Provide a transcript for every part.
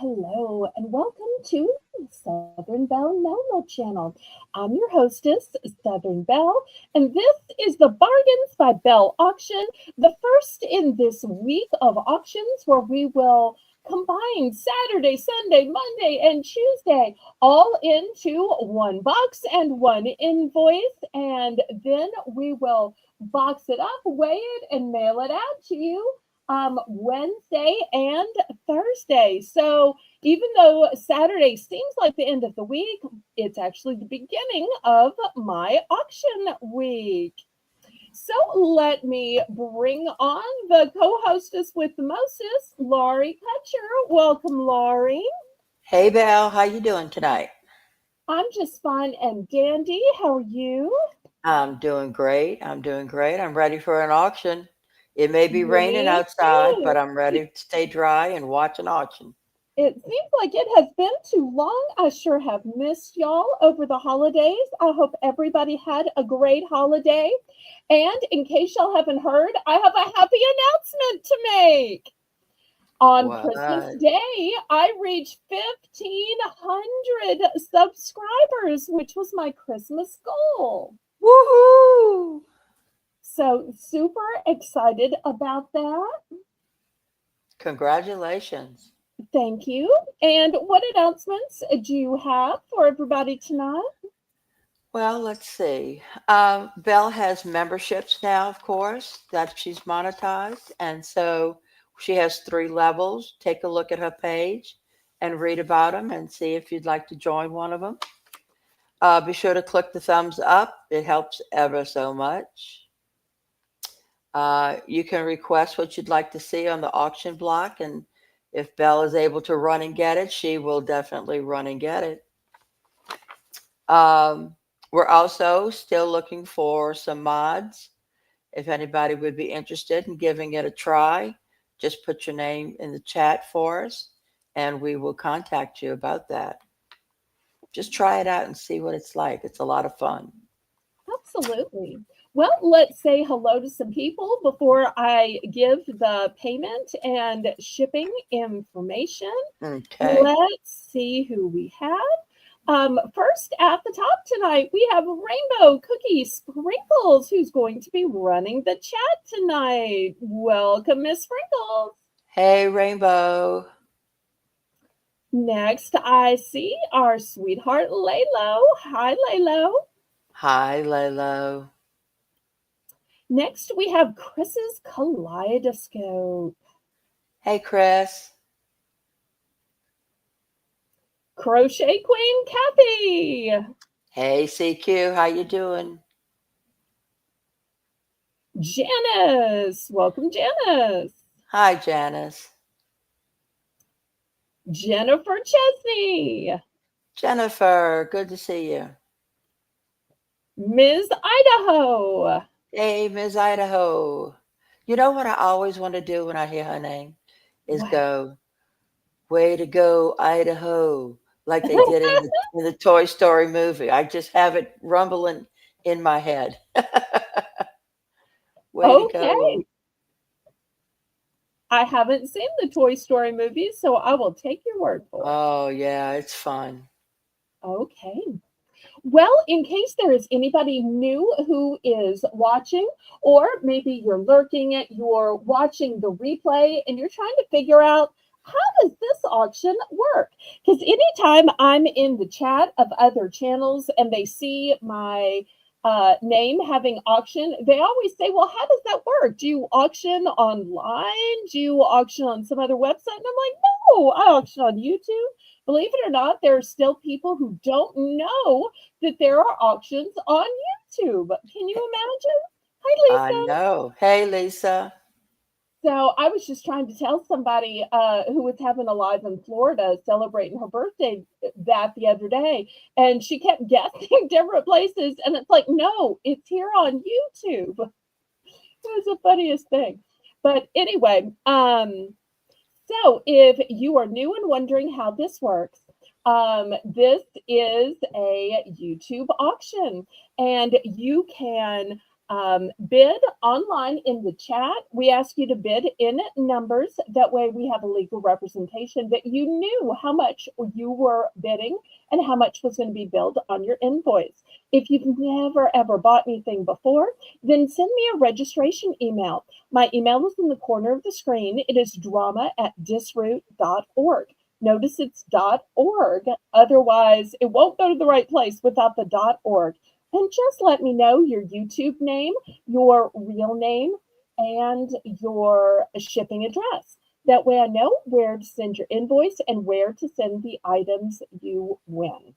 Hello, and welcome to Southern Belle Melmo channel. I'm your hostess, Southern Belle, and this is the Bargains by Belle auction, the first in this week of auctions where we will combine Saturday, Sunday, Monday, and Tuesday all into one box and one invoice, and then we will box it up, weigh it, and mail it out to you Wednesday and Thursday. So even though Saturday seems like the end of the week, it's actually the beginning of my auction week. So let me bring on the co-hostess with the mostest, Laurie Kutcher. Welcome, Laurie. Hey Val, how you doing tonight? I'm just fine and dandy. How are you? I'm doing great. I'm doing great. I'm ready for an auction. It may be raining Me outside, too. but I'm ready to stay dry and watch an auction. It seems like it has been too long. I sure have missed y'all over the holidays. I hope everybody had a great holiday. And in case y'all haven't heard, I have a happy announcement to make. On Christmas What? Day, I reached 1,500 subscribers, which was my Christmas goal. Woohoo! So, super excited about that. Congratulations. Thank you. And what announcements do you have for everybody tonight? Well, let's see. Belle has memberships now, of course, that she's monetized. And so she has three levels. Take a look at her page and read about them and see if you'd like to join one of them. Be sure to click the thumbs up. It helps ever so much. You can request what you'd like to see on the auction block, and if Belle is able to run and get it, she will definitely run and get it. Um, we're also still looking for some mods. If anybody would be interested in giving it a try, just put your name in the chat for us, and we will contact you about that. Just try it out and see what it's like. It's a lot of fun. Absolutely. Well, let's say hello to some people before I give the payment and shipping information. Okay. Let's see who we have. First at the top tonight, we have Rainbow Cookie Sprinkles, who's going to be running the chat tonight. Welcome, Miss Sprinkles. Hey, Rainbow. Next, I see our sweetheart Laylo. Hi, Laylo. Hi, Lalo. Next, we have Chris's Kaleidoscope. Hey, Chris. Crochet Queen Kathy. Hey, CQ. How you doing? Janice. Welcome, Janice. Hi, Janice. Jennifer Chesney. Jennifer. Good to see you. Ms. Idaho. Hey, Miss Idaho. You know what I always want to do when I hear her name is What? go, way to go, Idaho, like they did in the Toy Story movie. I just have it rumbling in my head. Way to Okay. go. I haven't seen the Toy Story movies, so I will take your word for it. Oh, yeah, it's fun. Okay. Well, in case there is anybody new who is watching, or maybe you're lurking it, you're watching the replay, and you're trying to figure out how does this auction work? Because anytime I'm in the chat of other channels and they see my name having auction, they always say, well, how does that work? Do you auction online? Do you auction on some other website? And I'm like, no, I auction on YouTube. Believe it or not, there are still people who don't know that there are auctions on YouTube. Can you imagine? Hi, I Lisa. know. Hey, Lisa. So I was just trying to tell somebody who was having a live in Florida celebrating her birthday that the other day, and she kept guessing different places, and it's like, no, it's here on YouTube. It was the funniest thing. But anyway, so if you are new and wondering how this works, this is a YouTube auction, and you can bid online in the chat. We ask you to bid in numbers. That way, we have a legal representation that you knew how much you were bidding and how much was going to be billed on your invoice. If you've never ever bought anything before, then send me a registration email. My email is in the corner of the screen. It is drama@disroot.org. Notice it's .org. Otherwise, it won't go to the right place without the .org. And just let me know your YouTube name, your real name, and your shipping address. That way I know where to send your invoice and where to send the items you win.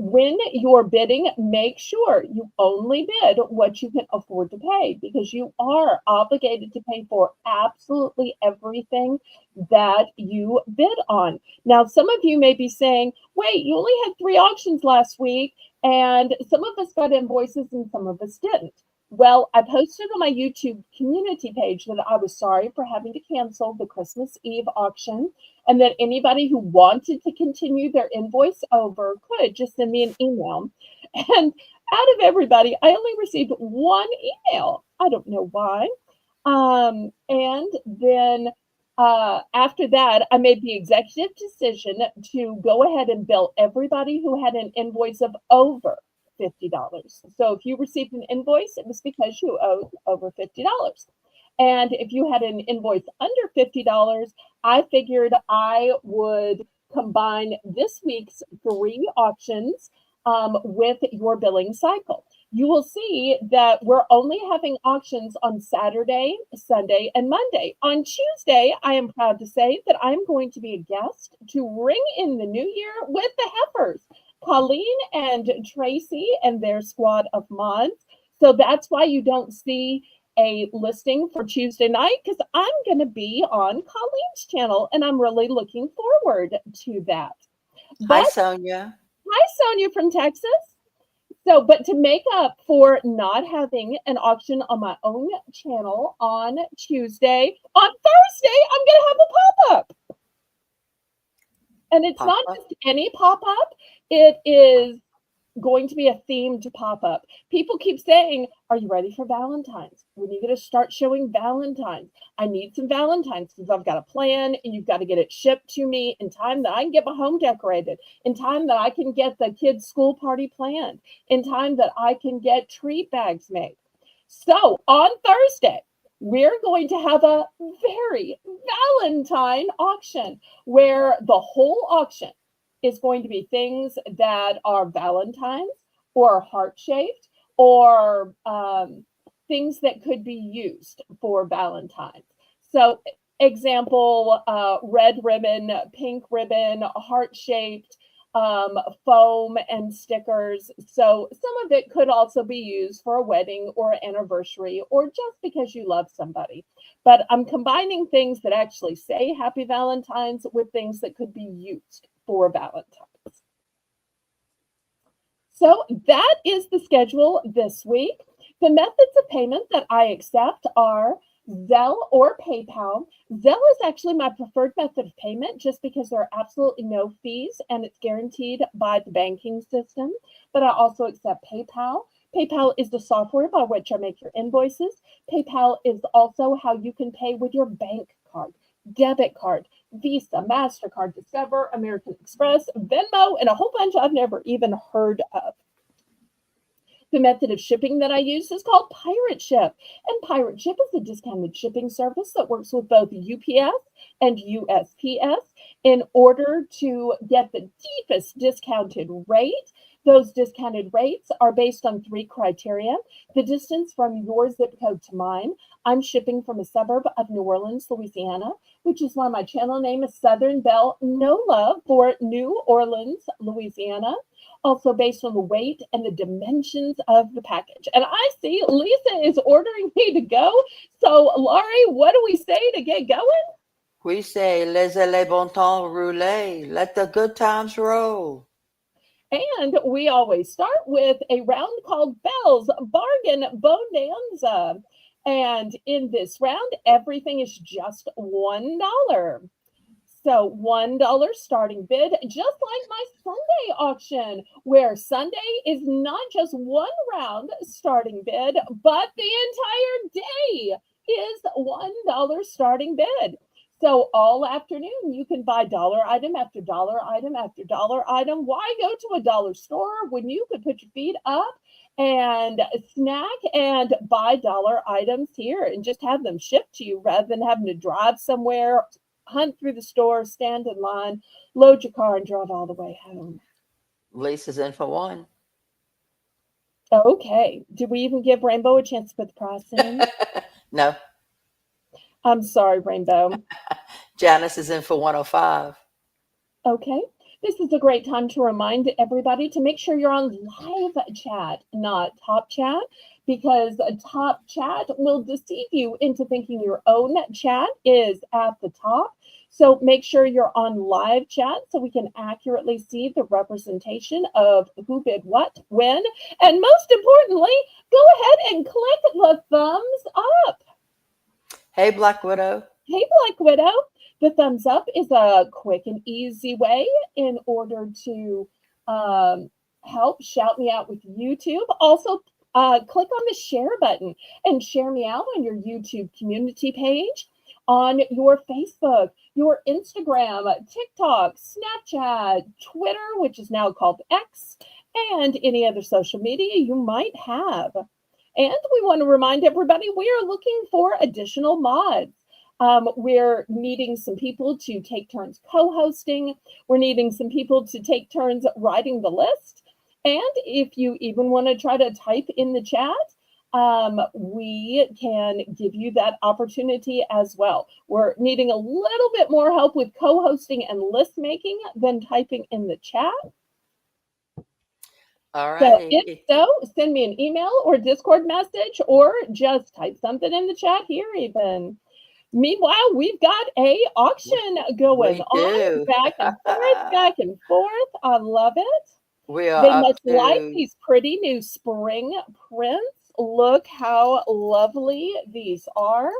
When you're bidding, make sure you only bid what you can afford to pay, because you are obligated to pay for absolutely everything that you bid on. Now, some of you may be saying, wait, you only had 3 auctions last week, and some of us got invoices and some of us didn't. Well, I posted on my YouTube community page that I was sorry for having to cancel the Christmas Eve auction, and that anybody who wanted to continue their invoice over could just send me an email. And out of everybody, I only received one email. I don't know why. And then after that, I made the executive decision to go ahead and bill everybody who had an invoice of over $50. So if you received an invoice, it was because you owed over $50. And if you had an invoice under $50, I figured I would combine this week's 3 auctions with your billing cycle. You will see that we're only having auctions on Saturday, Sunday, and Monday. On Tuesday, I am proud to say that I'm going to be a guest to ring in the new year with the Heifers, Colleen and Tracy and their squad of mods. So that's why you don't see a listing for Tuesday night, because I'm going to be on Colleen's channel, and I'm really looking forward to that. Hi, But Sonia. hi, Sonia from Texas. So, but to make up for not having an auction on my own channel on Tuesday, on Thursday, I'm going to have a pop up. And it's not Papa. just any pop up, it is going to be a theme to pop up. People keep saying, "Are you ready for Valentine's? When are you going to start showing Valentine's? I need some Valentine's because I've got a plan and you've got to get it shipped to me in time that I can get my home decorated, in time that I can get the kids' school party planned, in time that I can get treat bags made." So on Thursday, we're going to have a very Valentine auction where the whole auction is going to be things that are Valentine's or heart shaped or things that could be used for Valentine's. So, example, red ribbon, pink ribbon, heart shaped, foam and stickers. So some of it could also be used for a wedding or anniversary or just because you love somebody. But I'm combining things that actually say Happy Valentine's with things that could be used for Valentine's. So that is the schedule this week. The methods of payment that I accept are Zelle or PayPal. Zelle is actually my preferred method of payment just because there are absolutely no fees and it's guaranteed by the banking system. But I also accept PayPal. PayPal is the software by which I make your invoices. PayPal is also how you can pay with your bank card, debit card, Visa, MasterCard, Discover, American Express, Venmo, and a whole bunch I've never even heard of. The method of shipping that I use is called Pirate Ship. And Pirate Ship is a discounted shipping service that works with both UPS and USPS in order to get the deepest discounted rate. Those discounted rates are based on 3 criteria: the distance from your zip code to mine. I'm shipping from a suburb of New Orleans, Louisiana, which is why my channel name is Southern Belle, no love for New Orleans, Louisiana. Also based on the weight and the dimensions of the package. And I see Lisa is ordering me to go. So, Laurie, what do we say to get going? We say, laissez les bon temps rouler. Let the good times roll. And we always start with a round called Belle's Bargain Bonanza. And in this round, everything is just $1. So $1 starting bid, just like my Sunday auction, where Sunday is not just one round starting bid, but the entire day is $1 starting bid. So all afternoon, you can buy dollar item after dollar item after dollar item. Why go to a dollar store when you could put your feet up and snack and buy dollar items here and just have them shipped to you rather than having to drive somewhere, hunt through the store, stand in line, load your car, and drive all the way home? Lisa's in for one. Okay. Did we even give Rainbow a chance to put the price in? No. I'm sorry, Rainbow. Janice is in for 105. Okay. This is a great time to remind everybody to make sure you're on live chat, not top chat, because a top chat will deceive you into thinking your own chat is at the top. So make sure you're on live chat so we can accurately see the representation of who bid what, when, and most importantly, go ahead and click the thumbs up. Hey, Black Widow. Hey, Black Widow. The thumbs up is a quick and easy way in order to help shout me out with YouTube. Also, click on the share button and share me out on your YouTube community page, on your Facebook, your Instagram, TikTok, Snapchat, Twitter, which is now called X, and any other social media you might have. And we want to remind everybody we are looking for additional mods. We're needing some people to take turns co-hosting. We're needing some people to take turns writing the list. And if you even want to try to type in the chat, we can give you that opportunity as well. We're needing a little bit more help with co-hosting and list making than typing in the chat. All right. So if so, send me an email or Discord message or just type something in the chat here even. Meanwhile, we've got a auction going on, back and forth, back and forth. I love it. We are They must like these pretty new spring prints. Look how lovely these are.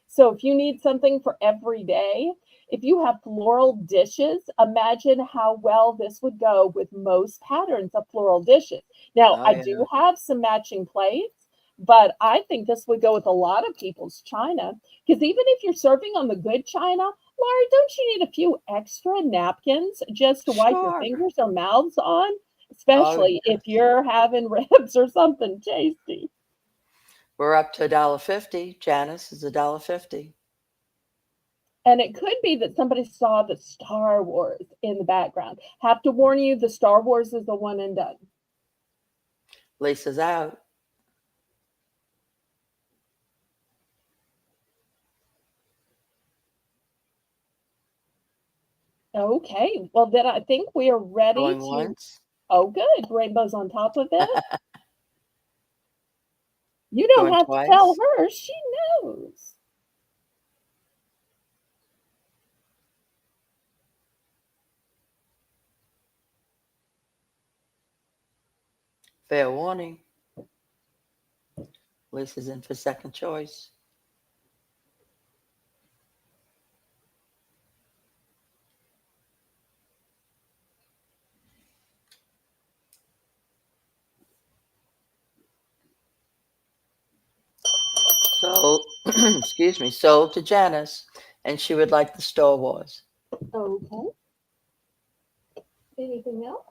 So if you need something for every day, If you have floral dishes, imagine how well this would go with most patterns of floral dishes. Now, Oh, I yeah. do have some matching plates, but I think this would go with a lot of people's china because even if you're serving on the good china, Laurie, don't you need a few extra napkins just to wipe your Sure. fingers or mouths on? Oh, Especially if yes. you're having ribs or something tasty. We're up to $1.50. Janice is $1.50. And it could be that somebody saw the Star Wars in the background. Have to warn you, the Star Wars is a one and done. Lisa's out. Okay, well, then I think we are ready Going to. once. Oh, good. Rainbows on top of it. You don't Going have to tell twice. her. She knows. Fair warning. Lisa's in for second choice. So, excuse me, sold to Janice, and she would like the Star Wars. Okay. Anything else?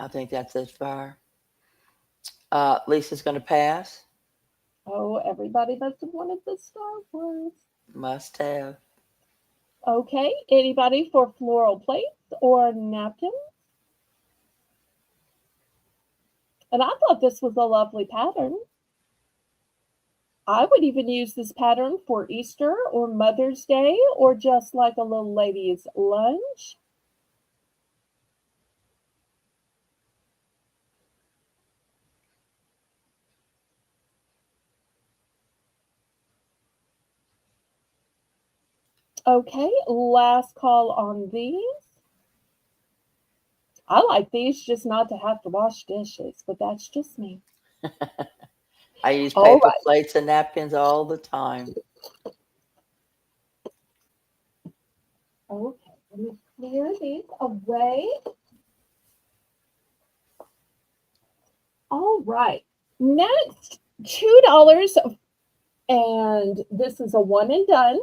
I think that's it for her. Lisa's going to pass. Oh, everybody must have wanted the Star Wars. Must have. Okay. Anybody for floral plates or napkins? And I thought this was a lovely pattern. I would even use this pattern for Easter or Mother's Day or just like a little lady's lunch. Okay, last call on these. I like these just not to have to wash dishes, but that's just me. I use All paper right. plates and napkins all the time. Okay, let me clear these away. All right. Next, $2, and this is a one and done.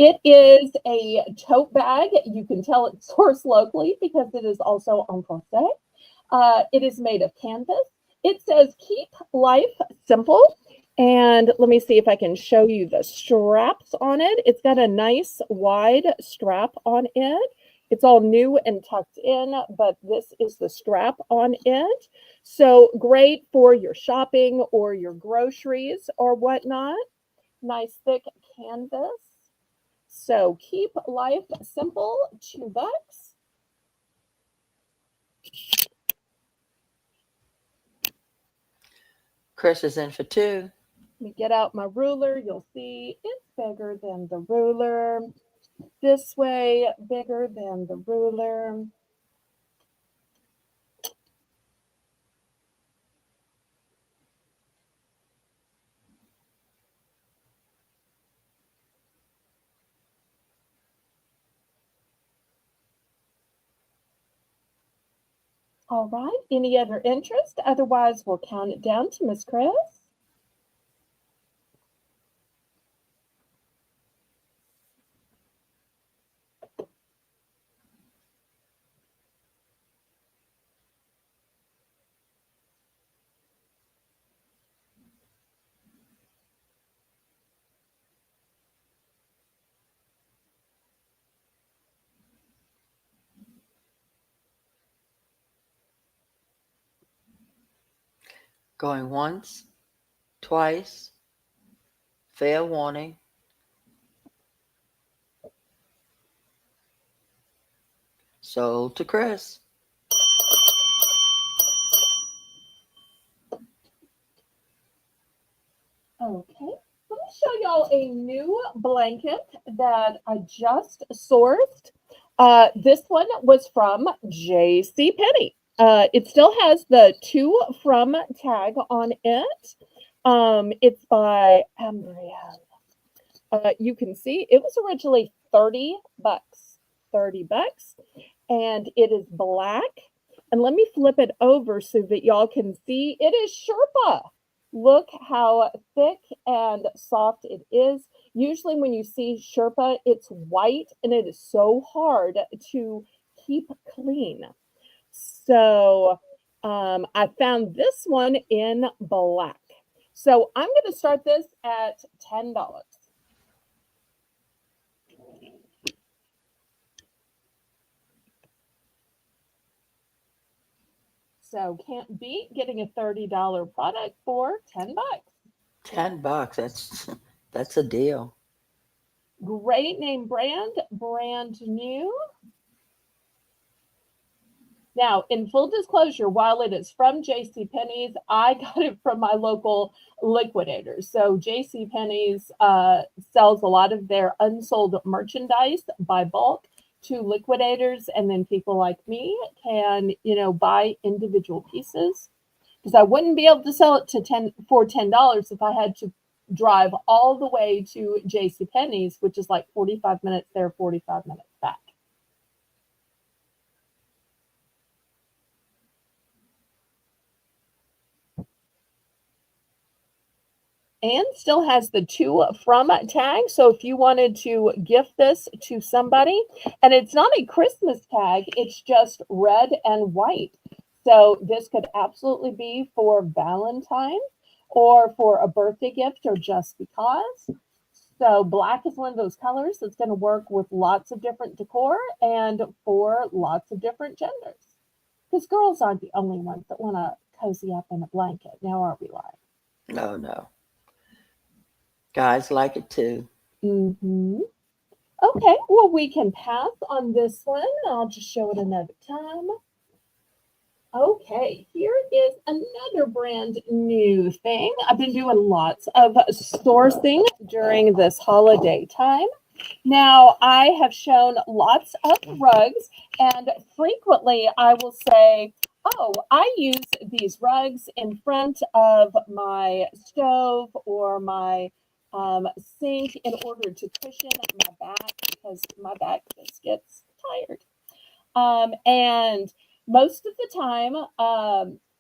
It is a tote bag. You can tell it's sourced locally because it is also en français. It is made of canvas. It says keep life simple. And let me see if I can show you the straps on it. It's got a nice wide strap on it. It's all new and tucked in, but this is the strap on it. So great for your shopping or your groceries or whatnot. Nice thick canvas. So keep life simple, $2. Chris is in for two. Let me get out my ruler. You'll see it's bigger than the ruler. This way, bigger than the ruler. All right. Any other interest? Otherwise, we'll count it down to Miss Chris. Going once, twice. Fair warning. Sold to Chris. Okay. Let me show y'all a new blanket that I just sourced. This one was from J.C. Penney. It still has the to from tag on it. It's by Ambria. You can see it was originally 30 bucks. 30 bucks. And it is black. And let me flip it over so that y'all can see it is Sherpa. Look how thick and soft it is. Usually when you see Sherpa, it's white and it is so hard to keep clean. So I found this one in black. So I'm going to start this at $10. So can't beat getting a $30 product for 10 bucks. 10 bucks. That's a deal. Great name brand, brand new. Now, in full disclosure, while it is from JCPenney's, I got it from my local liquidators. So JCPenney's sells a lot of their unsold merchandise by bulk to liquidators, and then people like me can, buy individual pieces. Because I wouldn't be able to sell it for $10 if I had to drive all the way to JCPenney's, which is like 45 minutes there, 45 minutes back. And still has the to from tag. So if you wanted to gift this to somebody, and it's not a Christmas tag, it's just red and white. So this could absolutely be for Valentine's or for a birthday gift or just because. So black is one of those colors that's going to work with lots of different decor and for lots of different genders. Because girls aren't the only ones that want to cozy up in a blanket. Now are we lying? No, no. Guys like it too. Mm-hmm. Okay, well, we can pass on this one. I'll just show it another time. Okay, here is another brand new thing. I've been doing lots of sourcing during this holiday time. Now, I have shown lots of rugs, and frequently I will say, oh, I use these rugs in front of my stove or my sink in order to cushion my back because my back just gets tired. And most of the time,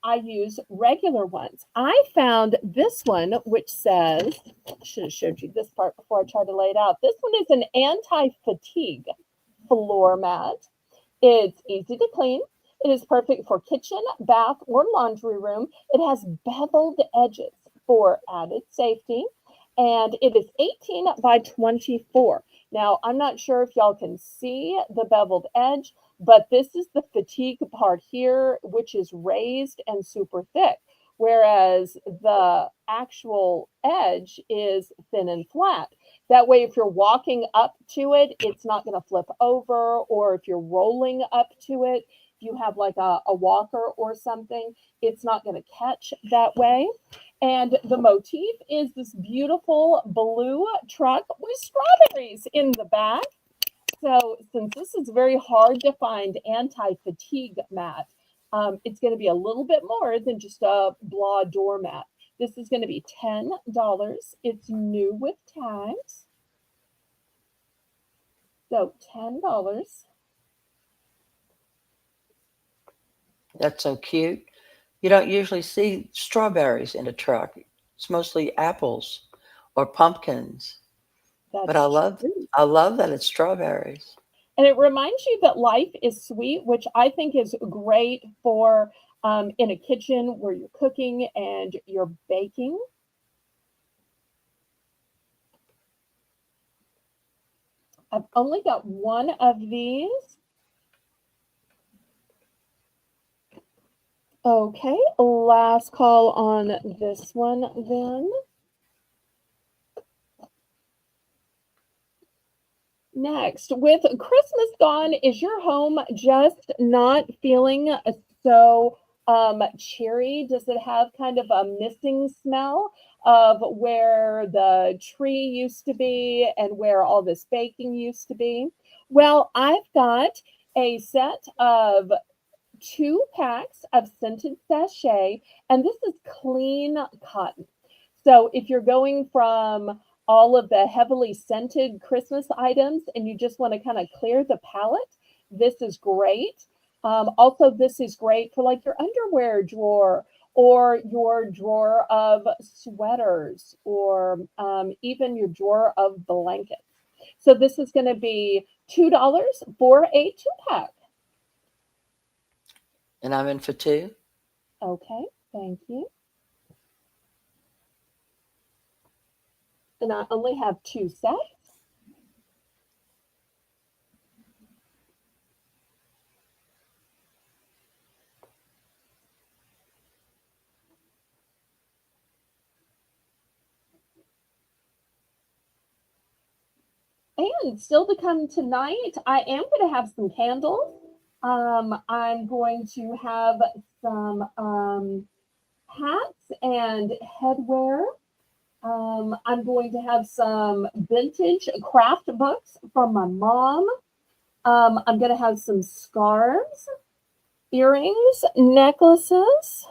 I use regular ones. I found this one, which says, I should have showed you this part before I tried to lay it out. This one is an anti-fatigue floor mat. It's easy to clean. It is perfect for kitchen, bath, or laundry room. It has beveled edges for added safety. And it is 18 by 24. Now, I'm not sure if y'all can see the beveled edge, but this is the fatigue part here, which is raised and super thick, whereas the actual edge is thin and flat. That way, if you're walking up to it, it's not going to flip over, or if you're rolling up to it, if you have like a walker or something, it's not going to catch that way. And the motif is this beautiful blue truck with strawberries in the back. So since this is very hard to find anti-fatigue mat, it's going to be a little bit more than just a blah doormat. This is going to be $10. It's new with tags. So $10. That's so cute. You don't usually see strawberries in a truck. It's mostly apples or pumpkins. But That's true. I love that it's strawberries. And it reminds you that life is sweet, which I think is great for in a kitchen where you're cooking and you're baking. I've only got one of these. Okay, last call on this one then. Next, with Christmas gone, is your home just not feeling so Cherry, does it have kind of a missing smell of where the tree used to be and where all this baking used to be? Well, I've got a set of 2 packs of scented sachet, and this is clean cotton. So if you're going from all of the heavily scented Christmas items and you just want to kind of clear the palette, this is great. Also, this is great for like your underwear drawer or your drawer of sweaters or even your drawer of blankets. So this is going to be $2 for a 2 pack. And I'm in for 2. Okay, thank you. And I only have 2 sets. And still to come tonight, I am going to have some candles. I'm going to have some hats and headwear. I'm going to have some vintage craft books from my mom. I'm going to have some scarves, earrings, necklaces,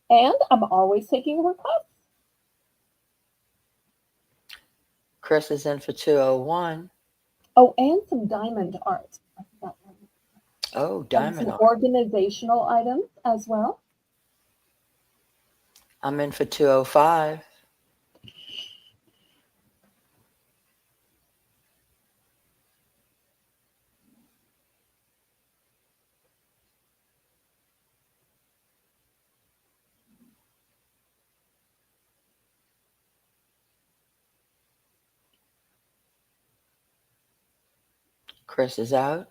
and I'm always taking requests. Chris is in for 201. Oh, and some diamond art. I forgot one. Oh, And diamond some art. organizational items as well. I'm in for 205. Chris is out.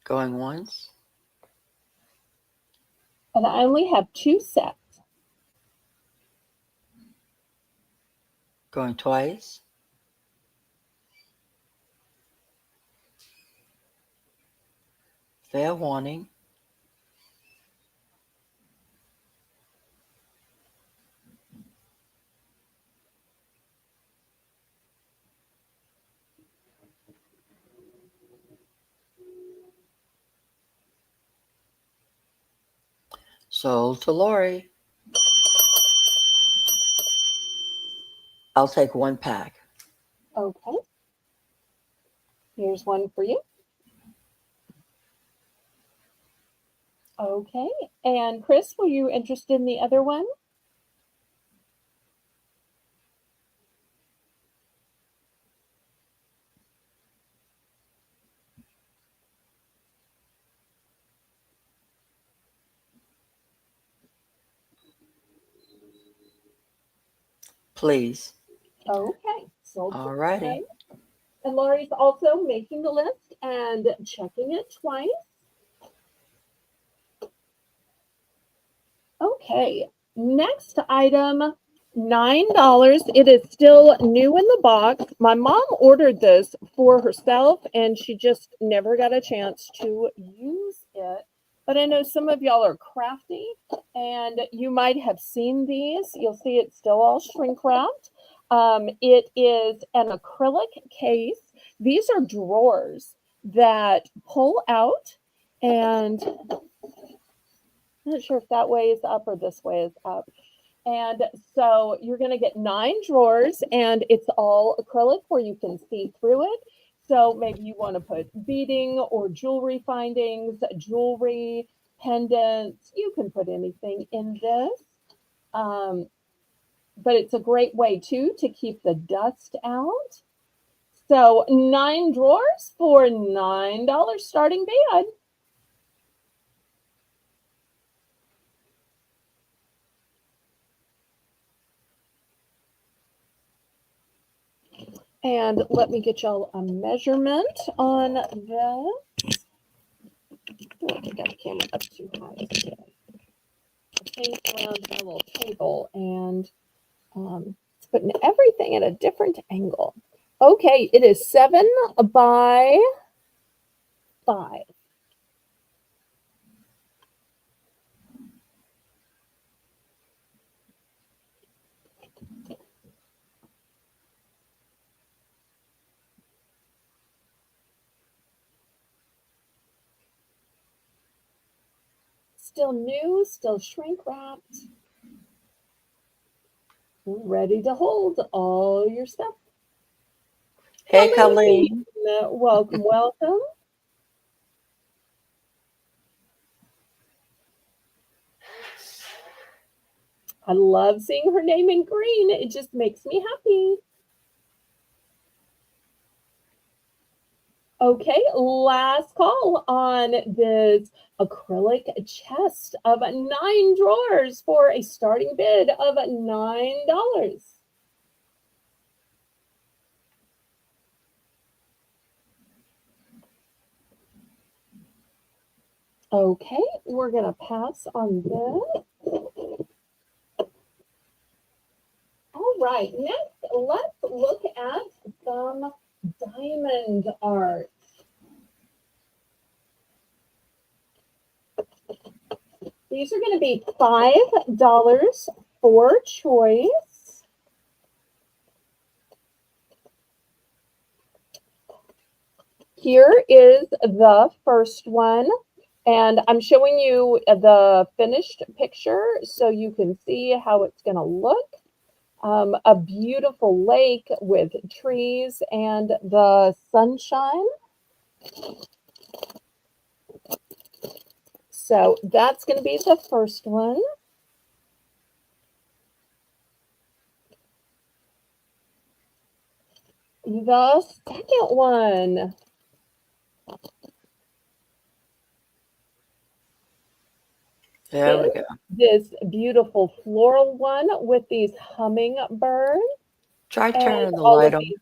Going once. And I only have 2 sets. Going twice. Fair warning. Sold to Lori. I'll take 1 pack. Okay. Here's one for you. Okay. And Chris, were you interested in the other one? Please. Okay. Sold to Alrighty. him. And Lori's also making the list and checking it twice. Okay. Next item, $9. It is still new in the box. My mom ordered this for herself and she just never got a chance to use it. But I know some of y'all are crafty and you might have seen these. You'll see it's still all shrink wrapped. It is an acrylic case. These are drawers that pull out, and I'm not sure if that way is up or this way is up. And so you're going to get 9 drawers, and it's all acrylic where you can see through it. So maybe you want to put beading or jewelry findings, jewelry, pendants. You can put anything in this. But it's a great way too to keep the dust out. So 9 drawers for $9 starting bid. And let me get y'all a measurement on that. Oh, I think I got the camera up too high. Okay. Pink around my little table, and it's putting everything at a different angle. Okay, it is 7 by 5. Still new, still shrink wrapped, ready to hold all your stuff. Hey, Colleen, Colleen. welcome, welcome. I love seeing her name in green. It just makes me happy. Okay, last call on this acrylic chest of 9 drawers for a starting bid of $9. Okay, we're gonna pass on this. All right, next let's look at some diamond art. These are going to be $5 for choice. Here is the first one, and I'm showing you the finished picture so you can see how it's going to look. A beautiful lake with trees and the sunshine. So that's going to be the first one. The second one. There we Is go. this beautiful floral one with these hummingbirds Try and turning the all light of on. these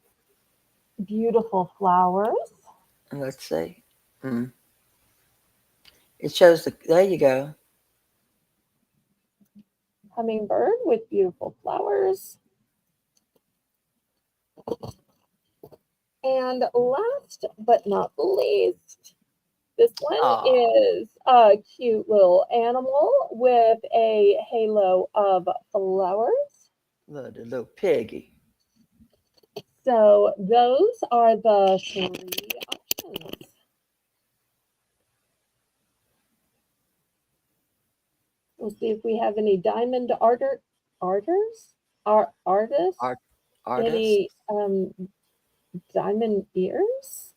beautiful flowers. Let's see. Mm. It shows there you go. Hummingbird with beautiful flowers. And last but not least, this one Oh, is a cute little animal with a halo of flowers. the little piggy. So those are the 3 options. We'll see if we have any diamond artists, Art any artist. diamond ears.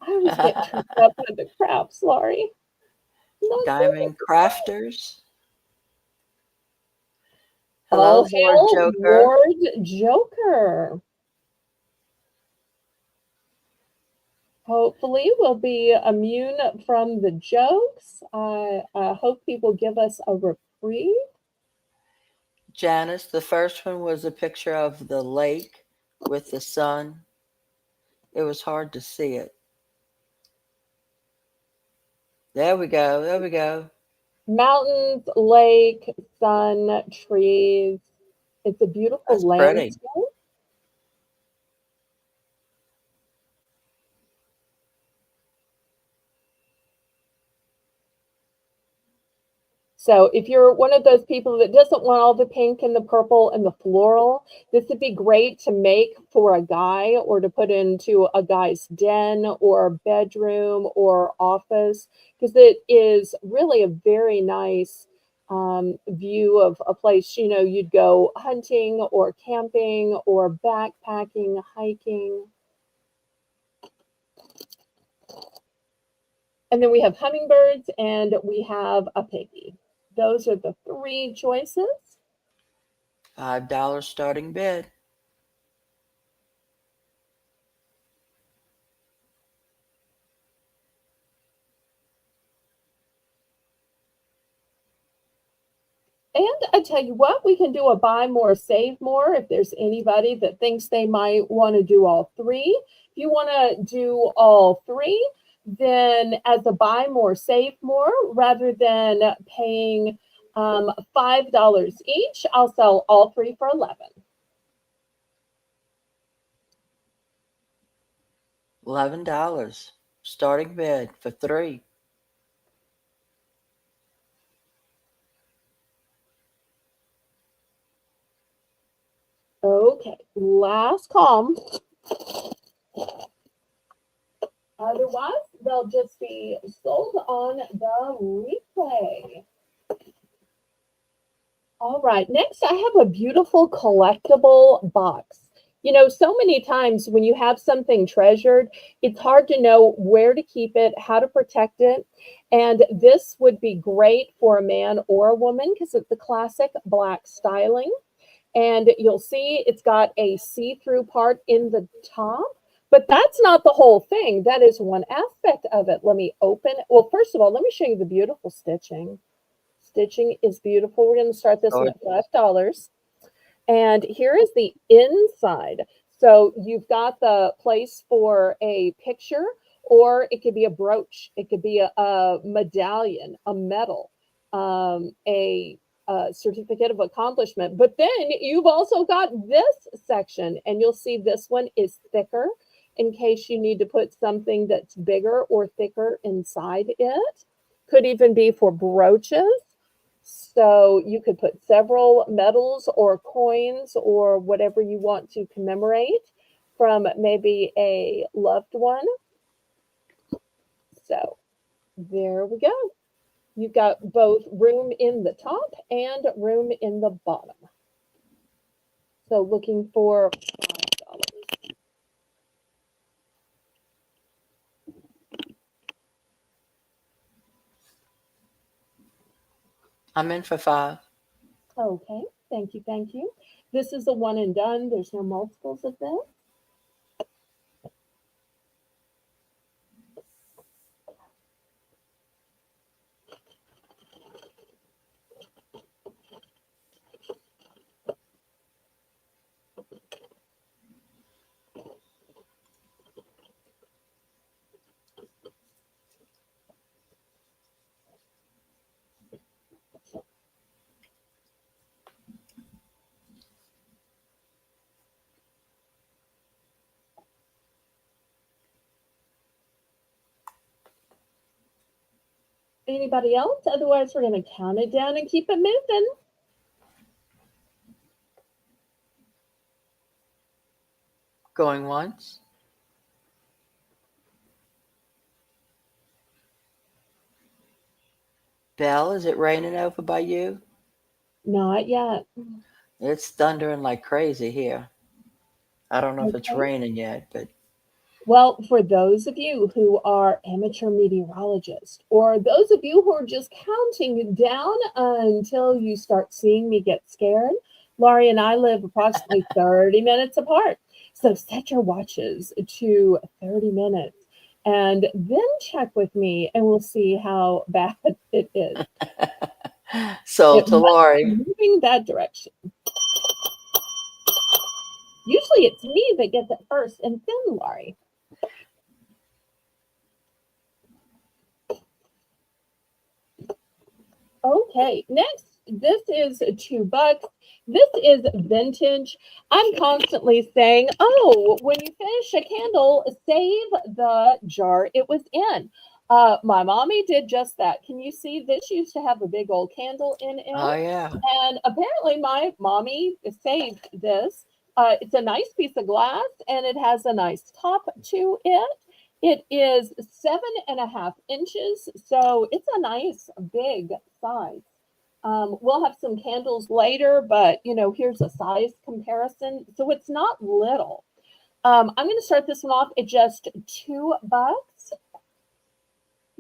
I always get tripped up with the crafts, Laurie. Not good with Diamond the crafts. crafters. All Hello, Lord hail Joker. Lord Joker. Hopefully, we'll be immune from the jokes. I hope he will give us a reprieve. Janice, the first one was a picture of the lake with the sun. It was hard to see it. There we go. There we go. Mountains, lake, sun, trees. It's a beautiful That's pretty. landscape. So if you're one of those people that doesn't want all the pink and the purple and the floral, this would be great to make for a guy or to put into a guy's den or bedroom or office, because it is really a very nice view of a place. You'd go hunting or camping or backpacking, hiking. And then we have hummingbirds and we have a piggy. Those are the 3 choices. $5 starting bid. And I tell you what, we can do a buy more, save more if there's anybody that thinks they might want to do all three. If you want to do all three, then as a buy more, save more, rather than paying $5 each, I'll sell all three for 11. $11 starting bid for 3. Okay, last call. Otherwise, they'll just be sold on the replay. All right, next I have a beautiful collectible box. You know, so many times when you have something treasured, it's hard to know where to keep it, how to protect it. And this would be great for a man or a woman because it's the classic black styling. And you'll see it's got a see-through part in the top, but that's not the whole thing. That is one aspect of it. Let me open it. Well, first of all, let me show you the beautiful stitching. Stitching is beautiful. We're going to start this one at $5. And here is the inside. So you've got the place for a picture, or it could be a brooch. It could be a medallion, a medal, a certificate of accomplishment. But then you've also got this section, and you'll see this one is thicker in case you need to put something that's bigger or thicker inside it. Could even be for brooches. So you could put several medals or coins or whatever you want to commemorate from maybe a loved one. So there we go. You've got both room in the top and room in the bottom. So looking for $5. I'm in for 5. Okay, thank you, thank you. This is a one and done. There's no multiples of this. Anybody else? Otherwise, we're going to count it down and keep it moving. Going once. Belle, is it raining over by you? Not yet. It's thundering like crazy here. I don't know if it's Okay. raining yet, but Well, for those of you who are amateur meteorologists, or those of you who are just counting down until you start seeing me get scared, Laurie and I live approximately 30 minutes apart. So set your watches to 30 minutes and then check with me and we'll see how bad it is. sold It to must be Lori. moving that direction. Usually it's me that gets it first and then Laurie. Okay, next, this is $2. This is vintage. I'm constantly saying, oh, when you finish a candle, save the jar it was in. My mommy did just that. Can you see this used to have a big old candle in Oh, it? yeah. And apparently my mommy saved this. It's a nice piece of glass and it has a nice top to it. It is 7.5 inches, so it's a nice big size. We'll have some candles later, but you know, here's a size comparison. So it's not little. I'm going to start this one off at just $2.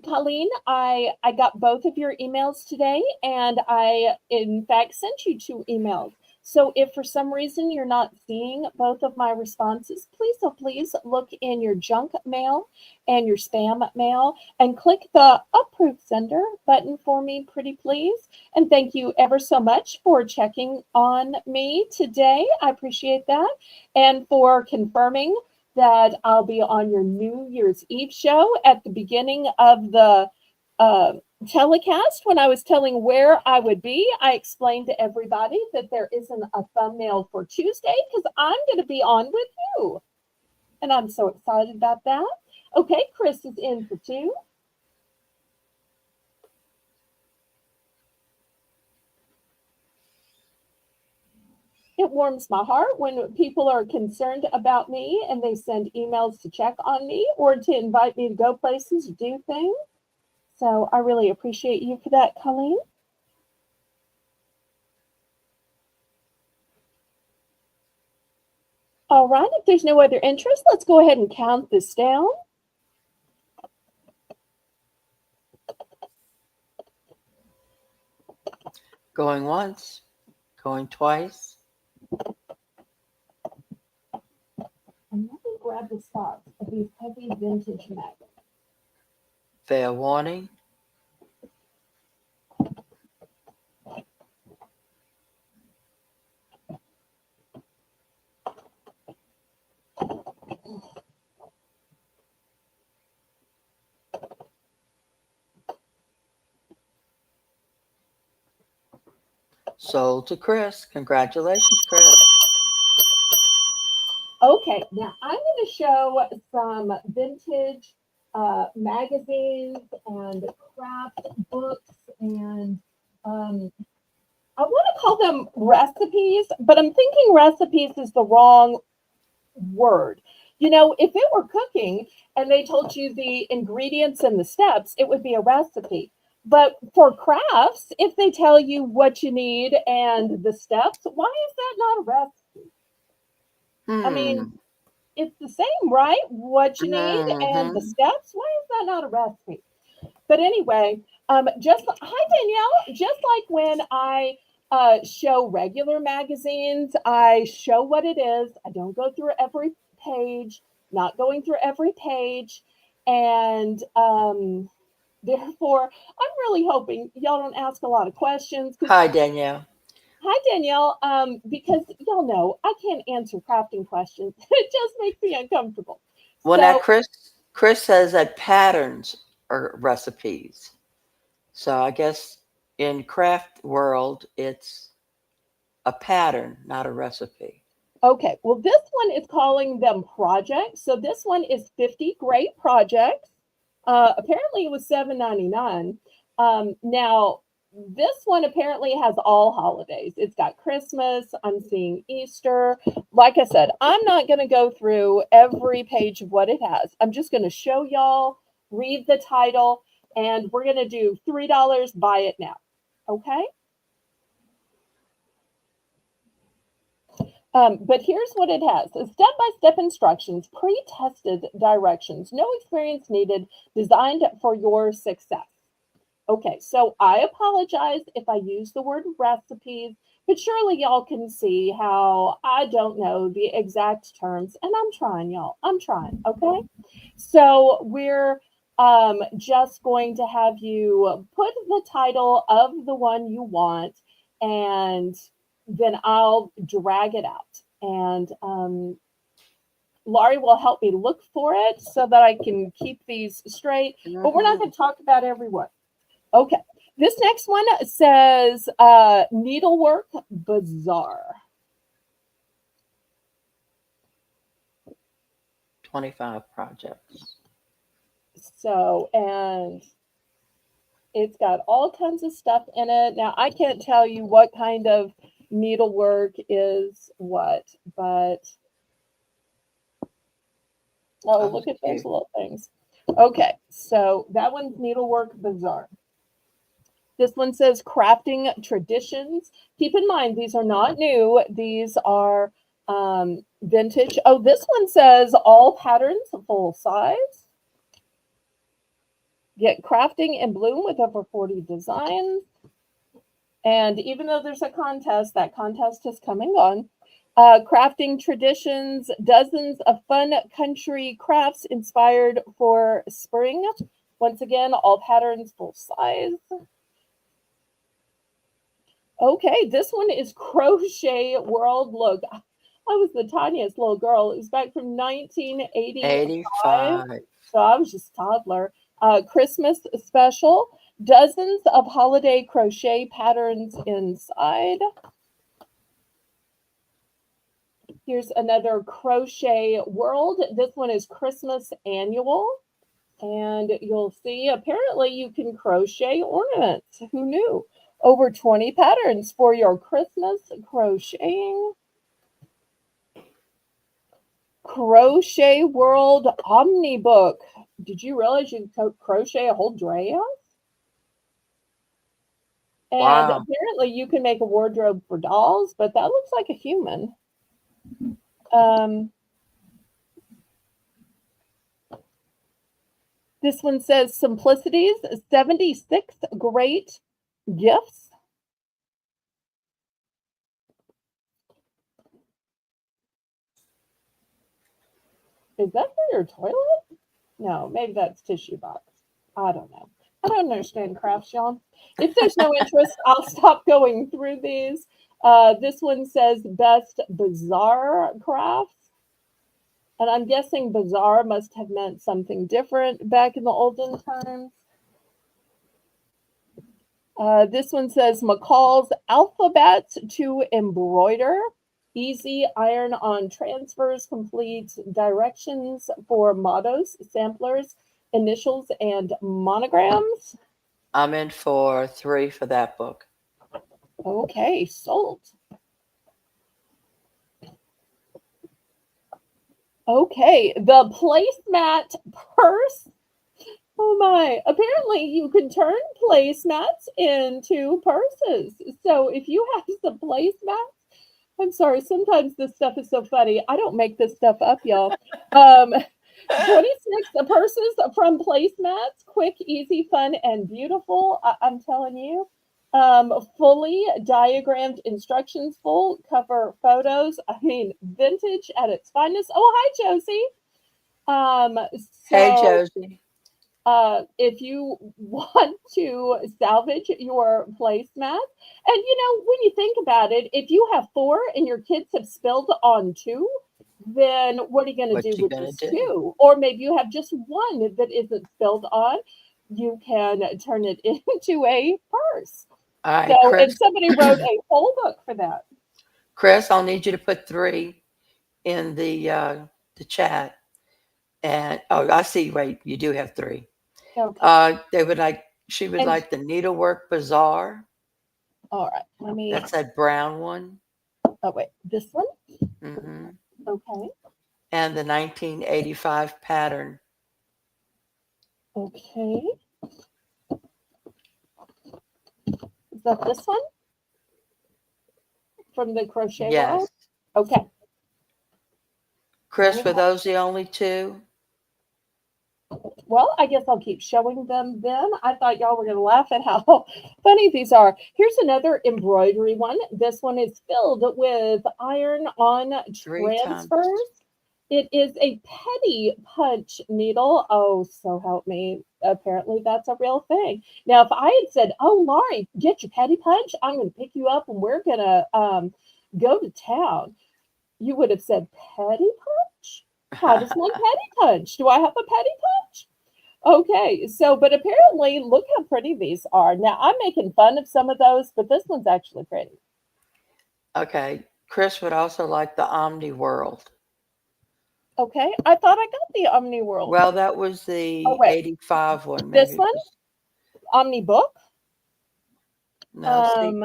Colleen, I got both of your emails today, and I, in fact, sent you 2 emails. So if for some reason you're not seeing both of my responses, please look in your junk mail and your spam mail and click the approve sender button for me, pretty please. And thank you ever so much for checking on me today. I appreciate that. And for confirming that I'll be on your New Year's Eve show at the beginning of the uh, telecast. When I was telling where I would be, I explained to everybody that there isn't a thumbnail for Tuesday because I'm going to be on with you. And I'm so excited about that. Okay, Chris is in for 2. It warms my heart when people are concerned about me and they send emails to check on me or to invite me to go places, do things. So I really appreciate you for that, Colleen. All right, if there's no other interest, let's go ahead and count this down. Going once, going twice. I'm going to grab the stocks of these heavy vintage magnets. Fair warning. Sold to Chris. Congratulations, Chris. Okay, now I'm going to show some vintage magazines and craft books, and I want to call them recipes, but I'm thinking recipes is the wrong word. You know, if it were cooking and they told you the ingredients and the steps, it would be a recipe. But for crafts, if they tell you what you need and the steps, why is that not a recipe? I mean, it's the same, right? What you need and the Mm-hmm. steps. Why is that not a recipe? But anyway, just hi Danielle. Just like when I show regular magazines, I show what it is. I don't go through every page. Not going through every page, and therefore, I'm really hoping y'all don't ask a lot of questions. Because Hi, Danielle. hi Danielle, because y'all know I can't answer crafting questions. It just makes me uncomfortable. Well, now So Chris says that patterns are recipes. So I guess in craft world, it's a pattern, not a recipe. okay, well, this one is calling them projects. So this one is 50 great projects. Apparently, it was $7.99. Now, this one apparently has all holidays. It's got Christmas. I'm seeing Easter. Like I said, I'm not going to go through every page of what it has. I'm just going to show y'all, read the title, and we're going to do $3. Buy it now. Okay? But here's what it has: step-by-step instructions, pre-tested directions, no experience needed, designed for your success. Okay, so I apologize if I use the word recipes, but surely y'all can see how I don't know the exact terms, and I'm trying, y'all. I'm trying, okay? So we're just going to have you put the title of the one you want, and then I'll drag it out. And Laurie will help me look for it so that I can keep these straight. But we're not Mm-hmm. going to talk about every one. Okay. This next one says Needlework Bazaar. 25 projects. So, and it's got all kinds of stuff in it. Now, I can't tell you what kind of needlework is what, but oh, Oh, look at those cute. little things. Okay, so that one's Needlework Bazaar. This one says crafting traditions. Keep in mind, these are not new. These are vintage. Oh, this one says all patterns full size. Get crafting in bloom with over 40 designs. And even though there's a contest, that contest has come and gone. Crafting traditions, dozens of fun country crafts inspired for spring. Once again, all patterns full size. Okay, this one is Crochet World. Look, I was the tiniest little girl. It was back from 1985. 85. So I was just a toddler. Christmas special. Dozens of holiday crochet patterns inside. Here's another Crochet World. This one is Christmas Annual. And you'll see, apparently, you can crochet ornaments. Who knew? Over 20 patterns for your Christmas crocheting. Crochet World Omnibook. Did you realize you could crochet a whole dress? And Wow. apparently you can make a wardrobe for dolls, but that looks like a human. This one says Simplicities, 76 great gifts. Is that for your toilet? No, maybe that's tissue box. I don't know. I don't understand crafts, y'all. If there's no interest, I'll stop going through these. This one says best bizarre crafts. And I'm guessing bizarre must have meant something different back in the olden times. This one says McCall's Alphabet to Embroider. Easy iron-on transfers, complete directions for mottos, samplers, initials, and monograms. I'm in for 3 for that book. Okay, sold. Okay, the placemat purse. Oh my, apparently you can turn placemats into purses. So if you have some placemats, I'm sorry, sometimes this stuff is so funny. I don't make this stuff up, y'all. 26 purses from placemats, quick, easy, fun, and beautiful. I'm telling you. Fully diagrammed instructions, full cover photos. I mean, vintage at its finest. Oh, hi, Josie. Hey, So Josie. if you want to salvage your placemat, and when you think about it, if you have 4 and your kids have spilled on 2, then what are you going to What do you with gonna this do? 2? Or maybe you have just 1 that isn't spilled on. You can turn it into a purse. All right, So, Chris. and somebody wrote a whole book for that. Chris, I'll need you to put 3 in the chat. And I see. Wait, you do have 3. Okay. She would And like the Needlework Bazaar. all right, let me. That's that brown one. Oh wait, this one. Hmm. Okay. And the 1985 pattern. Okay. Is that this one from the Crochet World? Yes. Okay. Chris, were those the only 2? Well, I guess I'll keep showing them then. I thought y'all were going to laugh at how funny these are. Here's another embroidery one. This one is filled with iron-on 3 times. transfers. It is a petty punch needle. Oh, so help me. Apparently, that's a real thing. Now, if I had said, "Oh, Laurie, get your petty punch. I'm going to pick you up and we're going to go to town," you would have said, "Petty punch? How does one petty punch? Do I have a petty punch?" Okay, so, but apparently, look how pretty these are. Now, I'm making fun of some of those, but this one's actually pretty. Okay. Chris would also like the Omni World. Okay, I thought I got the Omni World. Well, that was Oh, the wait. 85 one. This Maybe one? Omni Book? No, see,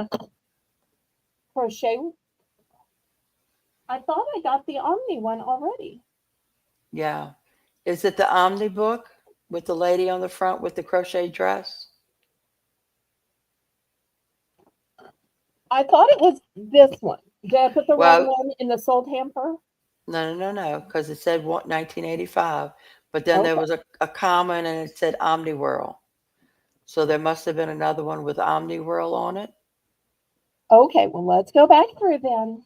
Crochet. I thought I got the Omni one already. yeah. Is it the Omni book with the lady on the front with the crochet dress? I thought it was this one. Did I put the wrong Well, one in the sold hamper? no, because it said 1985, but then there Okay. was a comma and it said Omni Whirl. So there must have been another one with Omni Whirl on it. Okay, well, let's go back through then.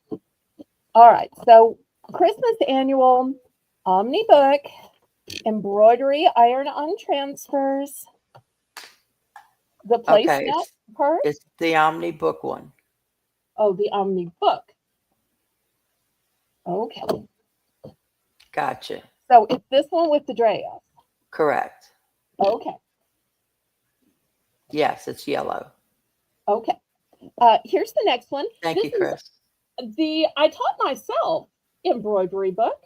All right, so Christmas annual, omnibook, embroidery, iron on transfers, the Okay, placemat purse. it's the Omni book one. Oh, the omnibook. Okay, Gotcha. so it's this one with the dress. Correct. Okay, Yes, it's yellow. okay. Here's the next one. Thank This you, is Chris. the I taught myself embroidery book.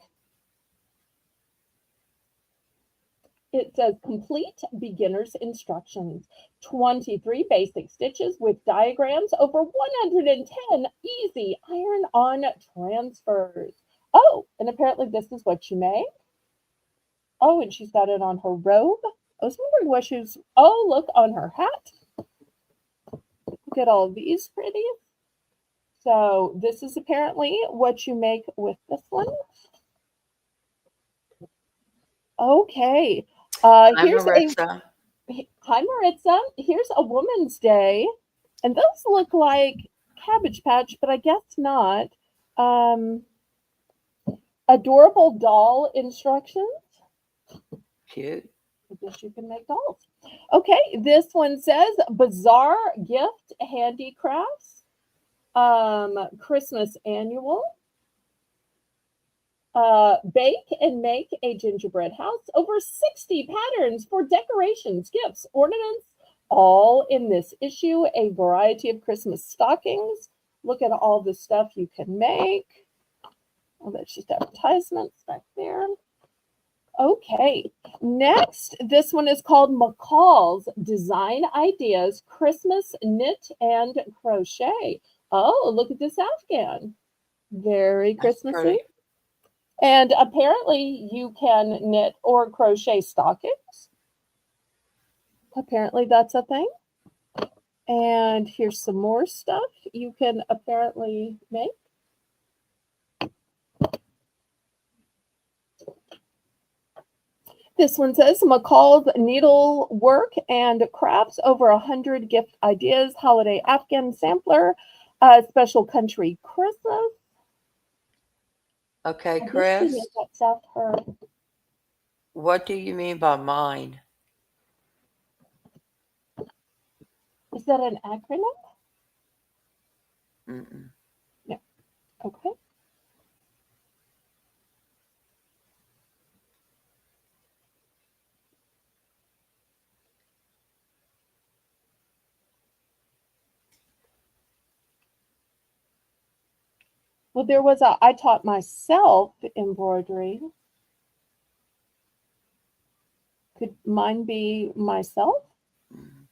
It says complete beginner's instructions, 23 basic stitches with diagrams, over 110 easy iron on transfers. Oh, and apparently this is what you make. Oh, and she's got it on her robe. I was wondering what she's, oh, look on her hat. Look at all these pretty. So this is apparently what you make with this one. Okay. Hi, Here's a Maritza. Hi Maritza. Here's a Woman's Day, and those look like Cabbage Patch, but I guess not. Um, adorable doll instructions. Cute. I guess you can make dolls. Okay, this one says bizarre gift handicrafts. Christmas annual. Bake and make a gingerbread house. Over 60 patterns for decorations, gifts, ornaments, all in this issue. A variety of Christmas stockings. Look at all the stuff you can make. Oh, that's just advertisements back there. Okay, next, this one is called McCall's Design Ideas Christmas Knit and Crochet. Oh, look at this Afghan. Very That's Christmassy. pretty. And apparently you can knit or crochet stockings. Apparently that's a thing. And here's some more stuff you can apparently make. This one says McCall's Needlework and Crafts, over 100 gift ideas, holiday Afghan sampler, special country Christmas. Okay, I guess she Chris, made that South her. what do you mean by mine? Is that an acronym? Mm-mm. No. Okay. Well, there was a I taught myself embroidery. Could mine be myself? Mm.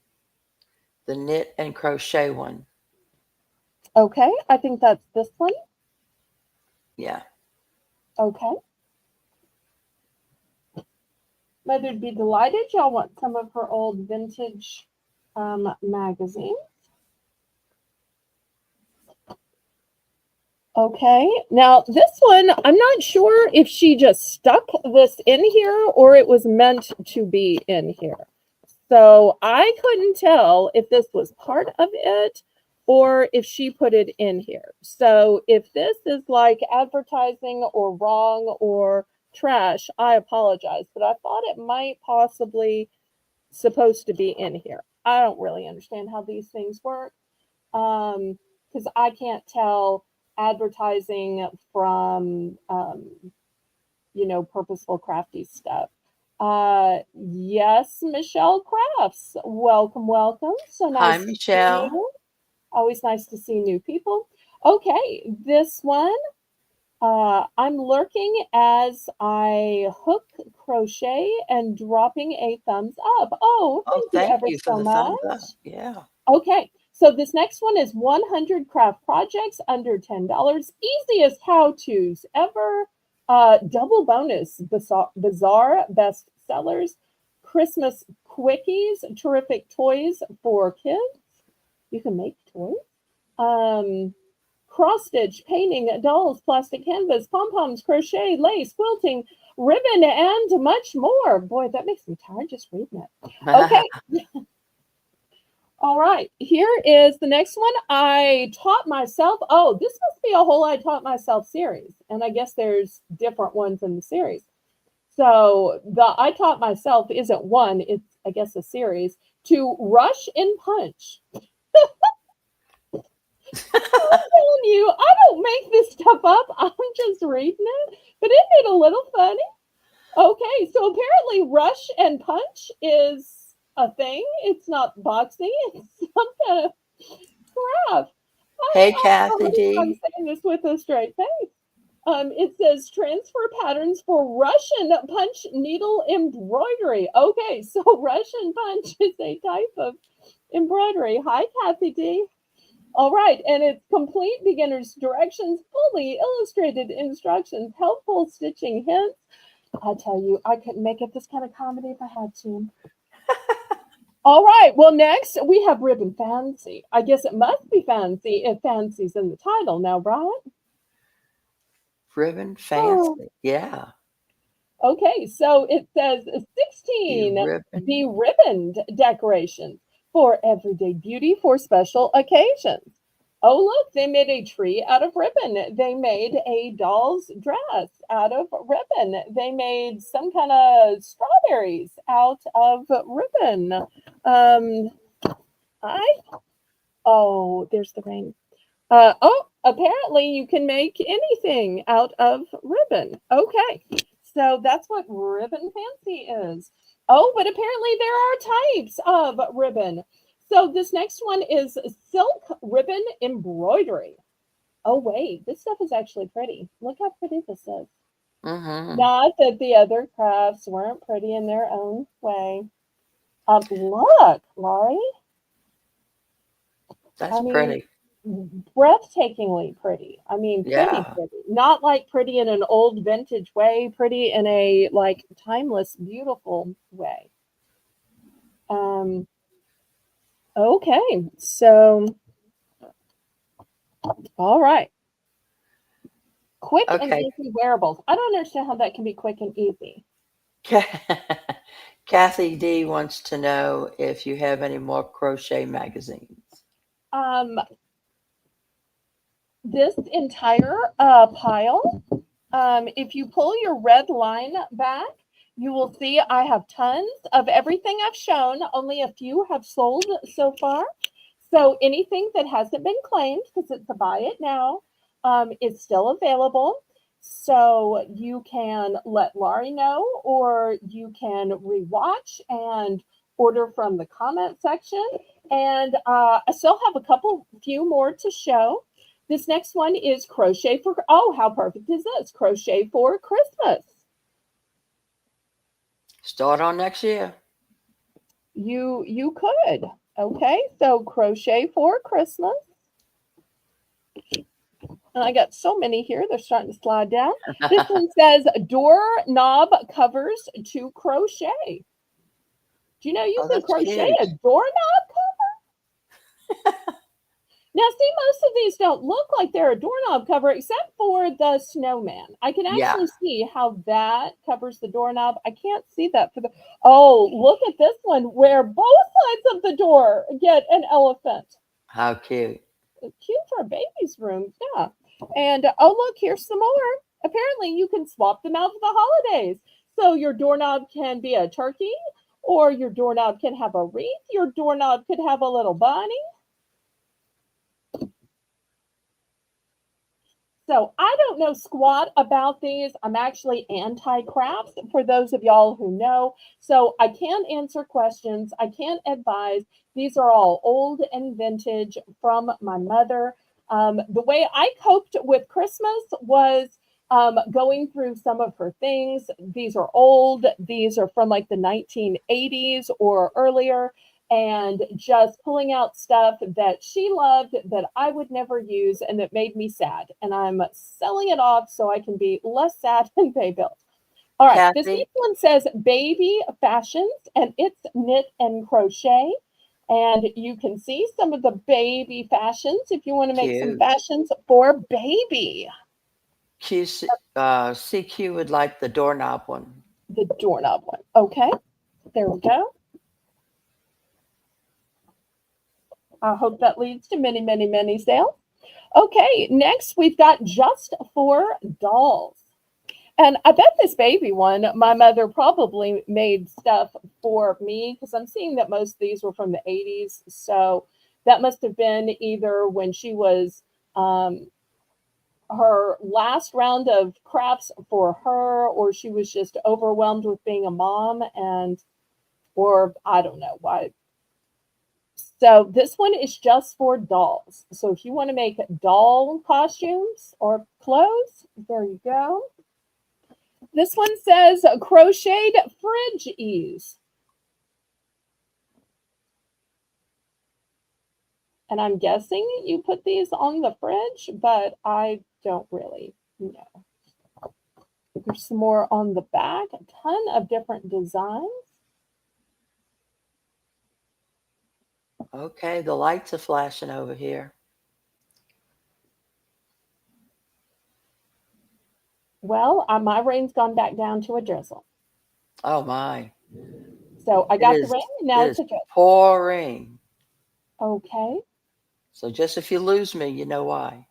The knit and crochet one. Okay, I think that's this one. Yeah. Okay. Mother'd be delighted. Y'all want some of her old vintage magazines. Okay, now this one, I'm not sure if she just stuck this in here or it was meant to be in here. So I couldn't tell if this was part of it or if she put it in here. So if this is like advertising or wrong or trash, I apologize, but I thought it might possibly supposed to be in here. I don't really understand how these things work because I can't tell advertising from purposeful crafty stuff. Yes, Michelle Crafts. Welcome, welcome. So Hi, nice to see Michelle. you. Always nice to see new people. Okay, this one. I'm lurking as I hook, crochet, and dropping a thumbs up. Oh, Oh, thank you thank ever you for so the much. thumbs up. Yeah. Okay, so this next one is 100 craft projects under $10. Easiest how-tos ever. Double bonus, bizarre best sellers, Christmas quickies, terrific toys for kids. You can make toys. Cross stitch, painting, dolls, plastic canvas, pom-poms, crochet, lace, quilting, ribbon, and much more. Boy, that makes me tired just reading it. Okay, All right, here is the next one. I taught myself. Oh, this must be a whole I taught myself series. And I guess there's different ones in the series. So the I taught myself isn't one, it's I guess a series to rush and punch. I'm telling you, I don't make this stuff up. I'm just reading it. But isn't it a little funny? Okay, so apparently rush and punch is a thing. It's not boxing. It's some kind of craft. Hey, I don't Kathy know if I'm D. saying this with a straight face. It says transfer patterns for Russian punch needle embroidery. Okay, so Russian punch is a type of embroidery. Hi, Kathy D. All right, and it's complete beginner's directions, fully illustrated instructions, helpful stitching hints. I tell you, I couldn't make it this kind of comedy if I had to. All right, well, next we have ribbon fancy. I guess it must be fancy if fancy's in the title now, right? Ribbon Oh, fancy. Yeah. okay, so it says The 16 ribbon. beribboned decorations for everyday beauty for special occasions. Oh, look, they made a tree out of ribbon. They made a doll's dress out of ribbon. They made some kind of strawberries out of ribbon. Um, I, oh, there's the rain. Oh, apparently you can make anything out of ribbon. Okay, so that's what ribbon fancy is. Oh, but apparently there are types of ribbon. So this next one is silk ribbon embroidery. Oh, wait, this stuff is actually pretty. Look how pretty this is. Mm-hmm. Not that the other crafts weren't pretty in their own way. Look, Laurie. That's I mean, pretty. breathtakingly pretty. I mean, pretty, Yeah. pretty. Not like pretty in an old vintage way, pretty in a like timeless, beautiful way. Um, okay, so all right. Quick and Okay. easy wearables. I don't understand how that can be quick and easy. Kathy D wants to know if you have any more crochet magazines. Um, this entire pile, if you pull your red line back, you will see I have tons of everything I've shown. Only a few have sold so far. So anything that hasn't been claimed, because it's a buy it now, is still available. So you can let Laurie know, or you can rewatch and order from the comment section. And I still have a few more to show. This next one is crochet for, oh, how perfect is this? Crochet for Christmas. Start on next year. You could. Okay, so crochet for Christmas. And I got so many here, they're starting to slide down. This one says door knob covers to crochet. Do you know you Oh, could that's crochet cute. a doorknob cover? Now, see, most of these don't look like they're a doorknob cover except for the snowman. I can Yeah. actually see how that covers the doorknob. I can't see that for the. Oh, look at this one where both sides of the door get an elephant. How cute. Cute for a baby's room, yeah. And oh, look, here's some more. Apparently, you can swap them out for the holidays. So your doorknob can be a turkey, or your doorknob can have a wreath. Your doorknob could have a little bunny. So I don't know squat about these. I'm actually anti-crafts for those of y'all who know. So I can't answer questions. I can't advise. These are all old and vintage from my mother. The way I coped with Christmas was going through some of her things. These are old. These are from like the 1980s or earlier, and just pulling out stuff that she loved that I would never use and that made me sad. And I'm selling it off so I can be less sad and pay bills. All right, this Kathy, next one says baby fashions, and it's knit and crochet. And you can see some of the baby fashions if you want to make some cute. fashions for baby. CQ would like the doorknob one. The doorknob one. Okay, there we go. I hope that leads to many, many, many sales. Okay, next we've got just for dolls. And I bet this baby one, my mother probably made stuff for me because I'm seeing that most of these were from the 80s. So that must have been either when she was um, her last round of crafts for her, or she was just overwhelmed with being a mom, and or I don't know why. So this one is just for dolls. So if you want to make doll costumes or clothes, there you go. This one says crocheted fridge ease. And I'm guessing you put these on the fridge, but I don't really know. There's some more on the back, a ton of different designs. Okay, the lights are flashing over here. Well, my rain's gone back down to a drizzle. Oh my. So I It got the is rain, and now it it's is a drizzle. pouring. Okay, So just if you lose me, you know why.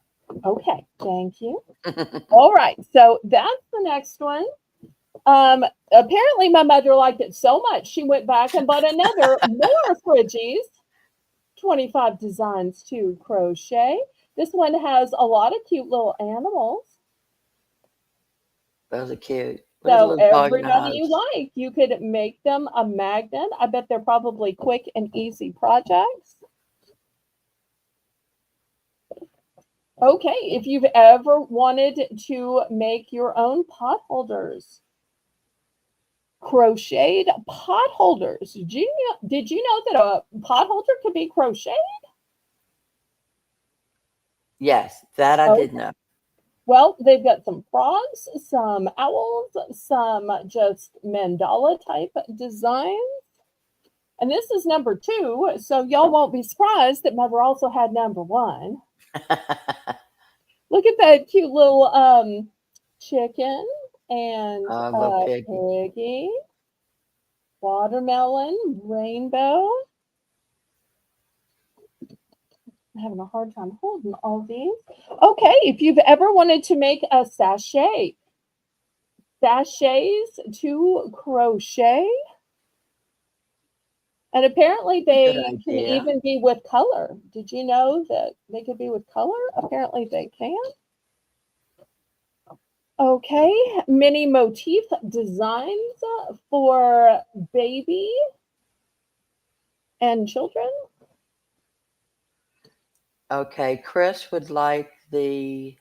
okay, thank you. All right, so that's the next one. Um, Apparently my mother liked it so much she went back and bought another more fridgies, 25 designs to crochet. This one has a lot of cute little animals. Those are cute. Look at the So little dog in the everybody you house. like, you could make them a magnet. I bet they're probably quick and easy projects. Okay, if you've ever wanted to make your own pot holders, crocheted pot holders. Did you know that a pot holder could be crocheted? Yes, that I did Okay. know. Well, they've got some frogs, some owls, some just mandala type designs. And this is number two, so y'all won't be surprised that Mother also had number one. Look at that cute little chicken and Little piggy. piggy, watermelon, rainbow. I'm having a hard time holding all these. Okay, if you've ever wanted to make a sachets to crochet, and apparently Good they can idea. even be with color. Did you know that they could be with color? Apparently they can. Okay, mini motif designs for baby and children. Okay, Chris would like the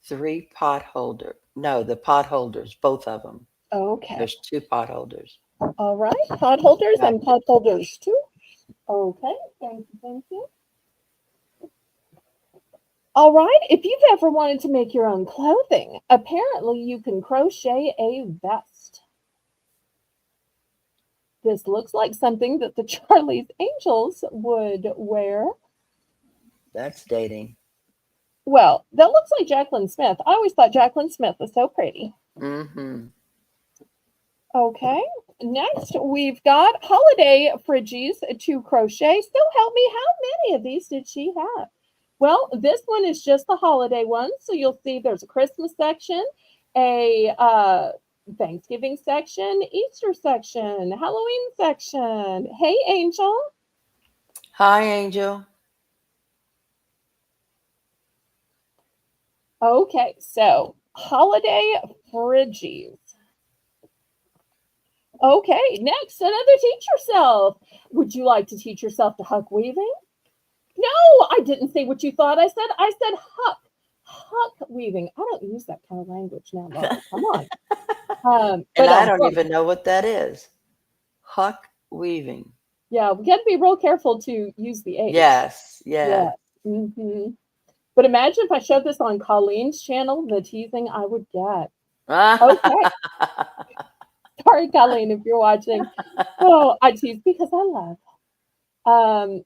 three pot holder. No, the pot holders, both of them. Okay, There's two pot holders. all right. Pot holders Back and pot holders too. Okay, thank you, thank you. All right, if you've ever wanted to make your own clothing, apparently you can crochet a vest. This looks like something that the Charlie's Angels would wear. That's dating. Well, that looks like Jacqueline Smith. I always thought Jacqueline Smith was so pretty. Mm-hmm. Okay, next we've got holiday fridgies to crochet. So help me, how many of these did she have? Well, this one is just the holiday one. So you'll see there's a Christmas section, a Thanksgiving section, Easter section, Halloween section. Hey, Angel. Hi, Angel. Okay, so holiday fridgies. Okay, next, another teach yourself. Would you like to teach yourself to huck weaving? No, I didn't say what you thought I said. I said huck. Huck weaving. I don't use that kind of language now, Mother. Come on. And But I don't hook. even know what that is. Huck weaving. Yeah, we got to be real careful to use the H. Yes, yes. Yeah. But imagine if I showed this on Colleen's channel, the teasing I would get. Okay. Sorry, Colleen, if you're watching. Oh, I tease because I love. Um,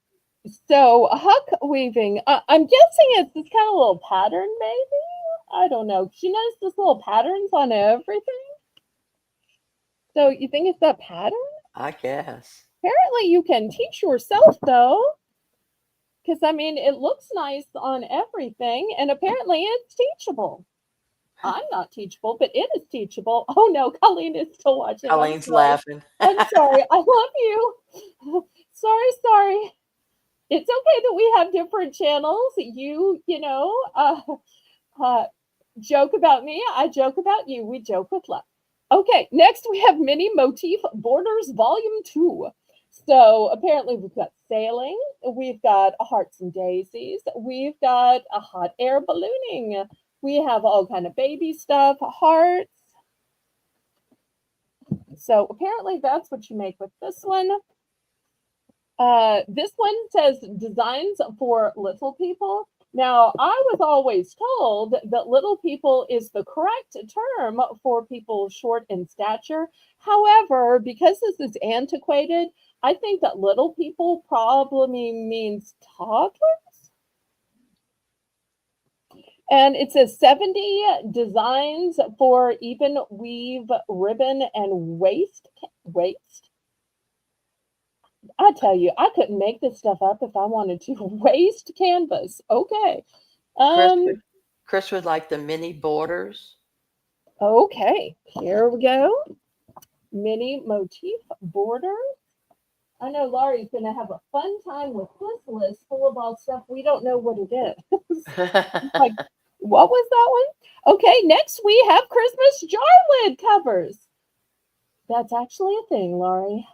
so huck weaving. I'm guessing it's this kind of little pattern, maybe. I don't know. She noticed this little patterns on everything. So you think it's that pattern? I guess. Apparently, you can teach yourself though. Because I mean, it looks nice on everything, and apparently it's teachable. I'm not teachable, but it is teachable. Oh no, Colleen is still watching. I'm Colleen's sorry. laughing. I'm sorry. I love you. Sorry, sorry. It's okay that we have different channels. Uh, joke about me. I joke about you. We joke with love. Okay, next we have Mini Motif Borders Volume 2. So apparently we've got sailing, we've got hearts and daisies, we've got a hot air ballooning, we have all kind of baby stuff, hearts. So apparently that's what you make with this one. This one says designs for little people. Now, I was always told that little people is the correct term for people short in stature. However, because this is antiquated, I think that little people probably means toddler. And it says 70 designs for even weave, ribbon, and waist. I tell you, I couldn't make this stuff up if I wanted to. Waist canvas. Okay. Chris Um, would, Chris would like the mini borders. okay. Here we go. Mini motif border. I know Laurie's gonna have a fun time with this list full of all stuff we don't know what it is. Like, what was that one? Okay, next we have Christmas jar lid covers. That's actually a thing, Laurie.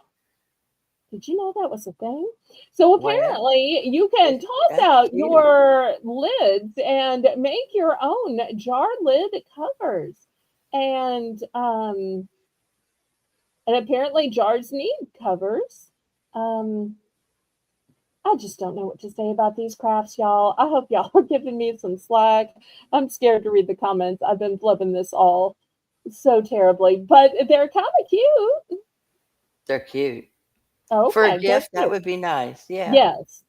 Did you know that was a thing? So Well, apparently you can it's toss that's out cute. your lids and make your own jar lid covers. And um and apparently jars need covers. Um I just don't know what to say about these crafts, y'all. I hope y'all are giving me some slack. I'm scared to read the comments. I've been flipping this all so terribly, but they're kind of cute. They're cute. For a Okay, they're gift, that cute. would be nice. Yeah. Yes.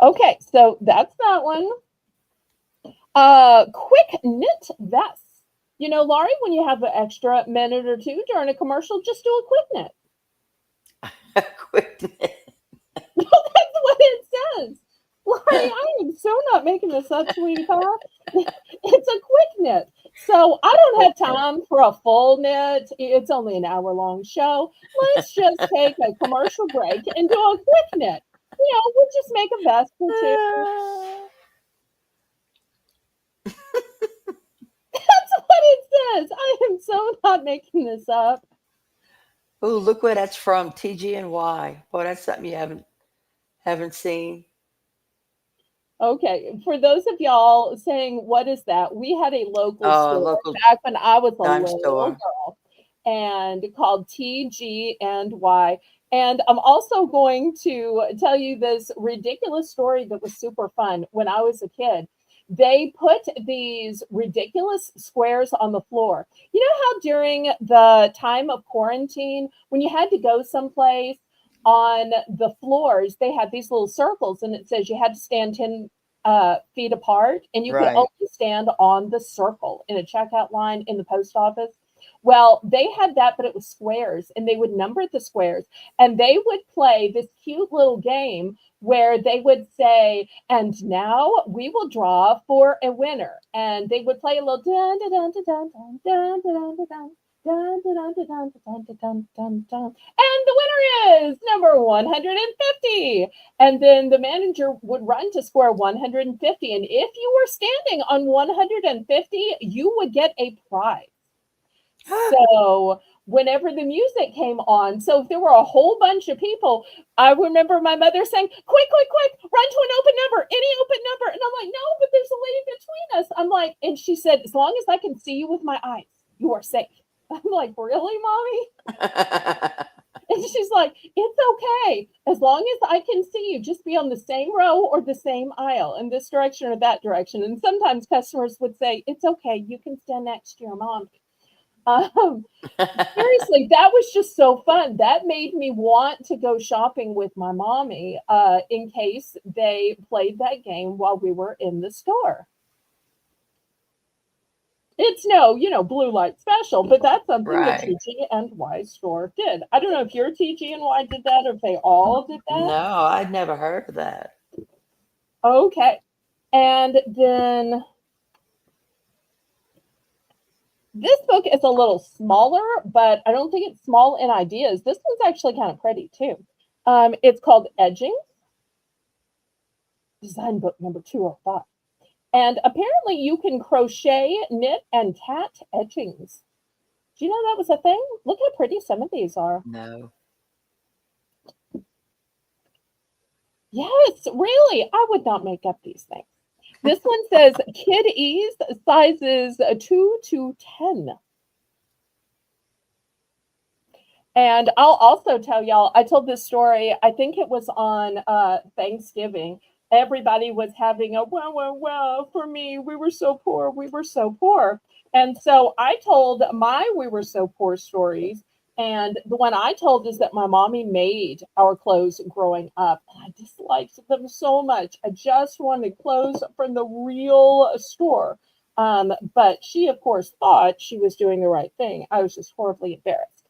Okay, so that's that one. Quick knit vests. You know, Laurie, when you have an extra minute or two during a commercial, just do a quick knit. Quick. That's what it says. Laurie, I am so not making this up, sweetie pie. It's a quick knit. So I don't Quick have time for a full knit. It's only an hour long show. Let's just take a commercial break and do a quick knit. We'll just make a vest or two. That's what it says. I am so not making this up. Oh, look where that's from. TG&Y. Boy, that's something you haven't seen. Okay, for those of y'all saying, what is that? We had a local Oh, store local back when I was a dime little store. girl and called TG&Y. And I'm also going to tell you this ridiculous story that was super fun when I was a kid. They put these ridiculous squares on the floor. You know how during the time of quarantine, when you had to go someplace, on the floors, they had these little circles, and it says you had to stand 10 feet apart, and you could only Right. stand on the circle in a checkout line in the post office. Well, they had that, but it was squares, and they would number the squares, and they would play this cute little game where they would say, "And now we will draw for a winner," and they would play a little dun dun dun dun dun dun dun dun dun. Dun, dun, dun, dun, dun, dun, dun, dun, dun. And the winner is number 150. And then the manager would run to score 150. And if you were standing on 150, you would get a prize. So whenever the music came on, so if there were a whole bunch of people, I remember my mother saying, quick, quick, quick, run to an open number, any open number. And I'm like, no, but there's a lady between us. I'm like, and she said, as long as I can see you with my eyes, you are safe. I'm like, really, mommy? And she's like, it's okay. As long as I can see you, just be on the same row or the same aisle in this direction or that direction. And sometimes customers would say, it's okay. You can stand next to your mom. Um, Seriously, that was just so fun. That made me want to go shopping with my mommy in case they played that game while we were in the store. It's no, blue light special, but that's something that Right. TG&Y store did. I don't know if your TG&Y did that or if they all did that. No, I'd never heard of that. Okay. And then this book is a little smaller, but I don't think it's small in ideas. This one's actually kind of pretty too. It's called Edging, design book number 205. And apparently you can crochet, knit, and tat edgings. Do you know that was a thing? Look how pretty some of these are. No. Yes, really. I would not make up these things. This one says Kid Ease, sizes 2 to 10. And I'll also tell y'all, I told this story, I think it was on Thanksgiving. Everybody was having a wow for me. We were so poor. We were so poor. And so I told my we were so poor stories. And the one I told is that my mommy made our clothes growing up. And I disliked them so much. I just wanted clothes from the real store. But she, of course, thought she was doing the right thing. I was just horribly embarrassed.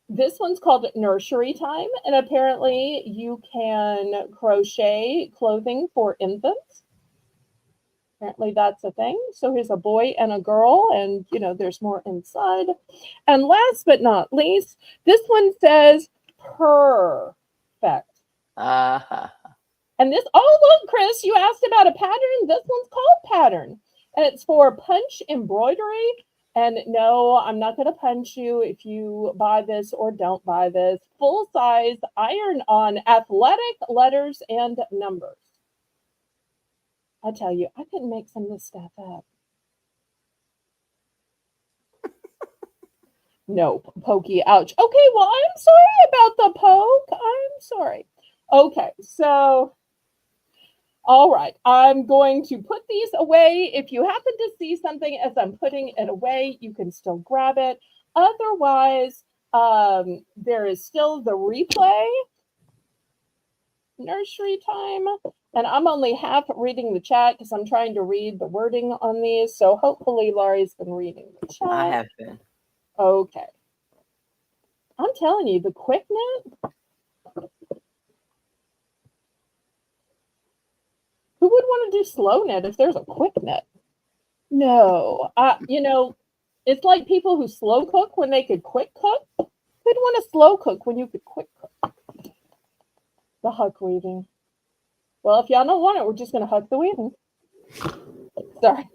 This one's called Nursery Time, and apparently you can crochet clothing for infants. Apparently that's a thing. So here's a boy and a girl, and there's more inside. And last but not least, this one says perfect. Uh-huh. And this, oh, look, Chris, you asked about a pattern. This one's called Pattern, and it's for punch embroidery. And no, I'm not going to punch you if you buy this or don't buy this. Full size iron on athletic letters and numbers. I tell you, I couldn't make some of this stuff up. Nope, pokey, ouch. Okay, well, I'm sorry about the poke. I'm sorry. Okay, so all right, I'm going to put these away. If you happen to see something as I'm putting it away, you can still grab it. Otherwise, there is still the replay, Nursery Time. And I'm only half reading the chat because I'm trying to read the wording on these. So hopefully Laurie's been reading the chat. I have been. Okay. I'm telling you, the quick knit. Who would want to do slow knit if there's a quick knit? No. It's like people who slow cook when they could quick cook. Who'd want to slow cook when you could quick cook? The huck weaving. Well, if y'all don't want it, we're just going to huck the weaving. Sorry.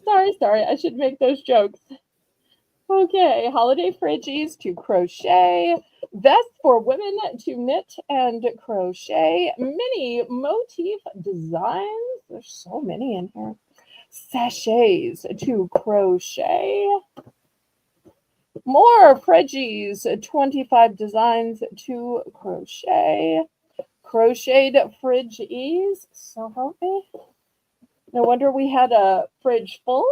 I should make those jokes. Okay, holiday fridgies to crochet, vests for women to knit and crochet, mini motif designs. There's so many in here. Sachets to crochet. More fridgies, 25 designs to crochet. Crocheted fridge ease. So help me. No wonder we had a fridge full.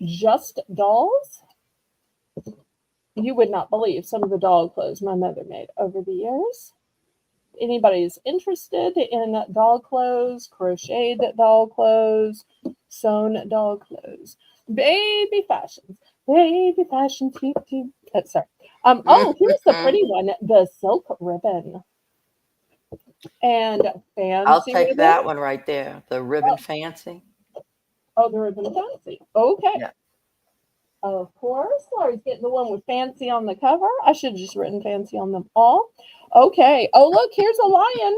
Just dolls. You would not believe some of the doll clothes my mother made over the years. Anybody's interested in doll clothes, crocheted doll clothes, sewn doll clothes, baby fashions, sorry. Oh, here's the pretty one, the silk ribbon. And fancy I'll take ribbon. that one right there. The ribbon fancy. Oh, the ribbon fancy. Okay. Yeah. Of course. Laurie's getting the one with fancy on the cover. I should have just written fancy on them all. Okay. Oh, look, here's a lion.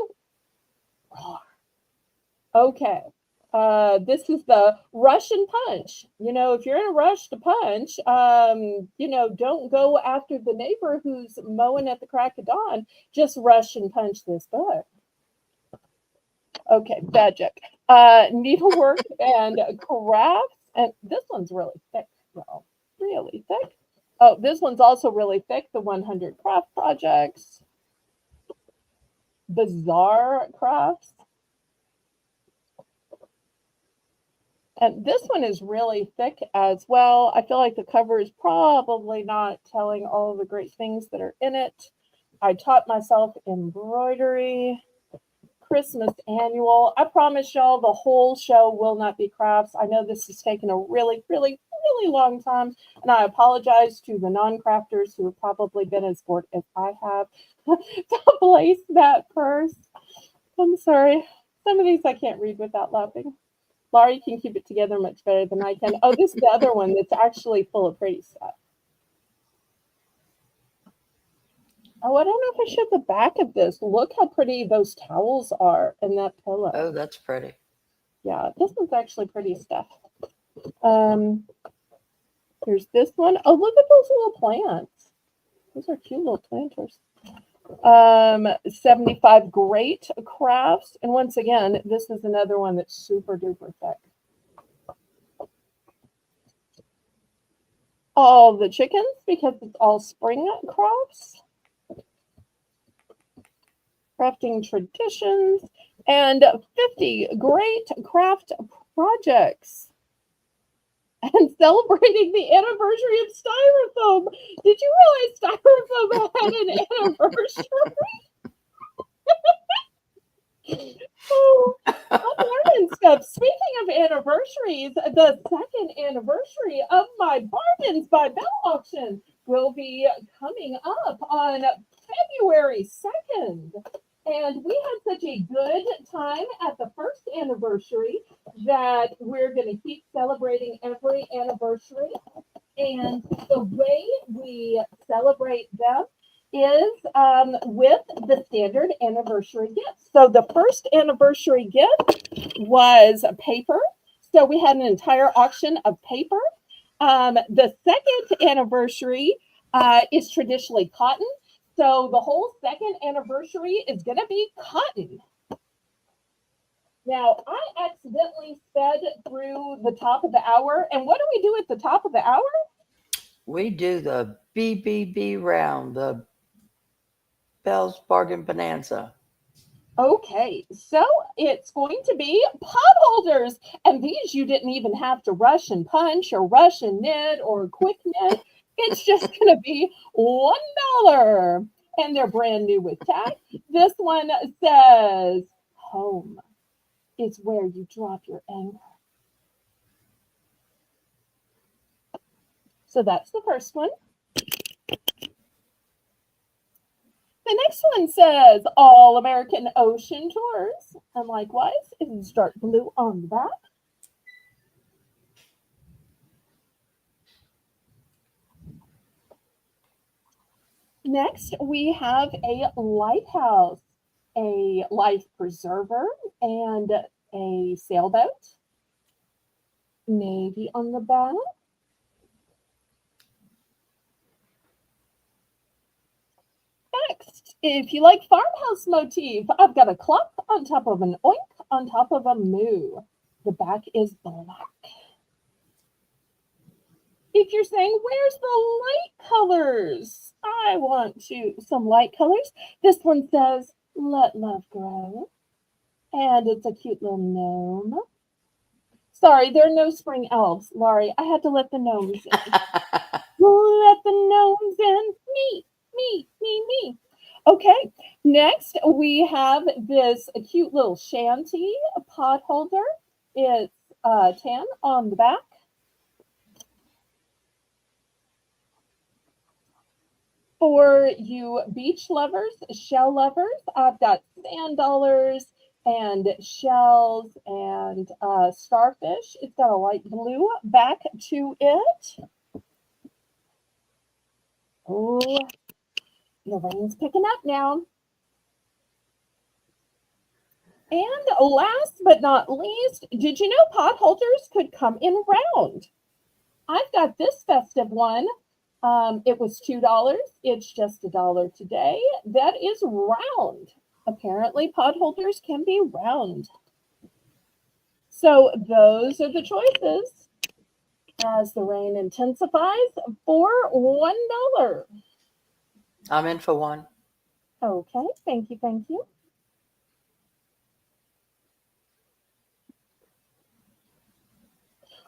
Okay. This is the Russian punch. If you're in a rush to punch, don't go after the neighbor who's mowing at the crack of dawn. Just rush and punch this book. Okay, bad joke. Needlework and crafts. And this one's really thick, though. Really thick. Oh, this one's also really thick. The 100 craft projects. Bizarre crafts. And this one is really thick as well. I feel like the cover is probably not telling all the great things that are in it. I taught myself embroidery. Christmas annual. I promise y'all the whole show will not be crafts. I know this has taken a really, really, really long time, and I apologize to the non-crafters who have probably been as bored as I have to place that purse. I'm sorry. Some of these I can't read without laughing. Laurie can keep it together much better than I can. Oh, this is the other one that's actually full of pretty stuff. Oh, I don't know if I showed the back of this. Look how pretty those towels are and that pillow. Oh, that's pretty. Yeah, this one's actually pretty stuff. Um, Here's this one. Oh, look at those little plants. Those are cute little planters. 75 great crafts. And once again, this is another one that's super duper thick. All the chickens, because it's all spring crafts. Crafting traditions, and 50 great craft projects. And celebrating the anniversary of Styrofoam. Did you realize Styrofoam had an anniversary? Oh, I'm learning stuff. Speaking of anniversaries, the second anniversary of my Bargains by Belle auction will be coming up on February 2nd. And we had such a good time at the first anniversary that we're going to keep celebrating every anniversary. And the way we celebrate them is with the standard anniversary gifts. So the first anniversary gift was paper. So we had an entire auction of paper. The second anniversary is traditionally cotton. So the whole second anniversary is going to be cotton. Now, I accidentally sped through the top of the hour. And what do we do at the top of the hour? We do the BBB round, the Belle's Bargain Bonanza. Okay, so it's going to be pot holders. And these you didn't even have to rush and punch or rush and knit or quick knit. It's just going to be $1. And they're brand new with tag. This one says, home is where you drop your anger. So that's the first one. The next one says All American Ocean Tours. And likewise, it is dark blue on the back. Next, we have a lighthouse, a life preserver, and a sailboat. Navy on the back. Next, if you like farmhouse motif, I've got a clock on top of an oink on top of a moo. The back is black. If you're saying, where's the light colors? I want some light colors. This one says, let love grow. And it's a cute little gnome. Sorry, there are no spring elves, Laurie. I had to let the gnomes in. Let the gnomes in. Me. Okay, next we have this cute little shanty pot holder. It's tan on the back. For you beach lovers, shell lovers, I've got sand dollars and shells and starfish. It's got a light blue back to it. Oh, the rain's picking up now. And last but not least, did you know pot holders could come in round? I've got this festive one. It was $2. It's just $1 today. That is round. Apparently, pot holders can be round. So those are the choices as the rain intensifies for $1. I'm in for one. Okay, thank you.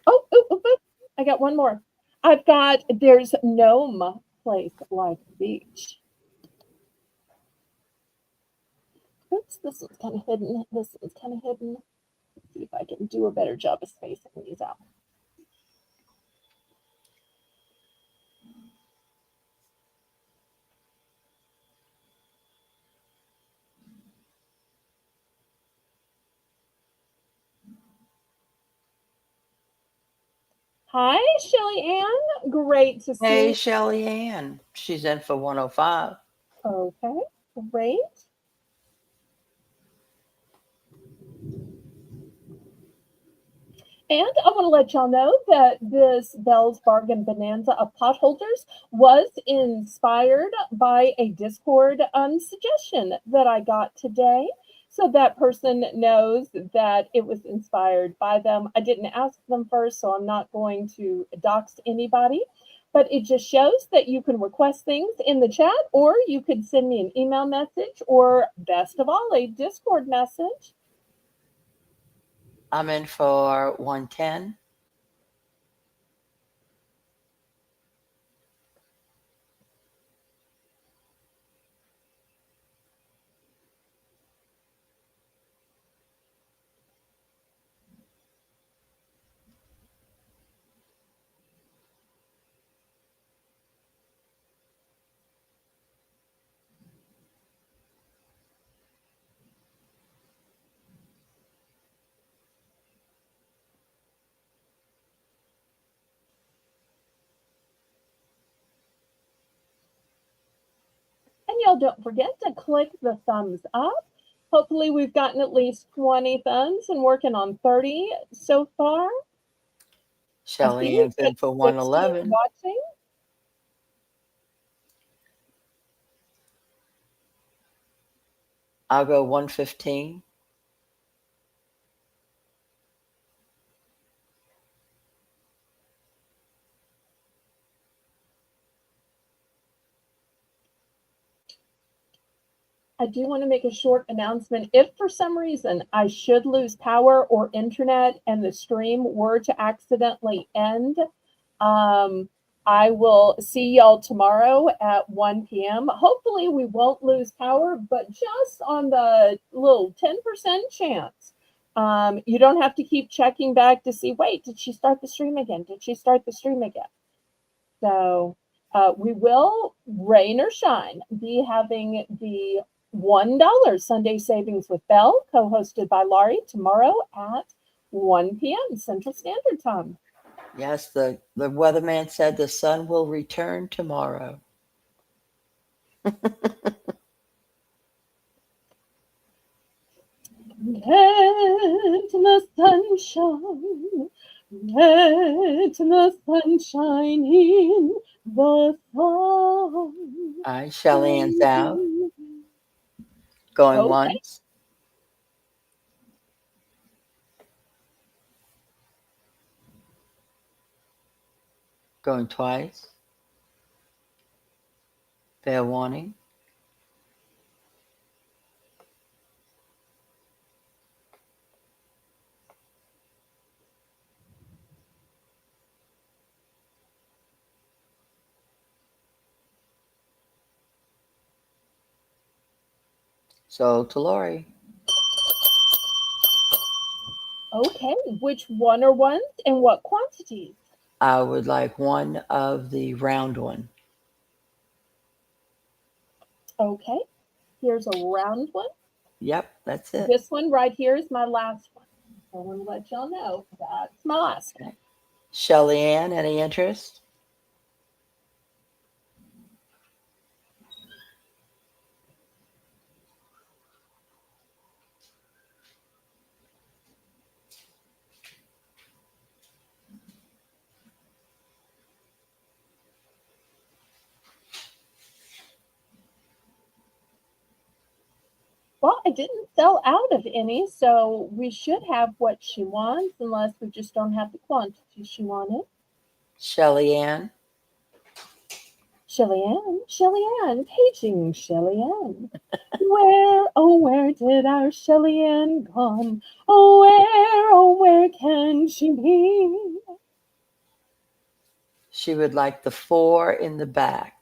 Oh, I got one more. There's gnome place like beach. Oops. This one's kind of hidden. This one's kind of hidden. Let's see if I can do a better job of spacing these out. Hi, Shelly Ann. Great to see Hey, you. Shelly Ann. She's in for 105. Okay, great. And I want to let y'all know that this Bell's Bargain Bonanza of potholders was inspired by a Discord suggestion that I got today. So that person knows that it was inspired by them. I didn't ask them first, so I'm not going to dox anybody. But it just shows that you can request things in the chat, or you could send me an email message, or best of all, a Discord message. I'm in for 110. And y'all don't forget to click the thumbs up. Hopefully, we've gotten at least 20 thumbs and working on 30 so far. I Shelly see Ann's in for 60 111. watching. I'll go 115. I do want to make a short announcement. If for some reason I should lose power or internet and the stream were to accidentally end, I will see y'all tomorrow at 1 p.m. Hopefully, we won't lose power, but just on the little 10% chance. You don't have to keep checking back to see, wait, did she start the stream again? Did she start the stream again? So we will, rain or shine, be having the $1 Sunday Savings with Belle, co-hosted by Laurie, tomorrow at 1 p.m. Central Standard Time. Yes, the weatherman said the sun will return tomorrow. Let the sun shine, let the sun shine in the sun. All right, Shelly Ann's out. Going Okay, once, going twice. Fair warning. So to Lori. okay. Which one are ones and what quantities? I would like one of the round one. Okay, here's a round one. Yep, that's it. This one right here is my last one. I want to let y'all know that's my last one. Okay. Shelly Ann, any interest? Well, I didn't sell out of any, so we should have what she wants, unless we just don't have the quantity she wanted. Shelly Ann. Shelly Ann, paging Shelly Ann. Where, oh, where did our Shelly Ann gone? Oh, where can she be? She would like the 4 in the back.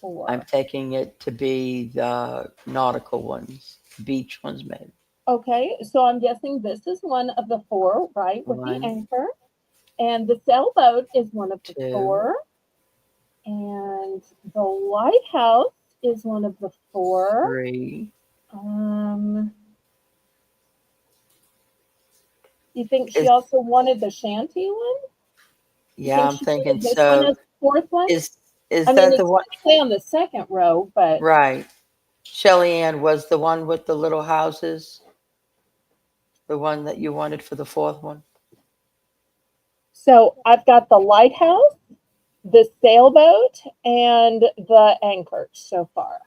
4. I'm taking it to be the nautical ones, beach ones, maybe. Okay, so I'm guessing this is one of the 4, right, with the 1, anchor. And the sailboat is one of the 2, 4. And the lighthouse is one of the 4. 3. Um, you think she Is also wanted the shanty one? You Yeah, think I'm she thinking wanted this one so. as the 4th one? Is I is mean, that the it's one? technically on the 2nd row, but Right. Shelly Ann was the one with the little houses, the one that you wanted for the fourth one? so I've got the lighthouse, the sailboat, and the anchor so far.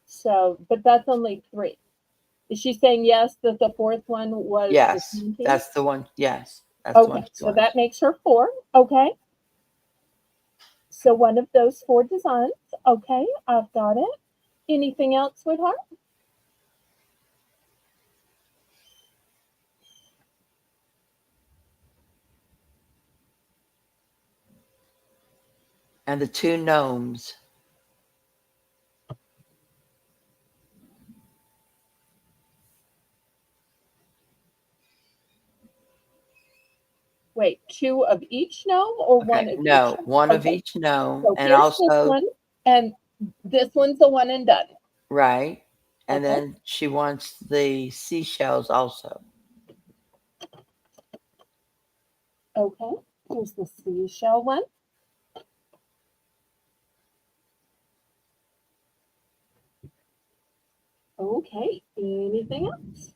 So, but that's only 3. Is she saying yes that the 4th one was the Yes, shanty? that's the one. Yes, that's the one Okay, she so wants. that makes her 4. Okay, so one of those 4 designs. Okay, I've got it. Anything else, sweetheart? And the 2 gnomes. Wait, 2 of each gnome or Okay, 1 of each? no, one of Okay, each gnome, so and here's this also one, and this one's a one and done. right, and Okay, then she wants the seashells also. okay, here's the seashell one. Okay, anything else?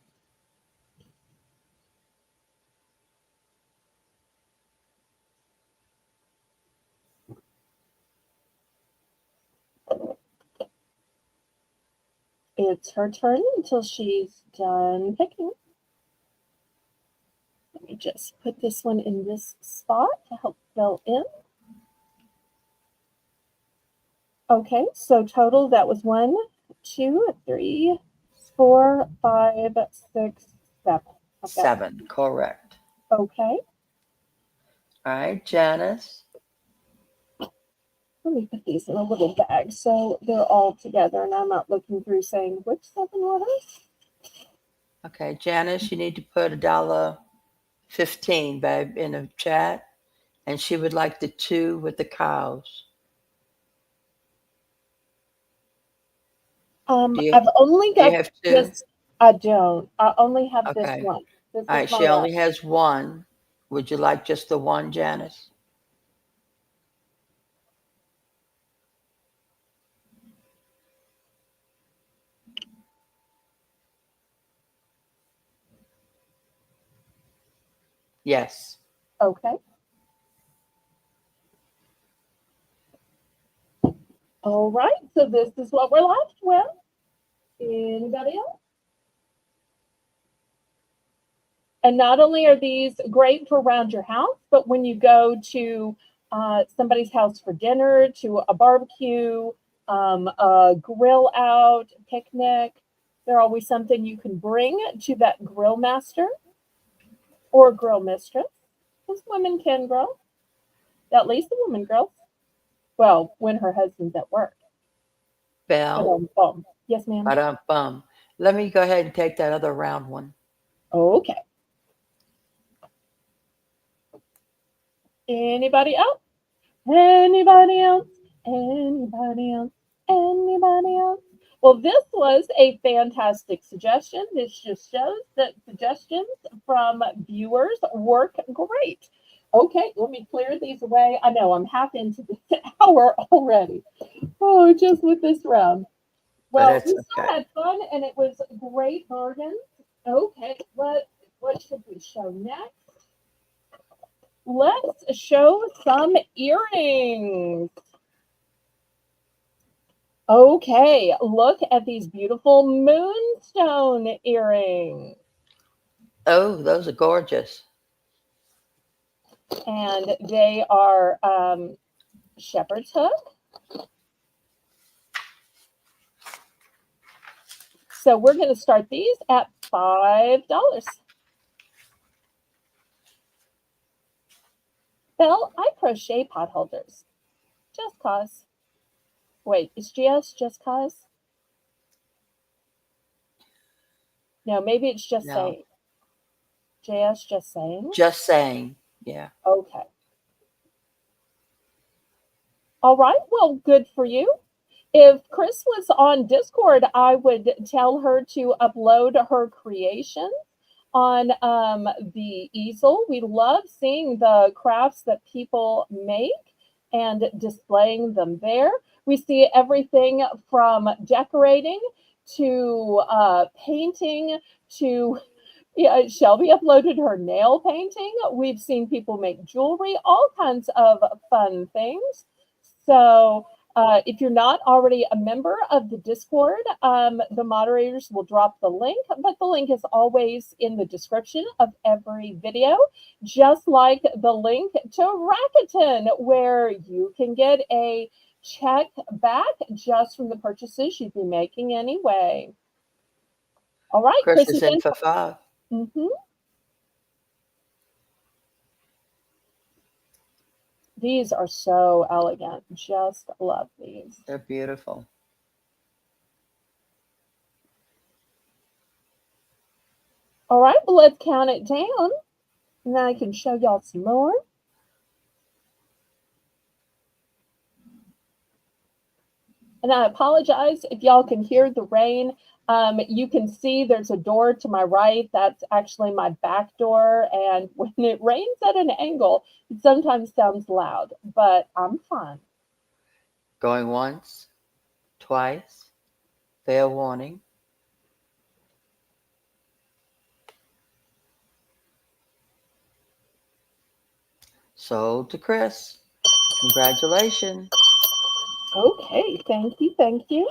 It's her turn until she's done picking. Let me just put this one in this spot to help fill in. Okay, so total that was 1, 2, 3, 4, 5, 6, 7. I've got 7, correct. okay. All right, Janice. Let me put these in a little bag so they're all together and I'm not looking through saying which 7 were those. Okay, Janice, you need to put $1.15, babe, in the chat, and she would like the 2 with the cows. I've only Do you got have 2? this. I don't. I only have this Okay. one. This All is right, my she only last. has 1. Would you like just the 1, Janice? Yes. Okay. All right. So this is what we're left with. Anybody else? And not only are these great for around your house, but when you go to somebody's house for dinner, to a barbecue, a grill out, picnic, they're always something you can bring to that grill master or grill mistress. Because women can grill. At least a woman grills. Well, when her husband's at work. But Bell. yes, ma'am. Ba-dum-bum. Let me go ahead and take that other round one. Okay. Anybody else? Anybody else? Anybody else? Anybody else? Well, this was a fantastic suggestion. This just shows that suggestions from viewers work great. Okay, let me clear these away. I know I'm half into this hour already. Oh, just with this round. But Well, it's we still okay. had fun and it was great bargains. Okay, what should we show next? Let's show some earrings. Okay, look at these beautiful moonstone earrings. Oh, those are gorgeous. And they are shepherd's hook. So we're going to start these at $5. Belle, I crochet pot holders. Just cause. Wait, is GS just cause? No, maybe it's just No, saying. JS just saying? just saying. Yeah. Okay. All right. Well, good for you. If Chris was on Discord, I would tell her to upload her creation on the easel. We love seeing the crafts that people make and displaying them there. We see everything from decorating to painting to yeah, Shelby uploaded her nail painting. We've seen people make jewelry, all kinds of fun things. So, if you're not already a member of the Discord, the moderators will drop the link, but the link is always in the description of every video, just like the link to Rakuten, where you can get a check back just from the purchases you'd be making anyway. All right, Chris Chris is is in in. for 5. Mhm. These are so elegant. Just love these. They're beautiful. All right, well, let's count it down. And then I can show y'all some more. And I apologize if y'all can hear the rain. You can see there's a door to my right. That's actually my back door. And when it rains at an angle, it sometimes sounds loud, but I'm fine. Going once, twice, fair warning. Sold to Chris. Congratulations. Okay, thank you, thank you.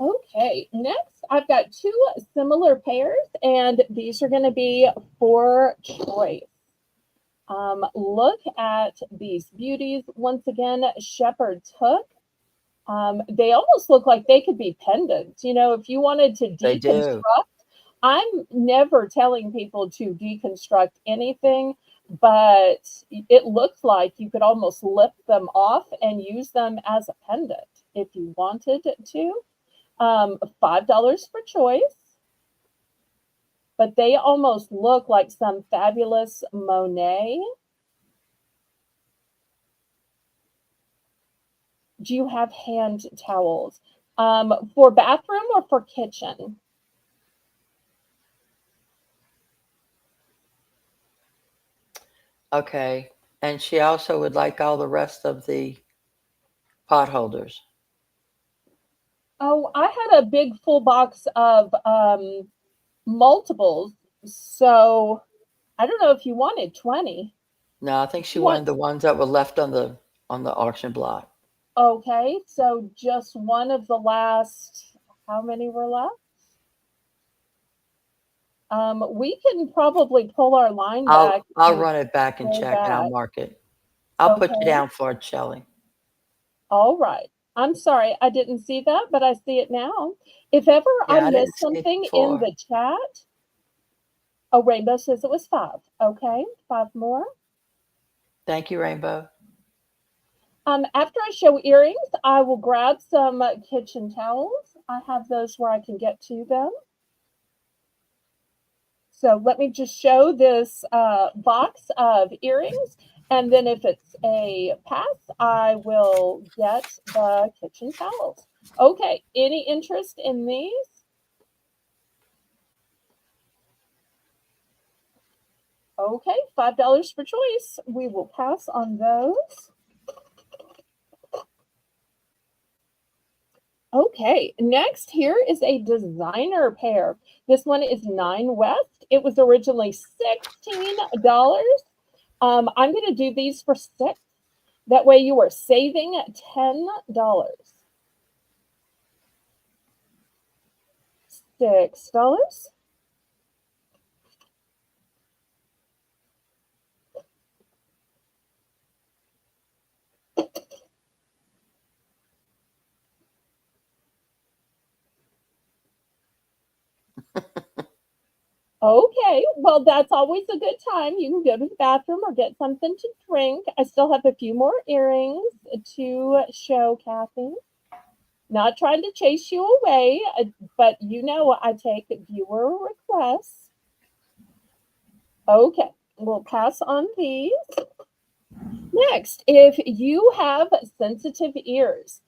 Okay, next I've got two similar pairs, and these are going to be for choice. Look at these beauties. Once again, shepherd's hook. They almost look like they could be pendants. You know, if you wanted to They do. deconstruct, I'm never telling people to deconstruct anything, but it looks like you could almost lift them off and use them as a pendant if you wanted to. $5 for choice, but they almost look like some fabulous Monet. Do you have hand towels? For bathroom or for kitchen? Okay. And she also would like all the rest of the pot holders. Oh, I had a big full box of multiples, so I don't know if you wanted 20. No, I think she You want wanted the ones that were left on the auction block. okay, so just one of the last, how many were left? We can probably pull our line back I'll and run it back and say check and I'll that. mark it. I'll put you Okay, down for it, Shelley. all right. I'm sorry, I didn't see that, but I see it now. If ever I Yeah, I didn't missed see it something in before. the chat, oh, Rainbow says it was 5. Okay, 5 more. Thank you, Rainbow. After I show earrings, I will grab some kitchen towels. I have those where I can get to them. So let me just show this box of earrings, and then if it's a pass, I will get the kitchen towels. Okay, any interest in these? Okay, $5 for choice. We will pass on those. Okay, next here is a designer pair. This one is 9 West. It was originally $16. I'm going to do these for 6. That way you are saving $10. $6. Okay, well, that's always a good time. You can go to the bathroom or get something to drink. I still have a few more earrings to show Kathy. Not trying to chase you away, but you know I take viewer requests. Okay, we'll pass on these. Next, if you have sensitive ears,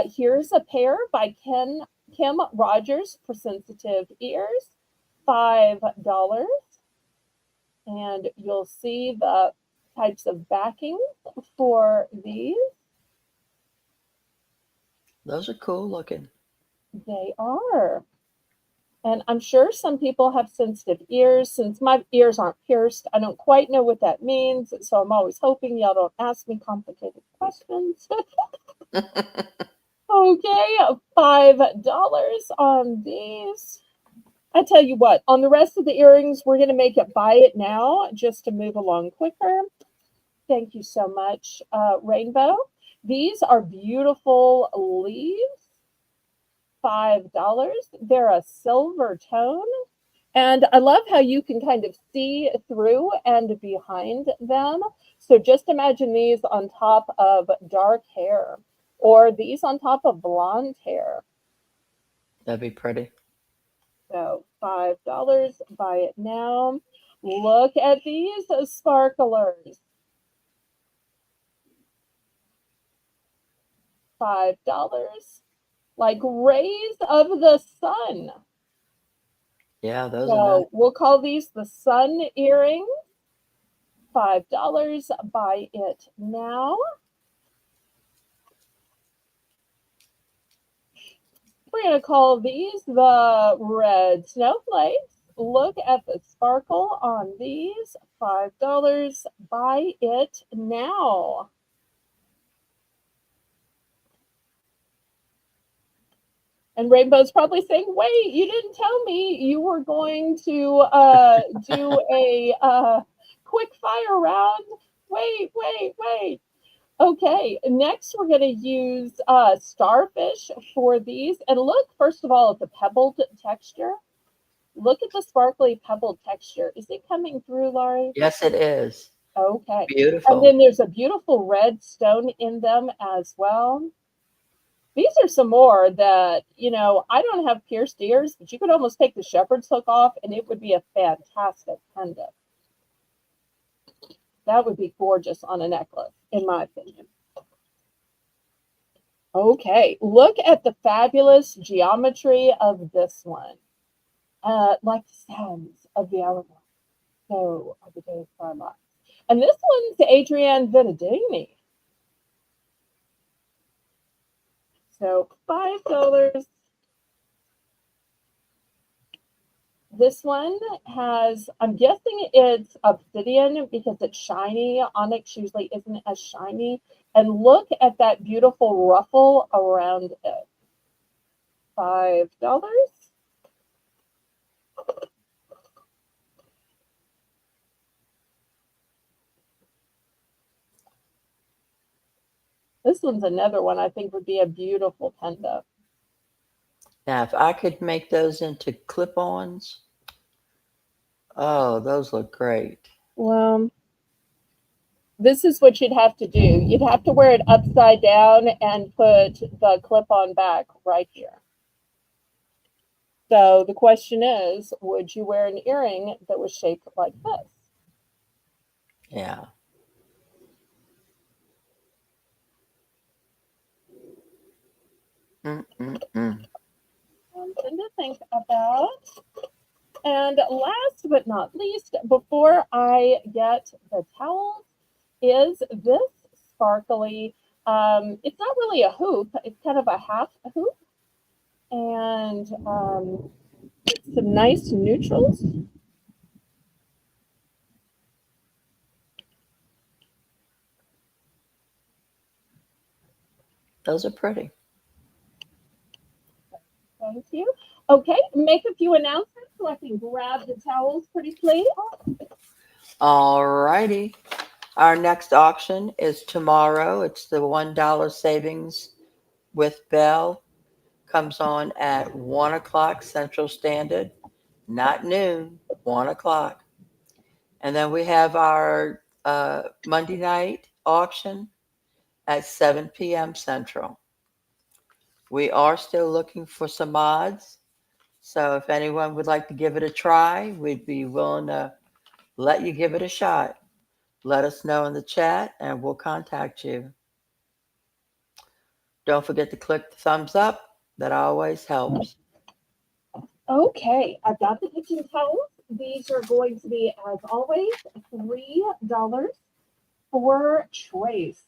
here's a pair by Kim Rogers for sensitive ears, $5. And you'll see the types of backing for these. Those are cool looking. They are. And I'm sure some people have sensitive ears. Since my ears aren't pierced, I don't quite know what that means. So I'm always hoping y'all don't ask me complicated questions. Okay, $5 on these. I tell you what, on the rest of the earrings, we're going to make it buy it now just to move along quicker. Thank you so much, Rainbow. These are beautiful leaves, $5. They're a silver tone. And I love how you can kind of see through and behind them. So just imagine these on top of dark hair or these on top of blonde hair. That'd be pretty. So $5, buy it now. Look at these sparklers. $5. Like rays of the sun. Yeah, those are nice. So we'll call these the sun earrings. $5. Buy it now. We're going to call these the red snowflakes. Look at the sparkle on these. $5. Buy it now. And Rainbow's probably saying, wait, you didn't tell me you were going to do a quick fire round. Wait. Okay, next we're going to use starfish for these. And look, first of all, at the pebbled texture. Look at the sparkly pebbled texture. Is it coming through, Laurie? Yes, it is. Okay. And Beautiful. then there's a beautiful red stone in them as well. These are some more that, I don't have pierced ears, but you could almost take the shepherd's hook off and it would be a fantastic pendant. That would be gorgeous on a necklace, in my opinion. Okay, look at the fabulous geometry of this one. Like the sands of the hourglass. So are the days of our lives. And this one's Adrienne Venedini. So $5. This one has, I'm guessing it's obsidian because it's shiny. Onyx usually isn't as shiny. And look at that beautiful ruffle around it. $5. This one's another one I think would be a beautiful pendant. Now, if I could make those into clip-ons, oh, those look great. Well, this is what you'd have to do. You'd have to wear it upside down and put the clip-on back right here. So the question is, would you wear an earring that was shaped like this? Yeah. Mm-mm-mm. Something to think about. And last but not least, before I get the towels, is this sparkly. It's not really a hoop. It's kind of a half hoop. And some nice neutrals. Those are pretty. Thank you. Okay, make a few announcements so I can grab the towels pretty please. All righty. Our next auction is tomorrow. It's the $1 savings with Belle. Comes on at 1 o'clock Central Standard, not noon, 1 o'clock. And then we have our Monday night auction at 7 p.m. Central. We are still looking for some mods. So if anyone would like to give it a try, we'd be willing to let you give it a shot. Let us know in the chat and we'll contact you. Don't forget to click the thumbs up. That always helps. Okay, I've got the kitchen towels. These are going to be, as always, $3 for choice.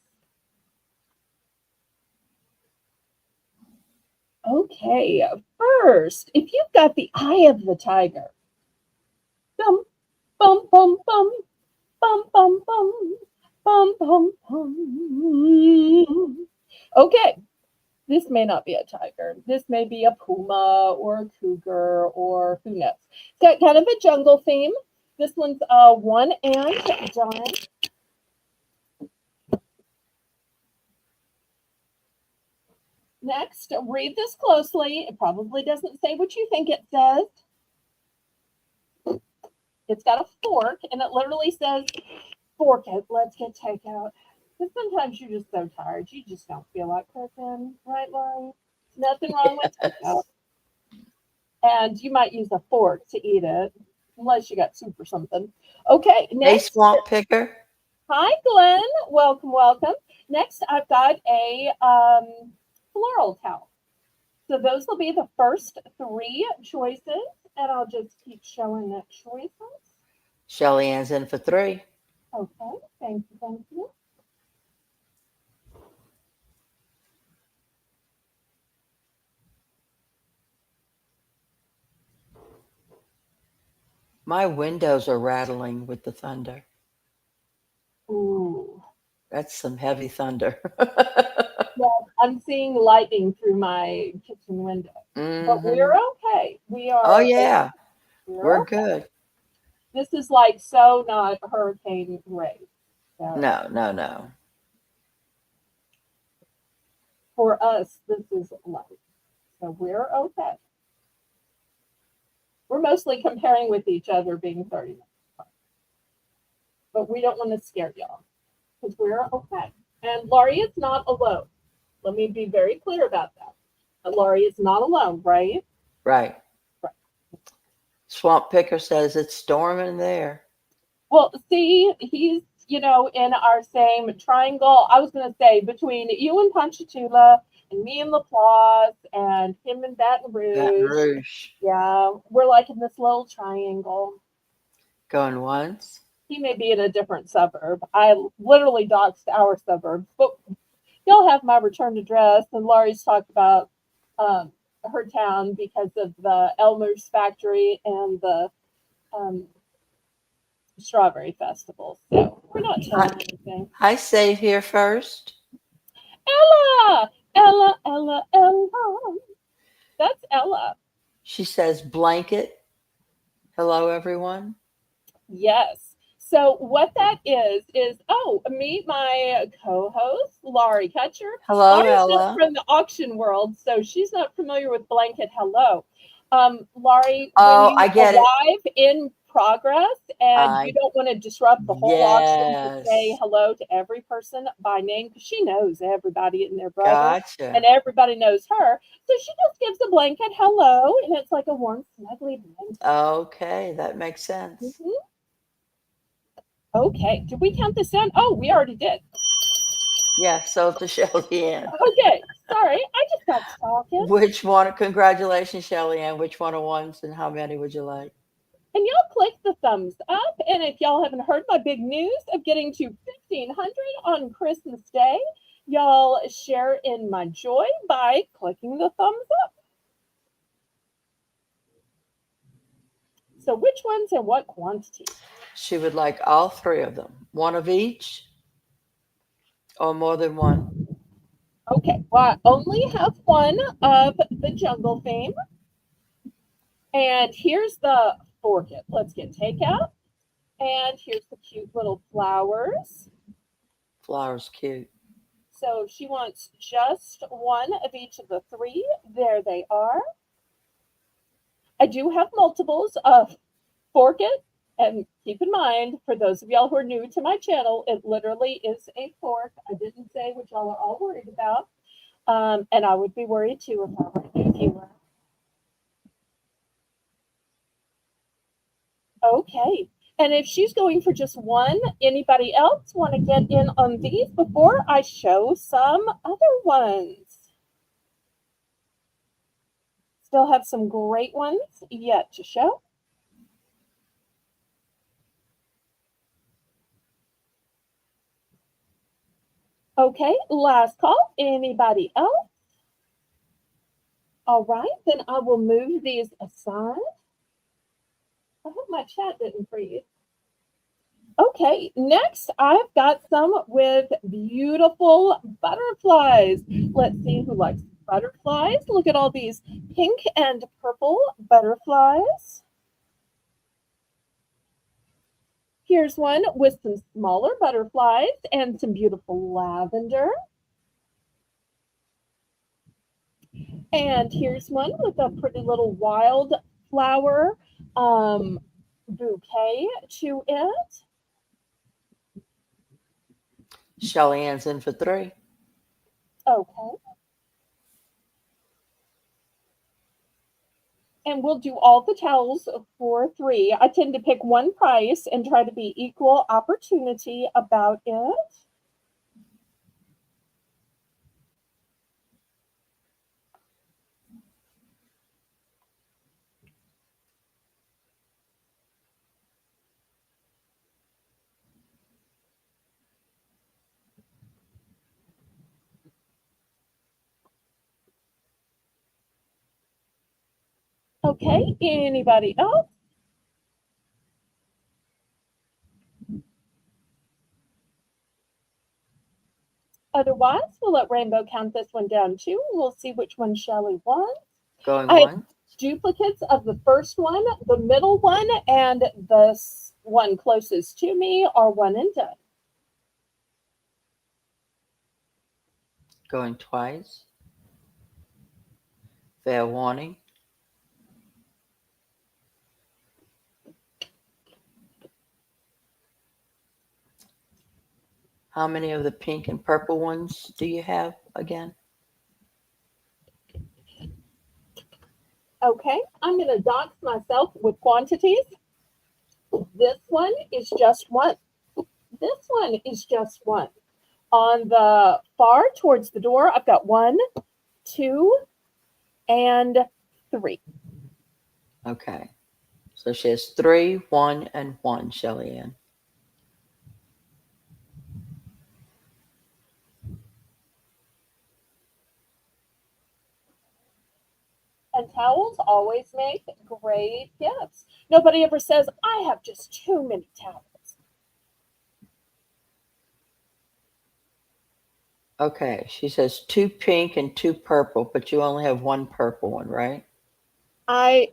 Okay, first, if you've got the eye of the tiger, bum, bum, bum, bum, bum, bum, bum, bum, bum, bum. Okay, this may not be a tiger. This may be a puma or a cougar or who knows. It's got kind of a jungle theme. This one's one and done. Next, read this closely. It probably doesn't say what you think it says. It's got a fork, and it literally says, fork it, let's get takeout. Because sometimes you're just so tired, you just don't feel like cooking, right, Laurie? Nothing wrong with takeout. And you might use a fork to eat it, unless you got soup or something. Okay, Hey, next. Swamp Picker. Hi, Glenn. Welcome, welcome. Next, I've got a floral towel. So those will be the first three choices, and I'll just keep showing the choices. Shelly Ann's in for 3. Okay, thank you, thank you. My windows are rattling with the thunder. Ooh. That's some heavy thunder. Yeah, I'm seeing lightning through my kitchen window. But we're okay. We Oh, are yeah. we're We're okay. good. This is like so not Hurricane Ray. So No, no, no. for us, this is light. So we're okay. We're mostly comparing with each other being 30 minutes apart. But we don't want to scare y'all because we're okay. And Laurie is not alone. Let me be very clear about that. Laurie is not alone, right? Right. Right. Swamp Picker says it's storming there. Well, see, he's, in our same triangle. I was going to say between you and Ponchatoula and me and Laplace and him and Baton Baton Rouge. Rouge. Yeah, we're like in this little triangle. Going once. He may be in a different suburb. I literally doxed our suburb. But you'll have my return address. And Laurie's talked about her town because of the Elmer's factory and the um, strawberry festival. So we're not telling anything. I say here first. Ella, Ella, Ella, Ella. That's Ella. She says blanket. Hello, everyone. Yes. So what that is meet my co-host, Laurie Kutcher. Hello, Laurie's not Ella. from the auction world, so she's not familiar with blanket hello. Laurie, when Oh, you I get it. arrive in progress and you I don't want to disrupt the whole auction to say Yes. hello to every person by name, because she knows everybody and their brother and Gotcha. everybody knows her. So she just gives a blanket hello, and it's like a warm, snuggly blanket. Okay, that makes sense. Mhm. Okay, did we count this down? Oh, we already did. Yeah, so to Shelly Ann. Okay, sorry, I just got talking. Which one? Congratulations, Shelly Ann. Which one of ones and how many would you like? And y'all click the thumbs up. And if y'all haven't heard my big news of getting to 1,500 on Christmas Day, y'all share in my joy by clicking the thumbs up. So which ones and what quantity? She would like all 3 of them. One of each or more than one? Okay, well, I only have one of the jungle theme. And here's the forget. Let's get takeout. And here's the cute little flowers. Flower's cute. So she wants just one of each of the 3. There they are. I do have multiples of fork it, and keep in mind, for those of y'all who are new to my channel, it literally is a fork. I didn't say what y'all are all worried about. And I would be worried too if I were a new viewer. Okay. And if she's going for just one, anybody else want to get in on these before I show some other ones? Still have some great ones yet to show. Okay, last call. Anybody else? All right, then I will move these aside. I hope my chat didn't freeze. Okay, next I've got some with beautiful butterflies. Let's see who likes butterflies. Look at all these pink and purple butterflies. Here's one with some smaller butterflies and some beautiful lavender. And here's one with a pretty little wildflower bouquet to it. Shelly Ann's in for 3. Okay. And we'll do all the towels for 3. I tend to pick one price and try to be equal opportunity about it. Okay, anybody else? Otherwise, we'll let Rainbow count this one down too. We'll see which one Shelly wants. Going I have 1. duplicates of the first one, the middle one, and the one closest to me are one and done. Going twice. Fair warning. How many of the pink and purple ones do you have again? Okay, I'm going to dox myself with quantities. This one is just one. This one is just one. On the far towards the door, I've got 1, 2, and 3. Okay. So she has 3, 1, and 1, Shelly Ann. And towels always make great gifts. Nobody ever says, I have just too many towels. Okay. She says 2 pink and 2 purple, but you only have 1 purple one, right? I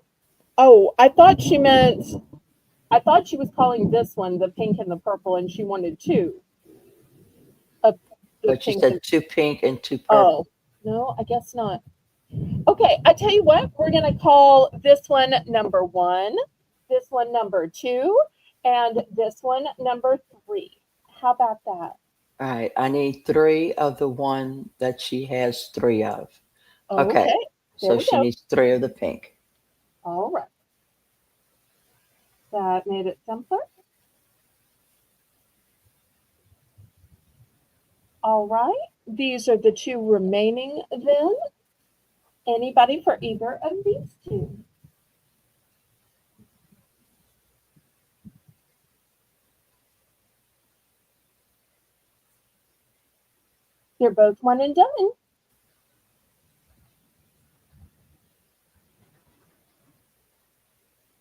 thought she was calling this one the pink and the purple, and she wanted 2 of the But you pink said and 2 pink and 2 oh, purple. no, I guess not. Okay, I tell you what, we're going to call this one number 1, this one number 2, and this one number 3. How about that? All right. I need 3 of the one that she has 3 of. Okay. Okay, there So we she go. needs 3 of the pink. All right. That made it simpler. All right. These are the 2 remaining then. Anybody for either of these 2? They're both one and done.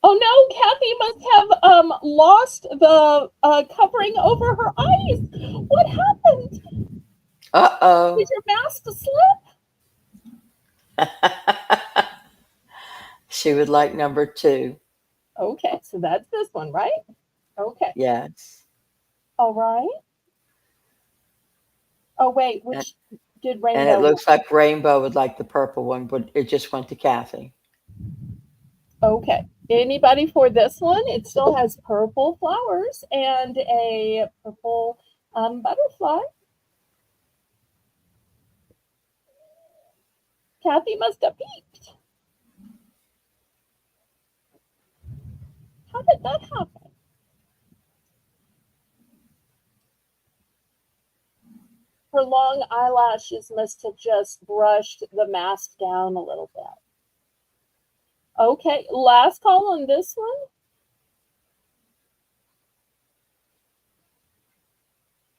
Oh no, Kathy must have lost the covering over her eyes. What happened? Did Uh-oh. your mask slip? She would like number 2. Okay, so that's this one, right? Okay. Yes. All right. Oh wait, And, which did and it Rainbow want? looks like Rainbow would like the purple one, but it just went to Kathy. Okay. Anybody for this one? It still has purple flowers and a purple butterfly. Kathy must have peeked. How did that happen? Her long eyelashes must have just brushed the mask down a little bit. Okay, last call on this one.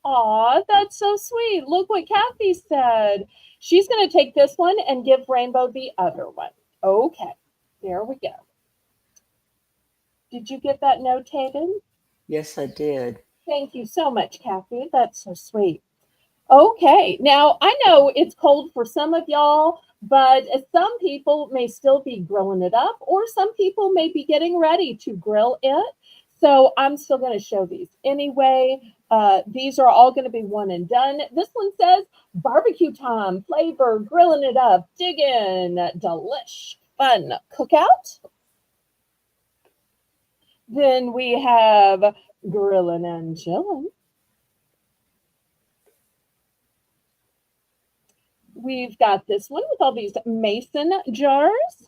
Aw, that's so sweet. Look what Kathy said. She's going to take this one and give Rainbow the other one. Okay, there we go. Did you get that notated? Yes, I did. Thank you so much, Kathy. That's so sweet. Okay, now I know it's cold for some of y'all, but some people may still be grilling it up, or some people may be getting ready to grill it. So I'm still going to show these anyway. These are all going to be one and done. This one says barbecue time, flavor, grilling it up, digging, delish, fun cookout. Then we have grilling and chilling. We've got this one with all these mason jars.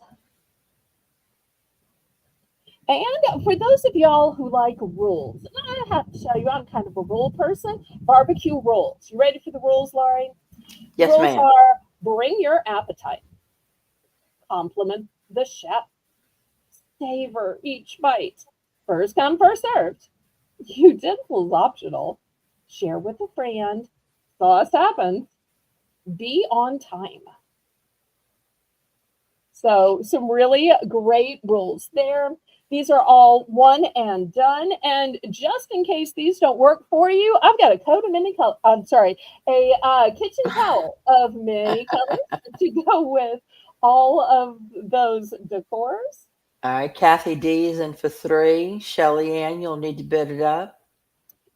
And for those of y'all who like rules, and I have to tell you, I'm kind of a rule person, barbecue rules. You ready for the rules, Laurie? Yes, Rules ma'am. are bring your appetite, compliment the chef, savor each bite, first come, first served. Utensils optional, share with a friend, sauce happens, be on time. So, some really great rules there. These are all one and done. And just in case these don't work for you, I've got a coat of many colors. I'm sorry, a kitchen towel of many colors to go with all of those decors. All right, Kathy D is in for 3. Shelly Ann, you'll need to bid it up.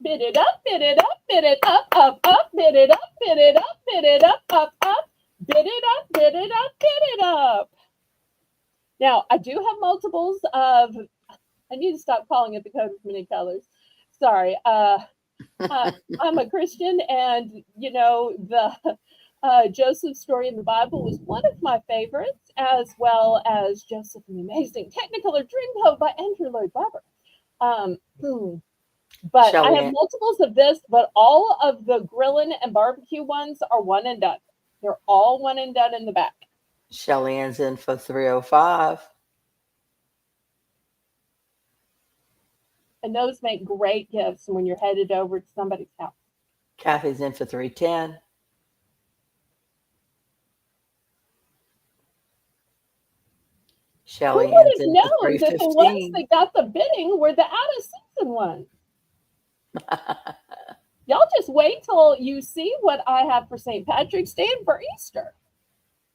Bid it up, bid it up, bid it up, up, up, bid it up, bid it up, bid it up, up, bid it up, bid it up, bid it up. Now, I do have multiples of, I need to stop calling it the coat of many colors. Sorry. Uh, I'm a Christian, and the Joseph story in the Bible was one of my favorites, as well as Joseph and the Amazing Technicolor Dreamcoat by Andrew Lloyd Webber. Um, hmm, but I Shelly have Ann, multiples of this, but all of the grilling and barbecue ones are one and done. They're all one and done in the back. Shelly Ann's in for 305. And those make great gifts when you're headed over to somebody's house. Kathy's in for 310. Who Shelly would Ann's have in for known that the ones 315. that got the bidding were the out of season ones? Y'all just wait till you see what I have for St. Patrick's Day and for Easter.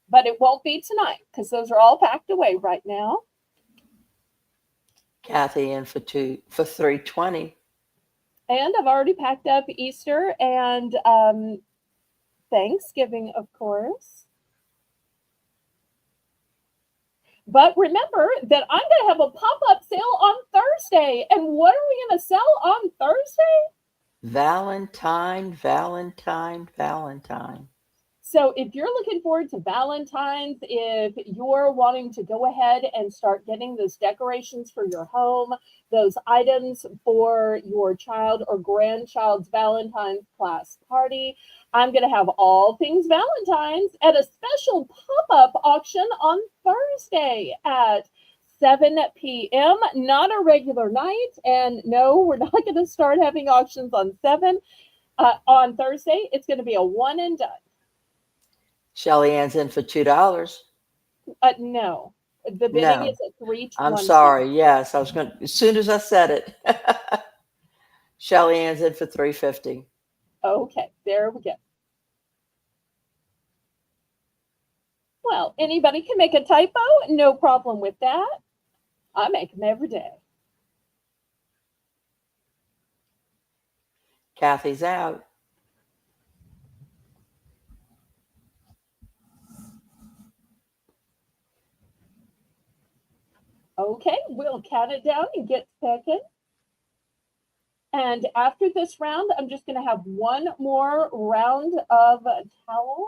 But it won't be tonight because those are all packed away right now. Kathy in for 320. And I've already packed up Easter and Thanksgiving, of course. But remember that I'm going to have a pop up sale on Thursday. And what are we going to sell on Thursday? Valentine, Valentine, Valentine. So if you're looking forward to Valentine's, if you're wanting to go ahead and start getting those decorations for your home, those items for your child or grandchild's Valentine's class party, I'm going to have all things Valentine's at a special pop-up auction on Thursday at 7 p.m., not a regular night. And no, we're not going to start having auctions on 7 on Thursday. It's going to be a one and done. Shelly Ann's in for $2. No, the bidding No, is at I'm 320. sorry. Yes, I was going to, as soon as I said it. Shelly Ann's in for 350. Okay, there we go. Well, anybody can make a typo, no problem with that. I make them every day. Kathy's out. Okay, we'll count it down and get picking. And after this round, I'm just going to have one more round of towel.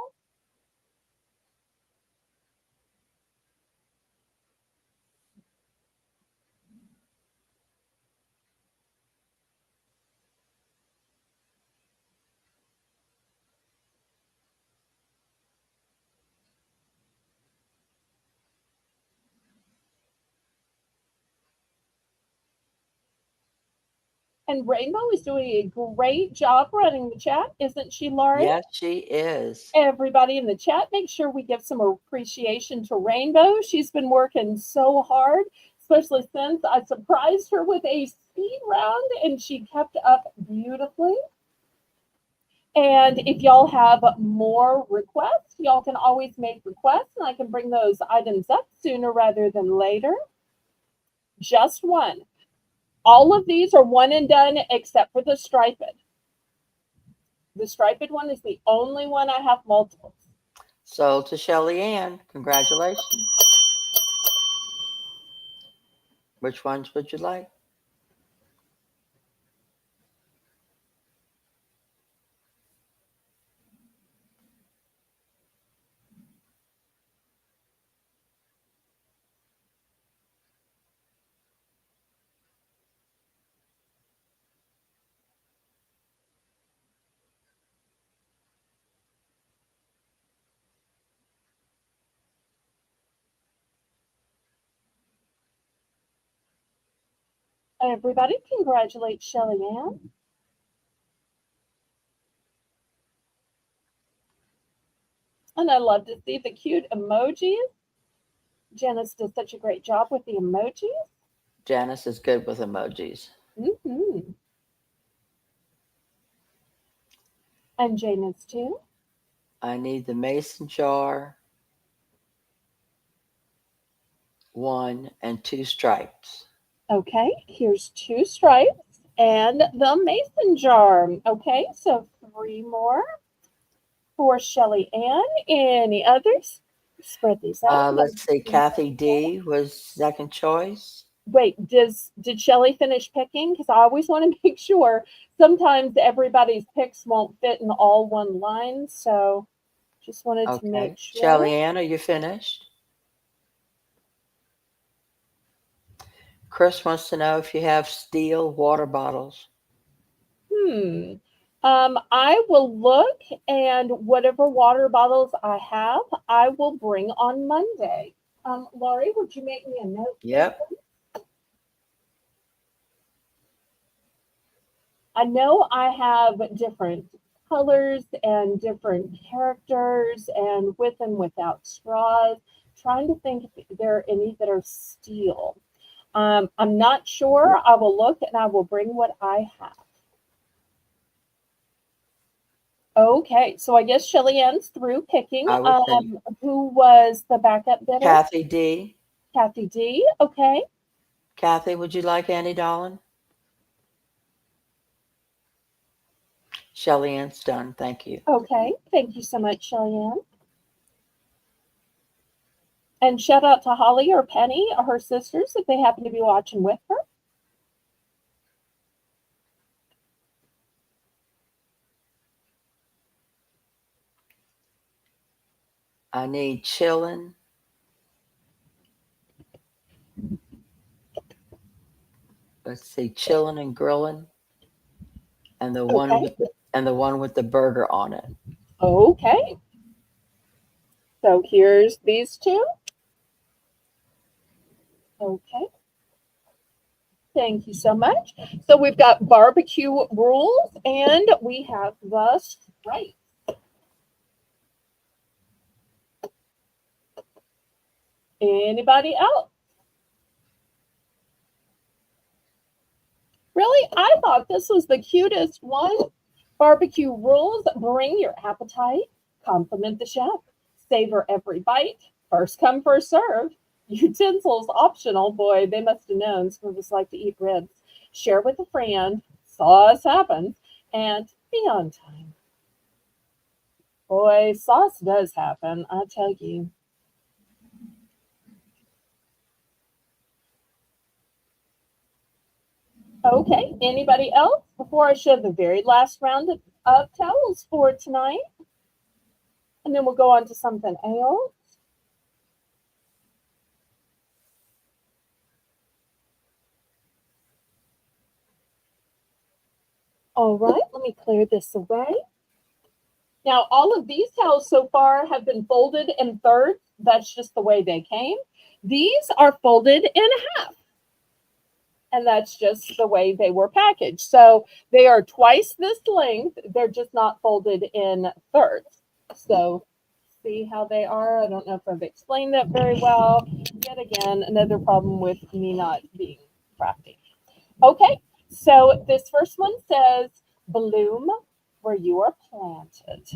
And Rainbow is doing a great job running the chat, isn't she, Laurie? Yes, she is. Everybody in the chat, make sure we give some appreciation to Rainbow. She's been working so hard, especially since I surprised her with a speed round and she kept up beautifully. And if y'all have more requests, y'all can always make requests and I can bring those items up sooner rather than later. Just one. All of these are one and done except for the striped. The striped one is the only one I have multiples. So to Shelly Ann, congratulations. Which ones would you like? Everybody congratulate Shelly Ann. And I love to see the cute emojis. Janice does such a great job with the emojis. Janice is good with emojis. Mm-hmm. And Jane is too. I need the mason jar, 1 and 2 stripes. Okay, here's 2 stripes and the mason jar. Okay, so 3 more for Shelly Ann. Any others? Spread these out. Let's see, Kathy D was second choice. Wait, did Shelly finish picking? Because I always want to make sure. Sometimes everybody's picks won't fit in all one line, so just wanted to make Okay. sure. Shelly Ann, are you finished? Chris wants to know if you have steel water bottles. I will look, and whatever water bottles I have, I will bring on Monday. Laurie, would you make me a note? Yep. I know I have different colors and different characters, and with and without straws. Trying to think if there are any that are steel. I'm not sure. I will look and I will bring what I have. Okay, so I guess Shelly Ann's through picking. I would think. Who was the backup bidder? Kathy D. Kathy D. Okay. Kathy, would you like Annie Dolan? Shelly Ann's done. Thank you. Okay. Thank you so much, Shelly Ann. And shout out to Holly or Penny or her sisters if they happen to be watching with her. I need chillin'. Let's see, chillin' and grillin', and the one Okay. with the burger on it. Okay. So here's these two. Okay. Thank you so much. So we've got barbecue rules and we have the stripes. Anybody else? Really? I thought this was the cutest one. Barbecue rules: bring your appetite, compliment the chef, savor every bite, first come, first serve. Utensils optional. Boy, they must have known some of us like to eat ribs. Share with a friend, sauce happens, and be on time. Boy, sauce does happen, I tell you. Okay, anybody else before I show the very last round of towels for tonight? And then we'll go on to something else. All right, let me clear this away. Now, all of these towels so far have been folded in thirds. That's just the way they came. These are folded in half. And that's just the way they were packaged. So they are twice this length. They're just not folded in thirds. So see how they are? I don't know if I've explained that very well. Yet again, another problem with me not being crafty. Okay, so this first one says, bloom where you are planted.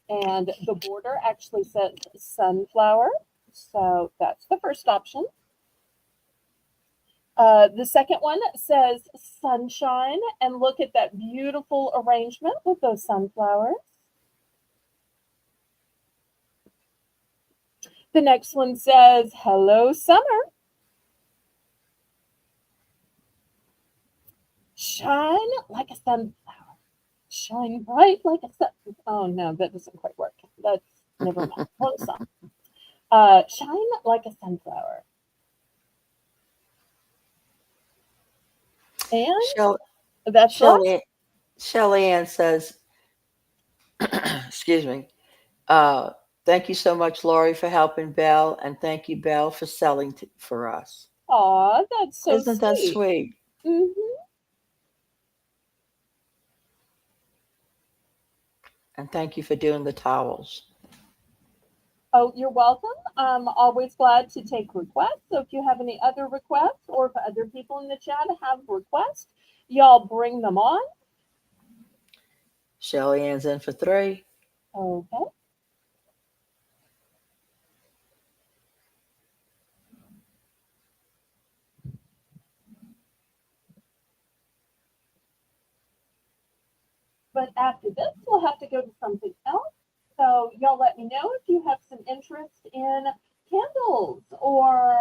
And the border actually says sunflower. So that's the first option. The second one says sunshine, and look at that beautiful arrangement with those sunflowers. The next one says hello summer. Shine like a sunflower. Shine bright like a sun. Oh no, that doesn't quite work. That's never mind. Close song. Shine like a sunflower. And Shell, that's right. Shelly Ann says, excuse me, uh, thank you so much, Lori, for helping Belle, and thank you, Belle, for selling for us. Aw, that's so Isn't that sweet. sweet? Hmm. And thank you for doing the towels. Oh, you're welcome. I'm always glad to take requests. So if you have any other requests or if other people in the chat have requests, y'all bring them on. Shelly Ann's in for 3. Okay. But after this, we'll have to go to something else. So y'all let me know if you have some interest in candles or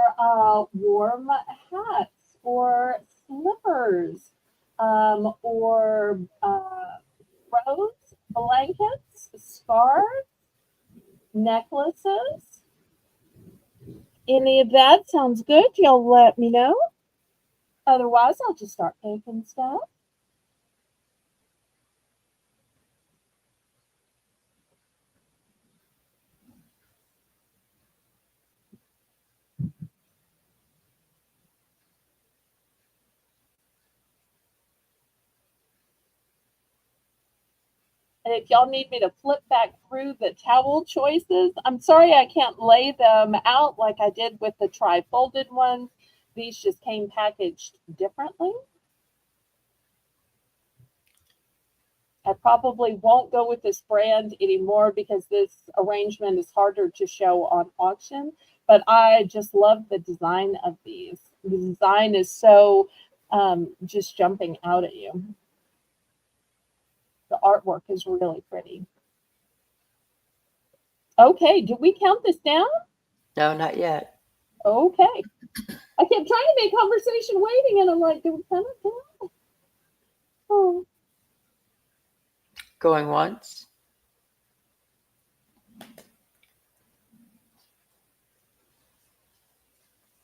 warm hats or slippers or robes, blankets, scarves, necklaces. Any of that sounds good? Y'all let me know. Otherwise, I'll just start picking stuff. And if y'all need me to flip back through the towel choices, I'm sorry I can't lay them out like I did with the tri-folded ones. These just came packaged differently. I probably won't go with this brand anymore because this arrangement is harder to show on auction. But I just love the design of these. The design is so just jumping out at you. The artwork is really pretty. Okay, did we count this down? No, not yet. Okay. I kept trying to make conversation waiting, and I'm like, did we count it down? Oh. Going once.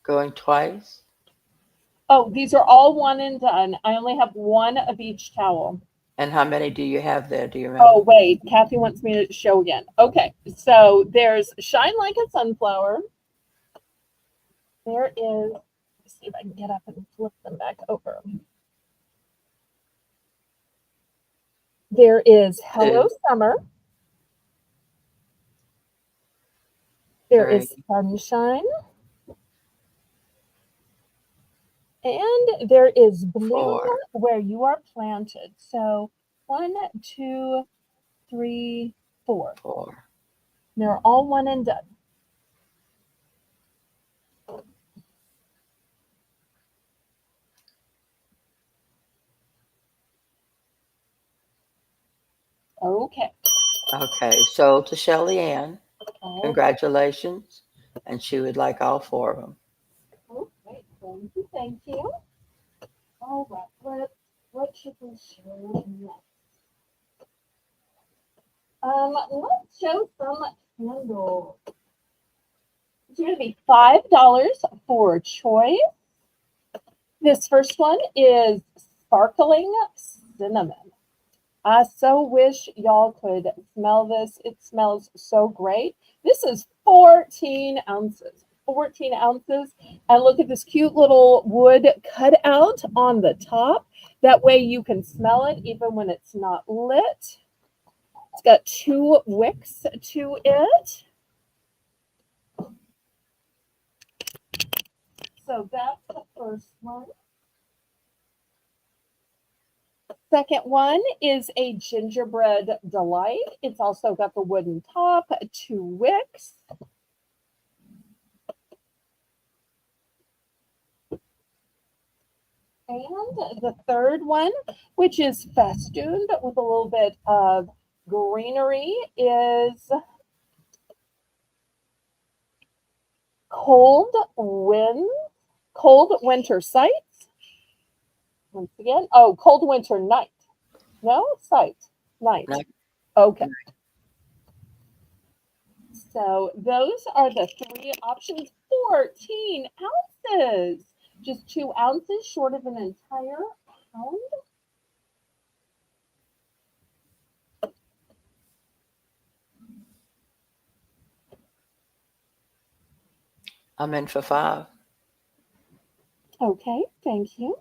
Going twice. Oh, these are all one and done. I only have one of each towel. And how many do you have there? Do you remember? Oh, wait. Kathy wants me to show again. Okay. So there's Shine Like a Sunflower. There is, let's see if I can get up and flip them back over. There is Hello Summer. There is Sunshine. And there is Bloom where you are planted. So 1, 2, 3, 4. 4. They're all one and done. Okay. Okay. So to Shelly Ann, congratulations. And she would like all 4 of them. Okay. Thank you, thank you. All right, what should we show next? Let's show some candles. It's going to be $5 for choice. This first one is sparkling cinnamon. I so wish y'all could smell this. It smells so great. This is 14 ounces. 14 ounces. And look at this cute little wood cutout on the top. That way you can smell it even when it's not lit. It's got 2 wicks to it. So that's the first one. Second one is a gingerbread delight. It's also got the wooden top, 2 wicks. And the third one, which is festooned with a little bit of greenery, is cold winter sights. Once again, oh, cold winter night. No, sight, night. Night. Okay. So those are the 3 options. 14 ounces. Just 2 ounces short of an entire pound. I'm in for 5. Okay, thank you.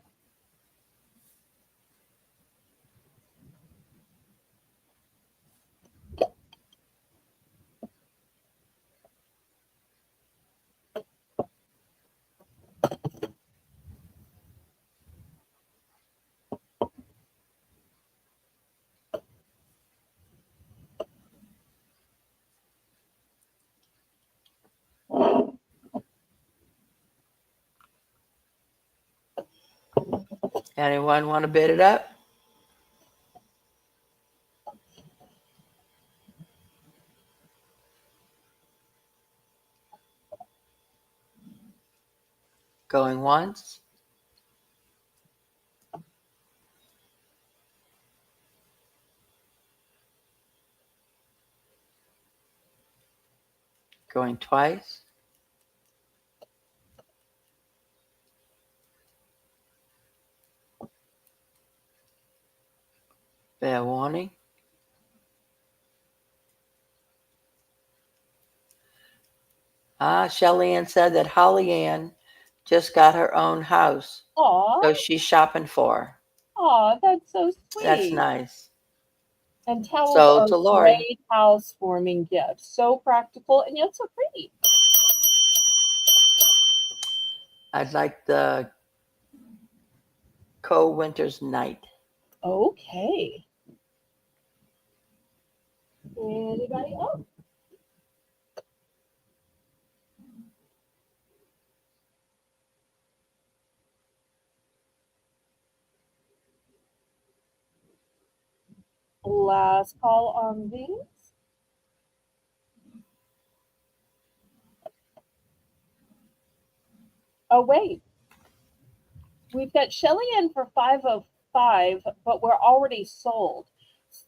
Anyone want to bid it up? Going once? Going twice? Fair warning. Shelly Ann said that Holly Ann just got her own house, Aw, so she's shopping for her. aw, that's so That's sweet. nice. And towels So are to Lori, great housewarming gifts. So practical and yet so pretty. I'd like the cold winter's night. Okay. Anybody else? Last call on these. Oh, wait. We've got Shelly in for 505, but we're already sold.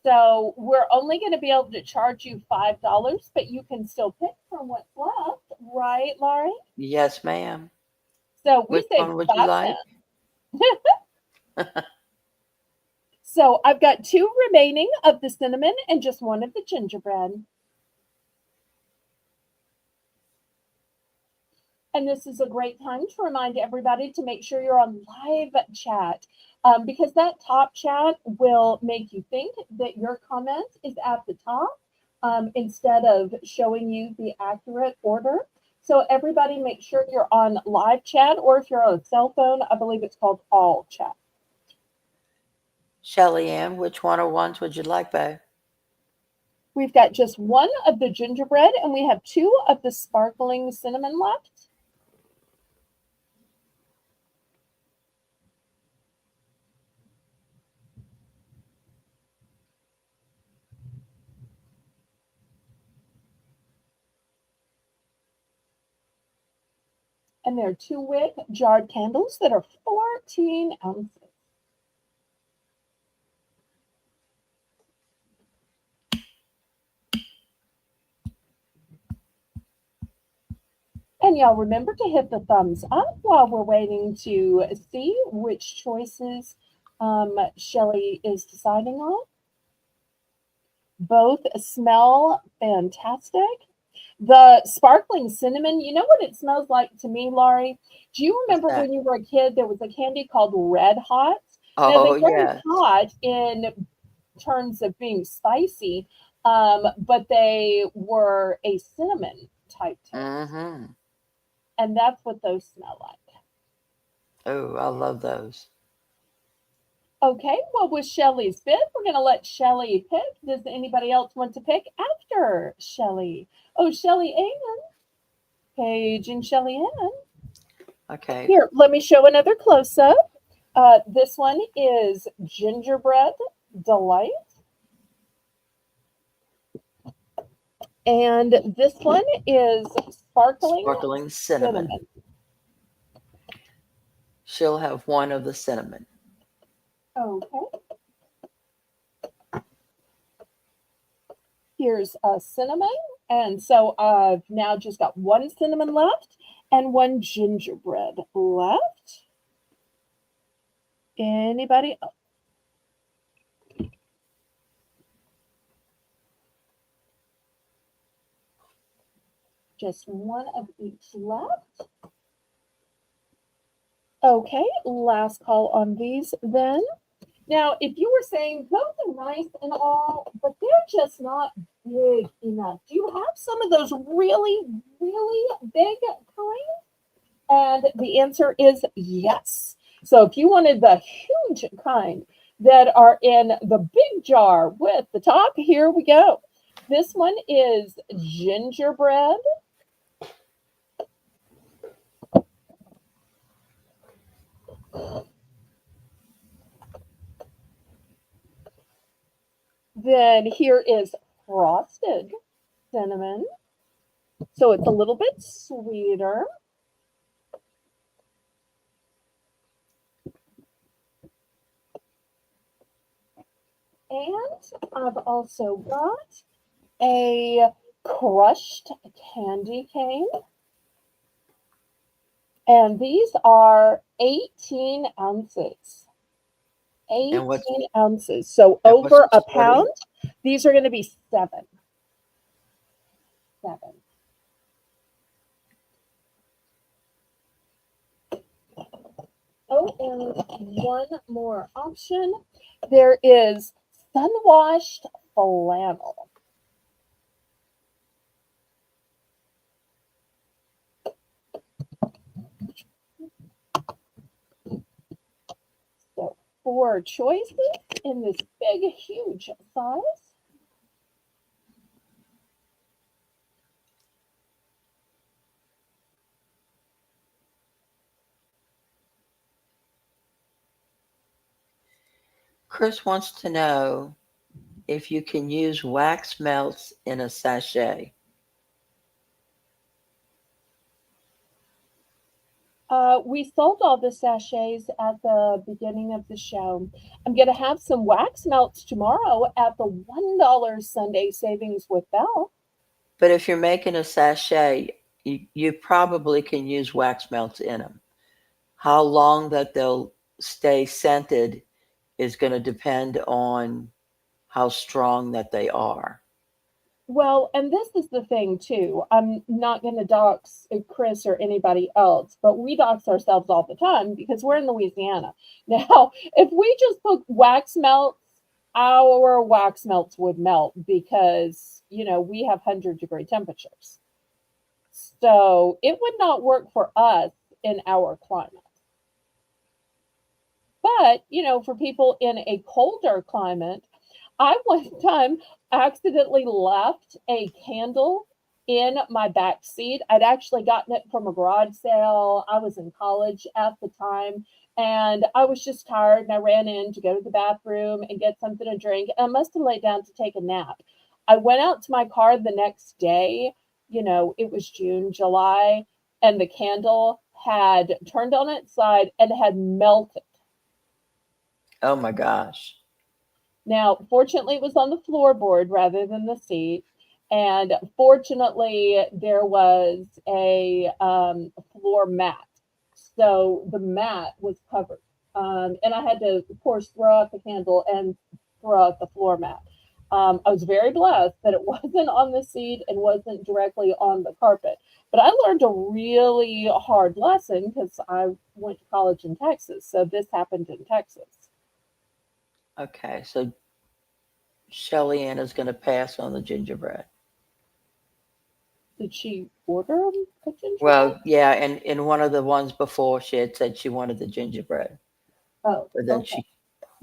So we're only going to be able to charge you $5, but you can still pick from what's left, right, Laurie? Yes, ma'am. So we Which saved one would you 5 like? cents. So I've got 2 remaining of the cinnamon and just 1 of the gingerbread. And this is a great time to remind everybody to make sure you're on live chat because that top chat will make you think that your comment is at the top instead of showing you the accurate order. So everybody make sure you're on live chat, or if you're on a cell phone, I believe it's called all chat. Shelly Ann, which one or ones would you like, babe? We've got just 1 of the gingerbread and we have 2 of the sparkling cinnamon left. And they're 2-wick jarred candles that are 14 ounces. And y'all remember to hit the thumbs up while we're waiting to see which choices Shelly is deciding on. Both smell fantastic. The sparkling cinnamon, you know what it smells like to me, Laurie? Do you What's remember that? when you were a kid, there was a candy called Red Hot? Now, they Oh, weren't yeah. hot in terms of being spicy, but they were a cinnamon type taste. Mm-hmm. And that's what those smell like. Oh, I love those. Okay, well, with Shelly's pick, we're going to let Shelly pick. Does anybody else want to pick after Shelly? Oh, Shelly Ann. Paige and Shelly Ann. Okay. Here, let me show another close up. This one is Gingerbread Delight. And this one is Sparkling Sparkling cinnamon. Cinnamon. She'll have one of the cinnamon. Okay, here's a cinnamon. And so I've now just got one cinnamon left and one gingerbread left. Anybody else? Just one of each left. Okay, last call on these then. Now, if you were saying those are nice and all, but they're just not big enough, do you have some of those really, really big kinds? And the answer is yes. So if you wanted the huge kind that are in the big jar with the top, here we go. This one is gingerbread. Then here is frosted cinnamon. So it's a little bit sweeter. And I've also got a crushed candy cane. And these are 18 ounces. And what's 18 ounces. So and what's over the a sorting? pound. These are going to be 7. 7. Oh, and one more option. There is sun-washed flannel. So 4 choices in this big, huge size. Chris wants to know if you can use wax melts in a sachet. We sold all the sachets at the beginning of the show. I'm going to have some wax melts tomorrow at the $1 Sunday Savings with Belle. But if you're making a sachet, you probably can use wax melts in them. How long that they'll stay scented is going to depend on how strong that they are. Well, and this is the thing too. I'm not going to dox Chris or anybody else, but we dox ourselves all the time because we're in Louisiana. Now, if we just put wax melts, our wax melts would melt because, we have 100-degree temperatures. So it would not work for us in our climate. But, for people in a colder climate, I one time accidentally left a candle in my back seat. I'd actually gotten it from a garage sale. I was in college at the time and I was just tired and I ran in to go to the bathroom and get something to drink. And I must have laid down to take a nap. I went out to my car the next day. It was June, July, and the candle had turned on its side and had melted. Oh my gosh. Now, fortunately, it was on the floorboard rather than the seat. And fortunately, there was a floor mat. So the mat was covered. And I had to, of course, throw out the candle and throw out the floor mat. I was very blessed that it wasn't on the seat and wasn't directly on the carpet. But I learned a really hard lesson because I went to college in Texas. So this happened in Texas. Okay, so Shelly Ann is going to pass on the gingerbread. Did she order a gingerbread? Well, yeah, and in one of the ones before, she had said she wanted the gingerbread, Oh, but then okay. she,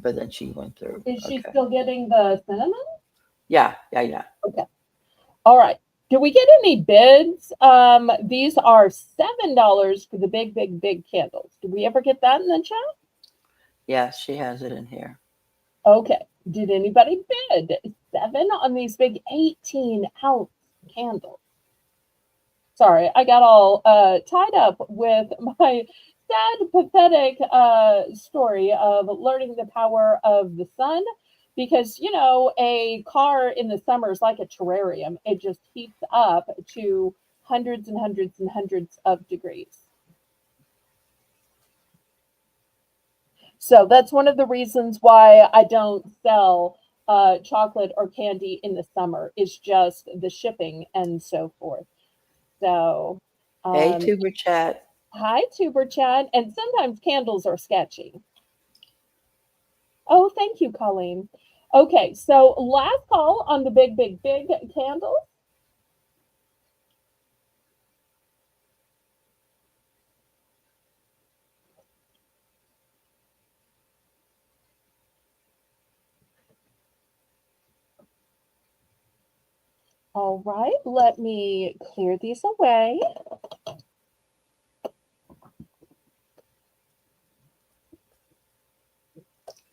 but then she went through. Is she Okay. still getting the cinnamon? Yeah, yeah, yeah. Okay. All right. Did we get any bids? These are $7 for the big, big, big candles. Did we ever get that in the chat? Yeah, she has it in here. Okay. Did anybody bid 7 on these big 18-ounce candles? Sorry, I got all tied up with my sad, pathetic story of learning the power of the sun. Because, a car in the summer is like a terrarium, it just heats up to hundreds and hundreds and hundreds of degrees. So that's one of the reasons why I don't sell chocolate or candy in the summer, is just the shipping and so forth. So, Hey, um, Tuber Chat. hi, Tuber Chat. And sometimes candles are sketchy. Oh, thank you, Colleen. Okay, so last call on the big, big, big candles. All right, let me clear these away.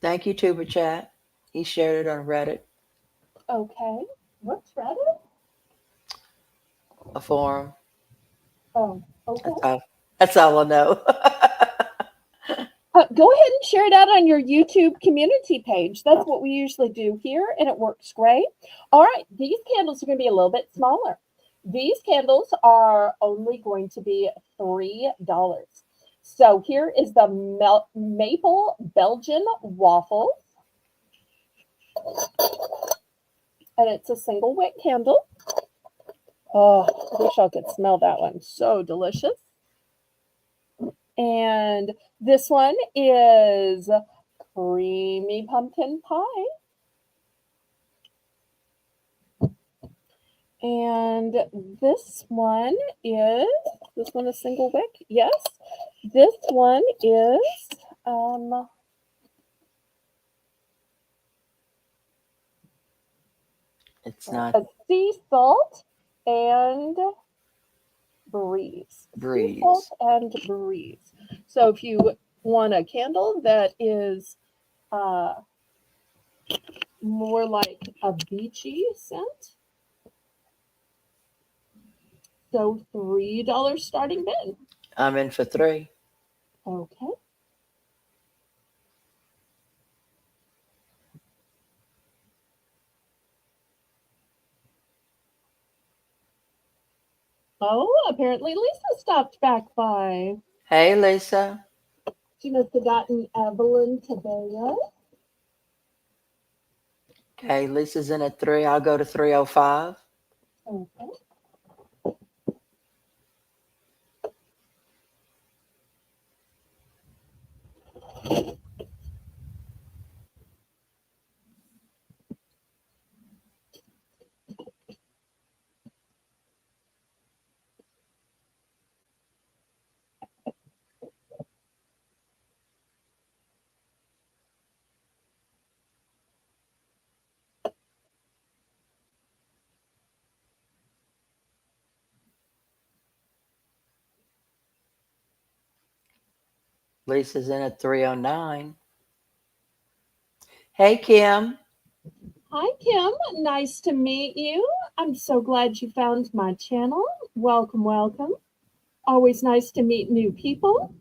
Thank you, Tuber Chat. He shared it on Reddit, Okay, what's Reddit? a forum. Oh, okay. That's all I know. Go ahead and share it out on your YouTube community page. That's what we usually do here, and it works great. All right, these candles are going to be a little bit smaller. These candles are only going to be $3. So here is the maple Belgian waffle, and it's a single wick candle. Oh, I wish I could smell that one. So delicious. And this one is creamy pumpkin pie. And is this one a single wick? Yes. This one is um It's not a sea salt and breeze. Sea salt breeze. and breeze. So if you want a candle that is uh more like a beachy scent, so $3 starting bid. I'm in for 3. Okay. Oh, apparently Lisa stopped back by. Hey, Lisa. She must have gotten Evelyn Cabello. Okay, Lisa's in at 3. I'll go to 305. Okay. Lisa's in at 309. Hey, Kim. Hi, Kim. Nice to meet you. I'm so glad you found my channel. Welcome, welcome. Always nice to meet new people.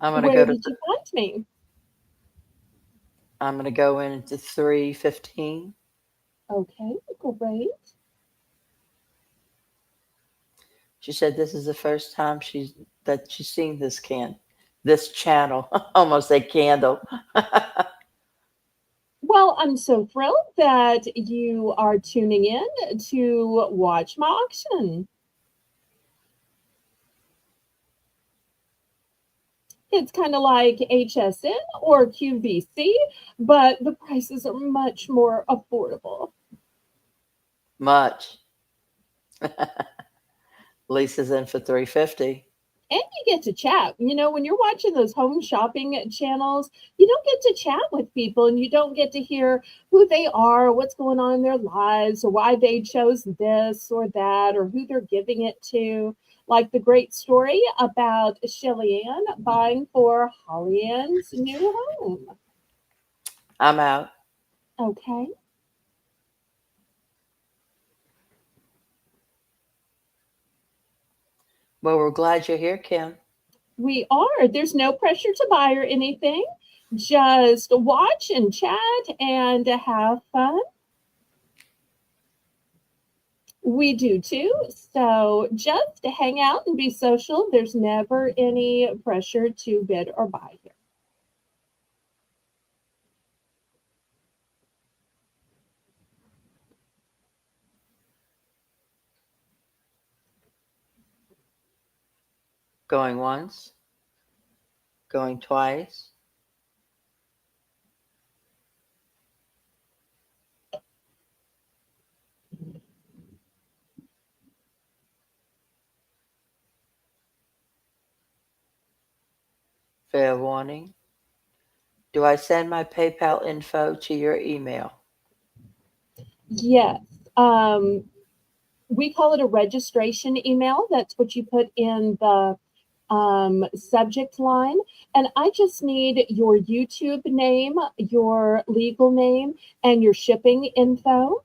I'm gonna Where go to did you find me? I'm gonna go into 3:15. Okay, great. She said this is the first time she's seen this channel. Almost a candle. Well, I'm so thrilled that you are tuning in to watch my auction. It's kind of like HSN or QVC, but the prices are much more affordable. Much. Lisa's in for 350. And you get to chat. When you're watching those home shopping channels, you don't get to chat with people and you don't get to hear who they are, what's going on in their lives, or why they chose this or that, or who they're giving it to. Like the great story about Shelly Ann buying for Holly Ann's new home. I'm out. Okay. Well, we're glad you're here, Kim. We are. There's no pressure to buy or anything. Just watch and chat and have fun. We do too. So just hang out and be social. There's never any pressure to bid or buy here. Going once, going twice. Fair warning. Do I send my PayPal info to your email? Yes. Um, we call it a registration email. That's what you put in the subject line. And I just need your YouTube name, your legal name, and your shipping info.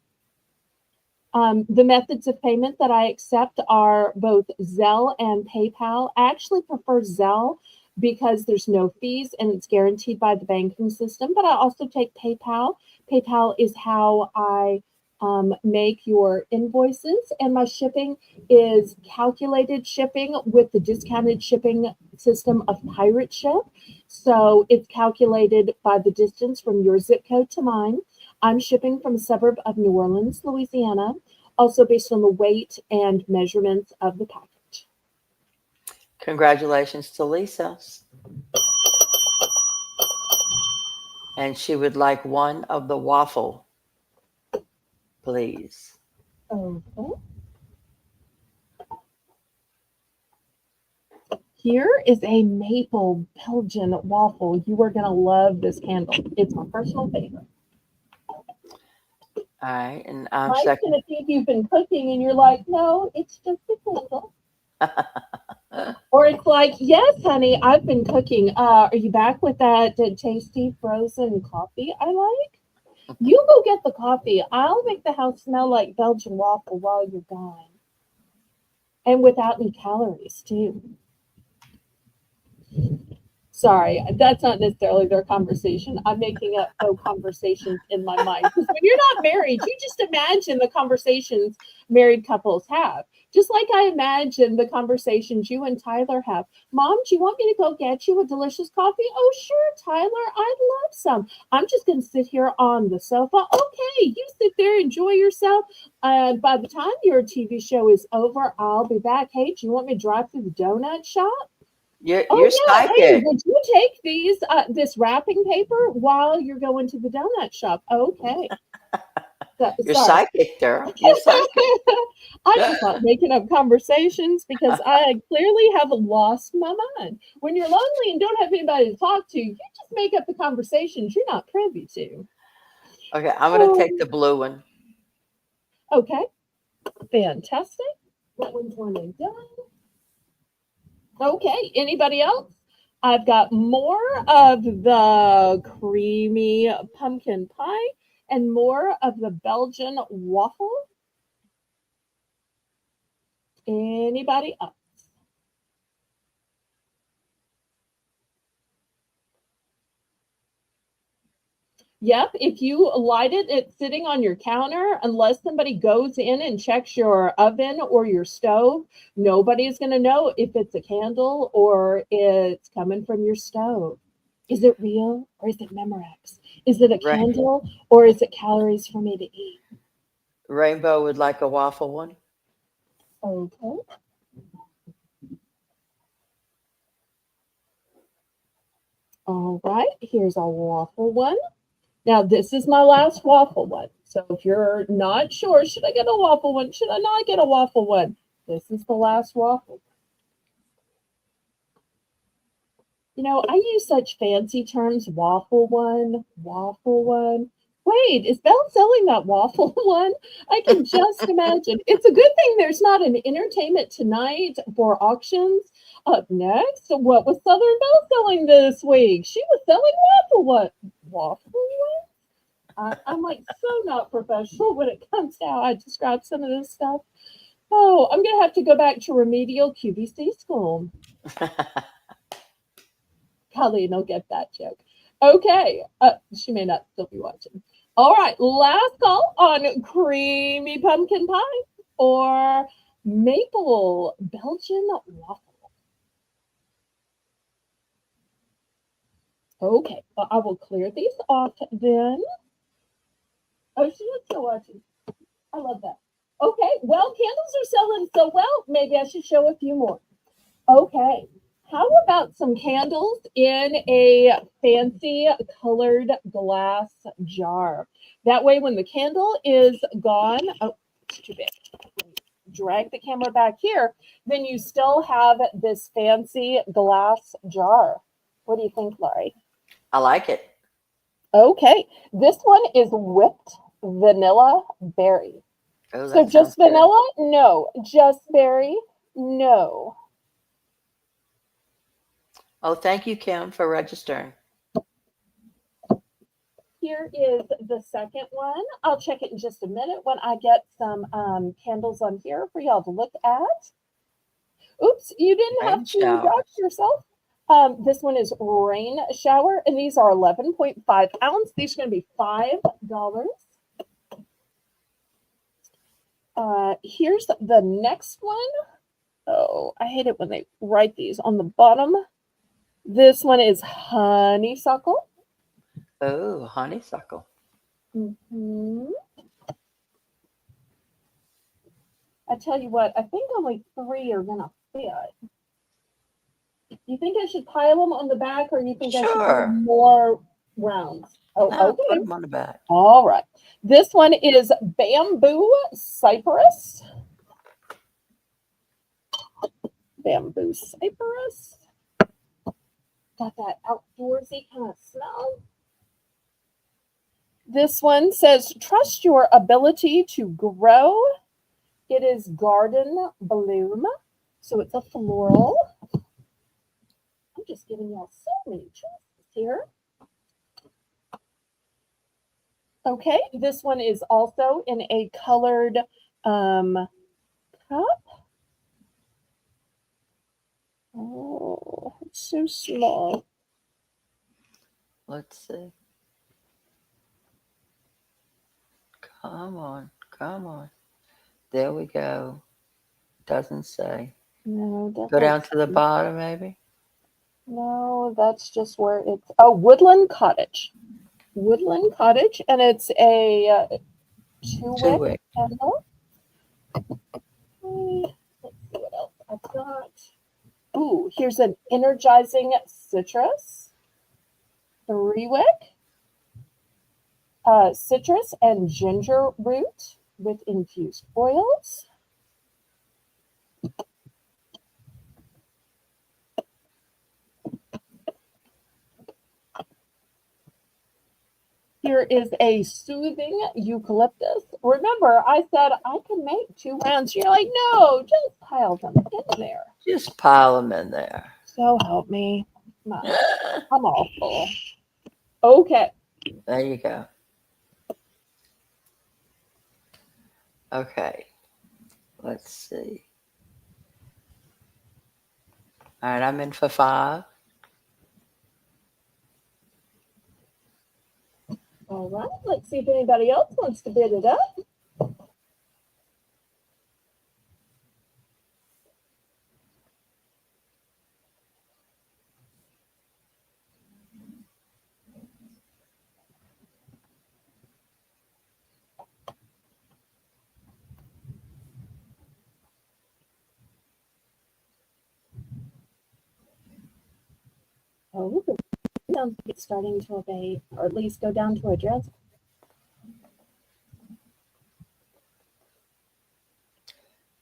The methods of payment that I accept are both Zelle and PayPal. I actually prefer Zelle because there's no fees and it's guaranteed by the banking system, but I also take PayPal. PayPal is how I make your invoices, and my shipping is calculated shipping with the discounted shipping system of Pirate Ship. So it's calculated by the distance from your zip code to mine. I'm shipping from a suburb of New Orleans, Louisiana, also based on the weight and measurements of the package. Congratulations to Lisa. And she would like one of the waffle, please. Okay. Here is a maple Belgian waffle. You are going to love this candle. It's my personal favorite. All right, and I'm Mike's second. going to think you've been cooking, and you're like, no, it's just a candle. Or it's like, yes, honey, I've been cooking. Are you back with that tasty frozen coffee I like? You go get the coffee. I'll make the house smell like Belgian waffle while you're gone. And without any calories, too. Sorry, that's not necessarily their conversation. I'm making up conversations in my mind. Because when you're not married, you just imagine the conversations married couples have. Just like I imagine the conversations you and Tyler have. Mom, do you want me to go get you a delicious coffee? Oh, sure, Tyler, I'd love some. I'm just going to sit here on the sofa. Okay, you sit there, enjoy yourself. And by the time your TV show is over, I'll be back. Hey, do you want me to drive through the donut shop? You're Oh you're yeah, hey, psychic. would you take this wrapping paper while you're going to the donut shop? Okay. You're Sorry. psychic, girl. You're psychic. I just like making up conversations because I clearly have lost my mind. When you're lonely and don't have anybody to talk to, you just make up the conversations you're not privy to. Okay, I'm gonna take Um, the blue one. okay, fantastic. That one's one and done. Okay, anybody else? I've got more of the creamy pumpkin pie and more of the Belgian waffle. Anybody else? Yep, if you light it, it's sitting on your counter. Unless somebody goes in and checks your oven or your stove, nobody's going to know if it's a candle or it's coming from your stove. Is it real or is it Memorex? Is it a Right. candle or is it calories for me to eat? Rainbow would like a waffle one. Okay. All right, here's our waffle one. Now, this is my last waffle one. So if you're not sure, should I get a waffle one? Should I not get a waffle one? This is the last waffle. You know, I use such fancy terms, waffle one, waffle one. Wait, is Belle selling that waffle one? I can just imagine. It's a good thing there's not an entertainment tonight for auctions. Up next, what was Southern Belle selling this week? She was selling waffle one. Waffle one? I'm like so not professional when it comes to how I describe some of this stuff. Oh, I'm going to have to go back to remedial QVC school. Colleen will get that joke. Okay. She may not still be watching. All right. Last call on creamy pumpkin pie or maple Belgian waffle. Okay. Well, I will clear these off then. Oh, she is still watching. I love that. Okay. Well, candles are selling so well. Maybe I should show a few more. Okay. How about some candles in a fancy colored glass jar? That way, when the candle is gone, oh, it's too big. Drag the camera back here, then you still have this fancy glass jar. What do you think, Laurie? I like it. Okay, this one is whipped vanilla berry. Oh, So that sounds just good. vanilla? No. Just berry? No. Oh, thank you, Kim, for registering. Here is the second one. I'll check it in just a minute when I get some candles on here for y'all to look at. Oops, you didn't Rain have to shower. dox yourself. This one is rain shower, and these are 11.5 ounce. These are going to be $5. Here's the next one. Oh, I hate it when they write these on the bottom. This one is honeysuckle. Oh, honeysuckle. Mm-hmm. I tell you what, I think only 3 are gonna fit. You think I should pile them on the back, or you think I should do Sure. more rounds? Oh, No, put okay. them on the back. All right. This one is bamboo cypress. Bamboo cypress. Got that outdoorsy kind of smell. This one says, trust your ability to grow. It is garden bloom. So it's a floral. I'm just giving y'all so many choices here. Okay, this one is also in a colored cup. Oh, it's so small. Let's see. Come on. Come on. There we go. Doesn't say. No, Go down to the definitely. bottom, maybe. No, that's just where it's. Oh, Woodland Cottage. Woodland Cottage, and it's a 2 wick 2 wick. candle. Let's see what else I've got. Ooh, here's an energizing citrus. 3 wick. Citrus and ginger root with infused oils. Here is a soothing eucalyptus. Remember, I said I can make 2 rounds. You're like, no, just pile them in there. Just pile them in there. So help me. I'm all full. Okay. There you go. Okay. Let's see. All right, I'm in for 5. All right, let's see if anybody else wants to bid it up. Oh, the sounds like it's starting to abate, or at least go down to a drizzle.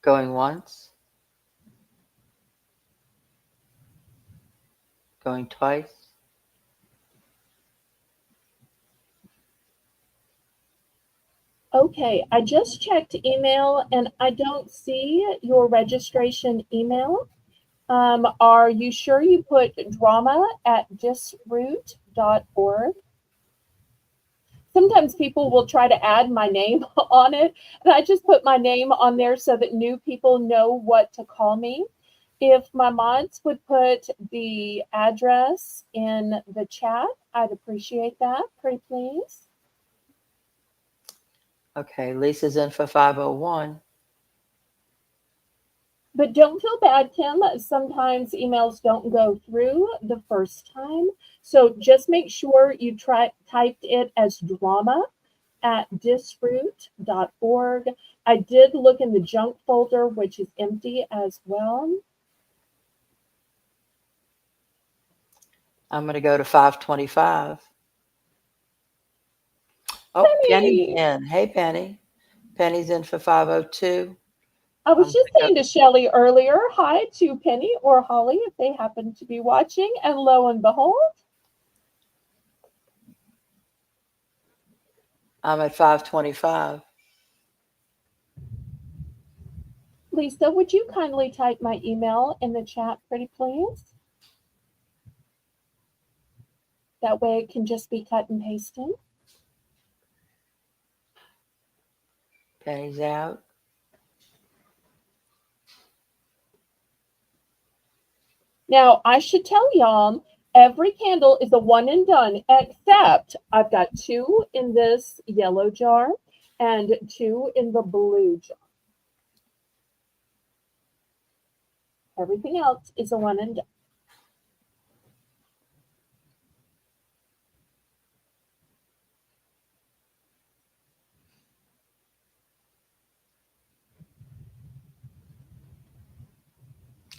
Going once, going twice. Okay, I just checked email and I don't see your registration email. Are you sure you put drama@disroot.org? Sometimes people will try to add my name on it, and I just put my name on there so that new people know what to call me. If my mods would put the address in the chat, I'd appreciate that. Pretty please. Okay, Lisa's in for 501. But don't feel bad, Kim. Sometimes emails don't go through the first time. So just make sure you typed it as drama@disroot.org. I did look in the junk folder, which is empty as well. I'm going to go to 525. Oh, Penny's Penny! in. Hey, Penny. Penny's in for 502. I I'm was going just to go. saying to Shelly earlier, hi to Penny or Holly if they happen to be watching. And lo and behold, I'm at 525. Lisa, would you kindly type my email in the chat, pretty please? That way it can just be cut and pasted. Penny's out. Now, I should tell y'all, every candle is a one and done, except I've got 2 in this yellow jar and 2 in the blue jar. Everything else is a one and done.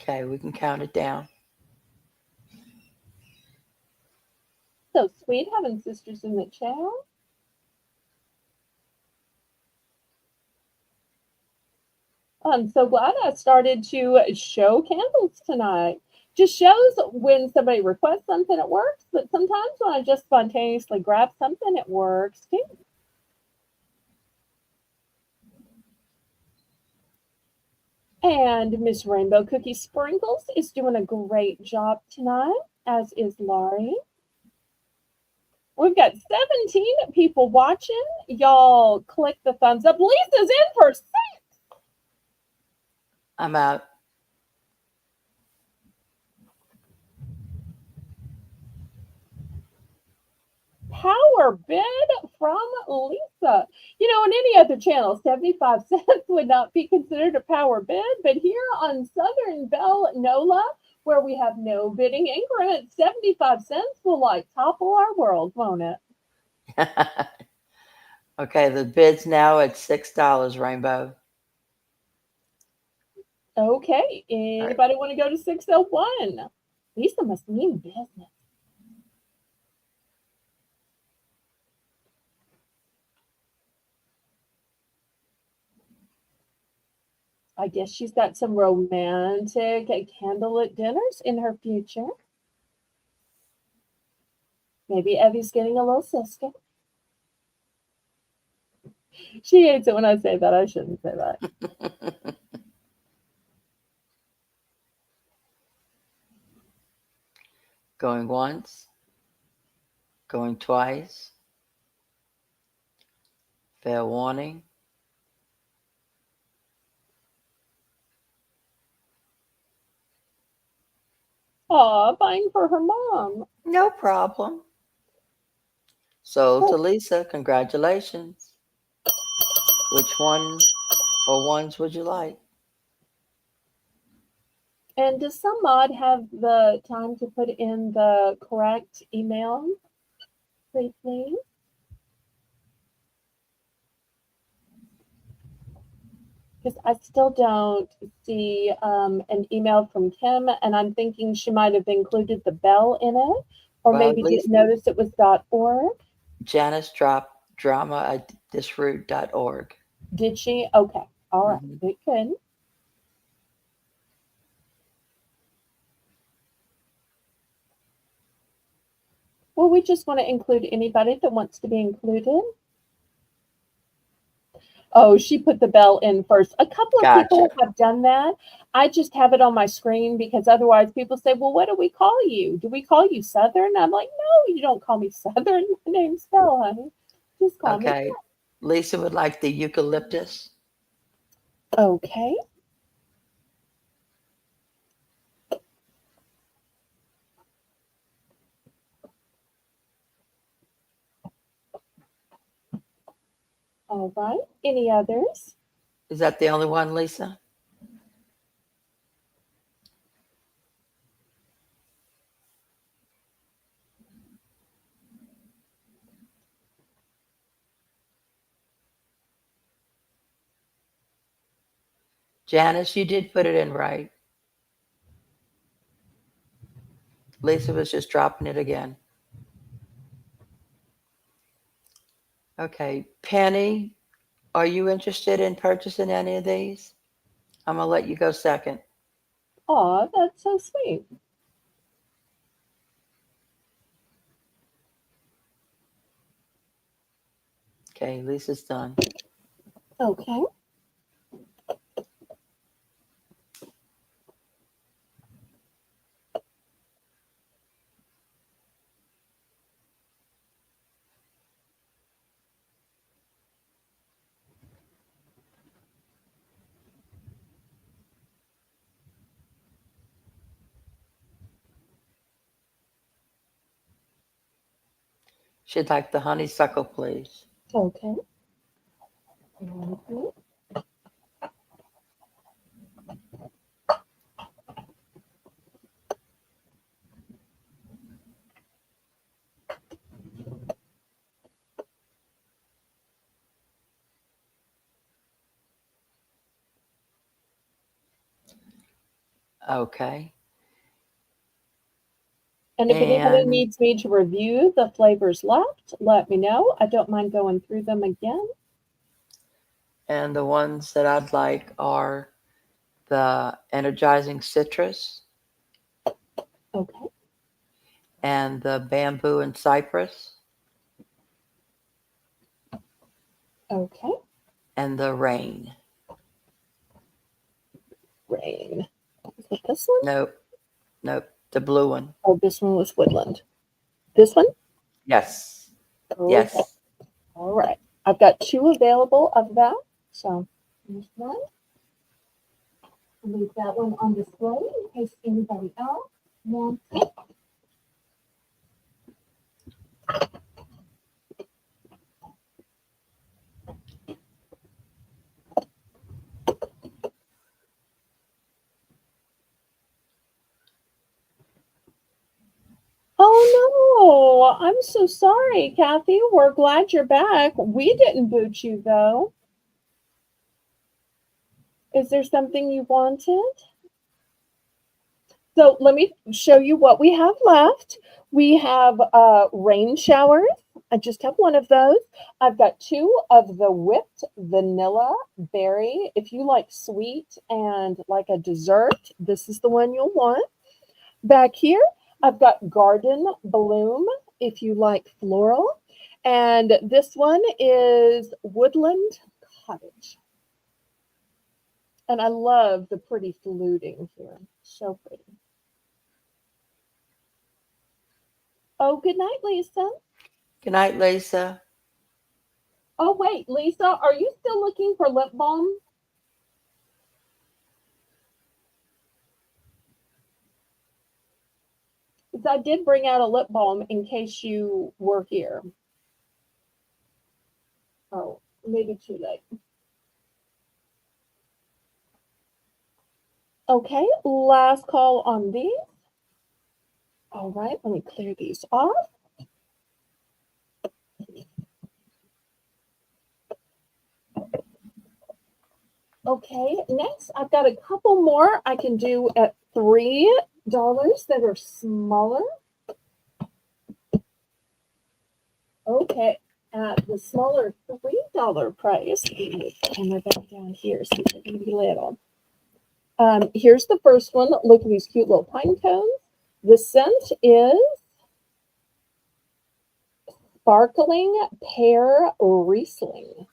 Okay, we can count it down. So sweet having sisters in the chat. I'm so glad I started to show candles tonight. Just shows when somebody requests something, it works, but sometimes when I just spontaneously grab something, it works too. And Miss Rainbow Cookie Sprinkles is doing a great job tonight, as is Laurie. We've got 17 people watching. Y'all click the thumbs up. Lisa's in for 6. I'm out. Power bid from Lisa. You know, on any other channel, 75 cents would not be considered a power bid, but here on Southern Belle NOLA, where we have no bidding increment, 75 cents will like topple our world, won't it? Okay, the bid's now at $6, Rainbow. Okay, All right. anybody want to go to 601? Lisa must mean business. I guess she's got some romantic candlelit dinners in her future. Maybe Evie's getting a little sister. She hates it when I say that. I shouldn't say that. Going once, going twice. Fair warning. Aw, buying for her mom. No problem. Sold to Well, Lisa. Congratulations. Which one or ones would you like? and does some mod have the time to put in the correct email, please? Because I still don't see an email from Kim, and I'm thinking she might have included the bell in it, or Well, maybe at least didn't notice it was .org. Janice dropped drama at thisroot.org. Did she? Okay, all right, Mm-hmm. good. Well, we just want to include anybody that wants to be included. Oh, she put the bell in first. A couple of Gotcha. people have done that. I just have it on my screen because otherwise people say, well, what do we call you? Do we call you Southern? I'm like, no, you don't call me Southern. My name's Belle, honey. Just call me. Okay. Lisa would like the eucalyptus. Okay. All right. Any others? Is that the only one, Lisa? Janice, you did put it in right. Lisa was just dropping it again. Okay. Penny, are you interested in purchasing any of these? I'm going to let you go second. Aw, that's so sweet. Okay. Lisa's done. Okay. She'd like the honeysuckle, please. Okay. Mhm. Okay. And if anybody And needs me to review the flavors left, let me know. I don't mind going through them again. and the ones that I'd like are the energizing citrus Okay. and the bamboo and cypress Okay. and the rain. Rain. Is it this one? Nope, nope, the blue one. Oh, this one was woodland. This one? Yes, Okay. yes. All right. I've got two available of that. So here's one. I'll leave that one on display in case anybody else wants it. Oh no, I'm so sorry, Kathy. We're glad you're back. We didn't boot you though. Is there something you wanted? So let me show you what we have left. We have rain showers. I just have one of those. I've got two of the whipped vanilla berry. If you like sweet and like a dessert, this is the one you'll want. Back here, I've got garden bloom if you like floral. And this one is woodland cottage. And I love the pretty fluting here. So pretty. Oh, good night, Lisa. Good night, Lisa. Oh, wait, Lisa, are you still looking for lip balm? I did bring out a lip balm in case you were here. Oh, maybe too late. Okay, last call on these. All right, let me clear these off. Okay, next I've got a couple more I can do at $3 that are smaller. Okay, at the smaller $3 price, and they're back down here, so they're going to be little. Here's the first one. Look at these cute little pine cones. The scent is Sparkling Pear Riesling.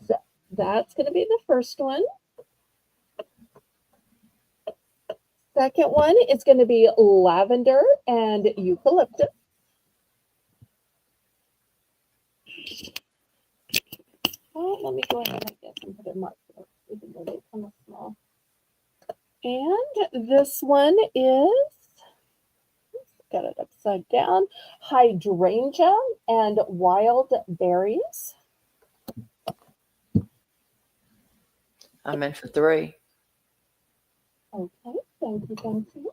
So that's going to be the first one. Second one is going to be Lavender and Eucalyptus. Oh, let me go ahead, I guess, and put a mark there, even though they come small. And this one is, got it upside down, Hydrangea and Wild Berries. I'm in for 3. Okay, thank you, thank you.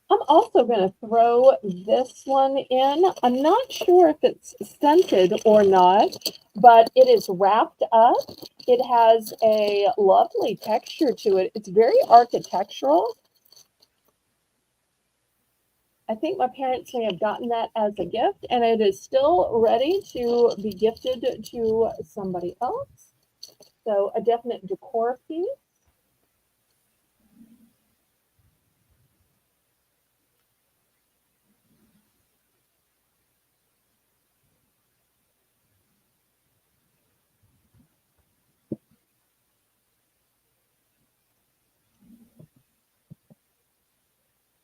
I'm also going to throw this one in. I'm not sure if it's scented or not, but it is wrapped up. It has a lovely texture to it. It's very architectural. I think my parents may have gotten that as a gift, and it is still ready to be gifted to somebody else. So a definite decor piece.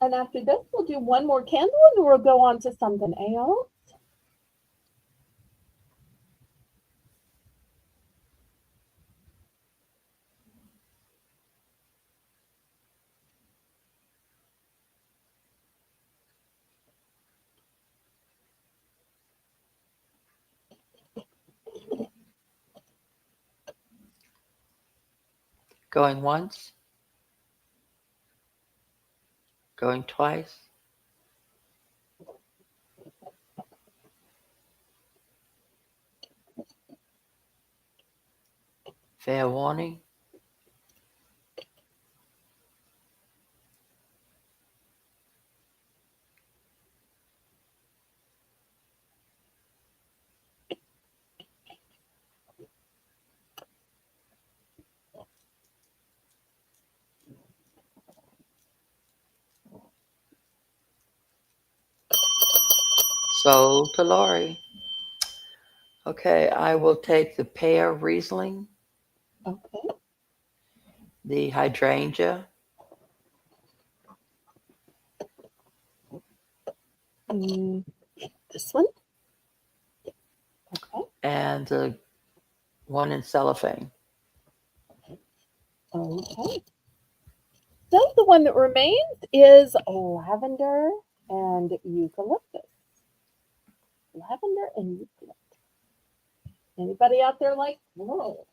And after this, we'll do one more candle, and we'll go on to something else. Going once. Going twice. Fair warning. Sold to Lori. Okay, I will take the pear Riesling, Okay. the hydrangea, This one. Okay. and the one in cellophane. Okay. So the one that remains is lavender and eucalyptus. Lavender and eucalyptus. Anybody out there like floral?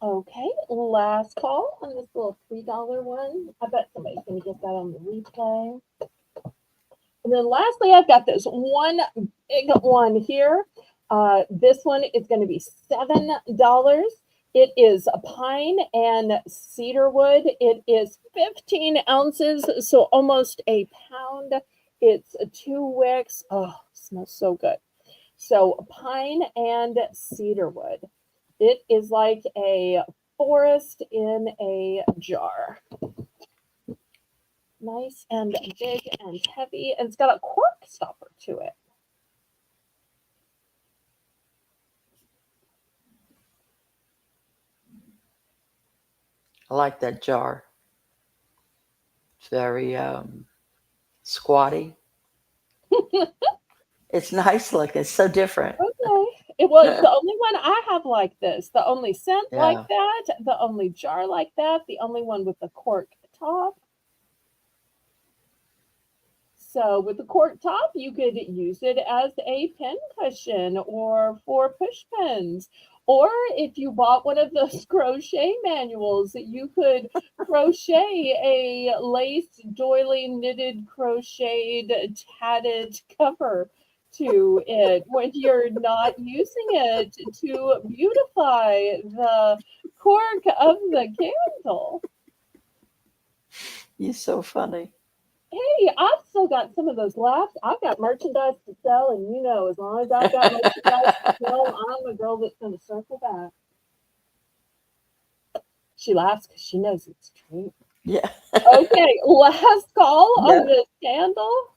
Okay, last call on this little $3 one. I bet somebody's going to get that on the replay. And then lastly, I've got this one big one here. This one is going to be $7. It is a pine and cedar wood. It is 15 ounces, so almost a pound. It's 2 wicks. Oh, smells so good. So pine and cedar wood. It is like a forest in a jar. Nice and big and heavy, and it's got a cork stopper to it. I like that jar. It's very squatty. It's nice looking. It's so different. Okay. It was the only one I have like this, the only scent like Yeah. that, the only jar like that, the only one with the cork top. So with the cork top, you could use it as a pin cushion or for push pins. Or if you bought one of those crochet manuals, you could crochet a lace doily knitted crocheted tatted cover to it when you're not using it to beautify the cork of the candle. You're so funny. Hey, I've still got some of those left. I've got merchandise to sell, and as long as I've got merchandise to sell, I'm a girl that's going to circle back. She laughs because she knows it's true. Yeah. Okay, last call Yeah. on this candle.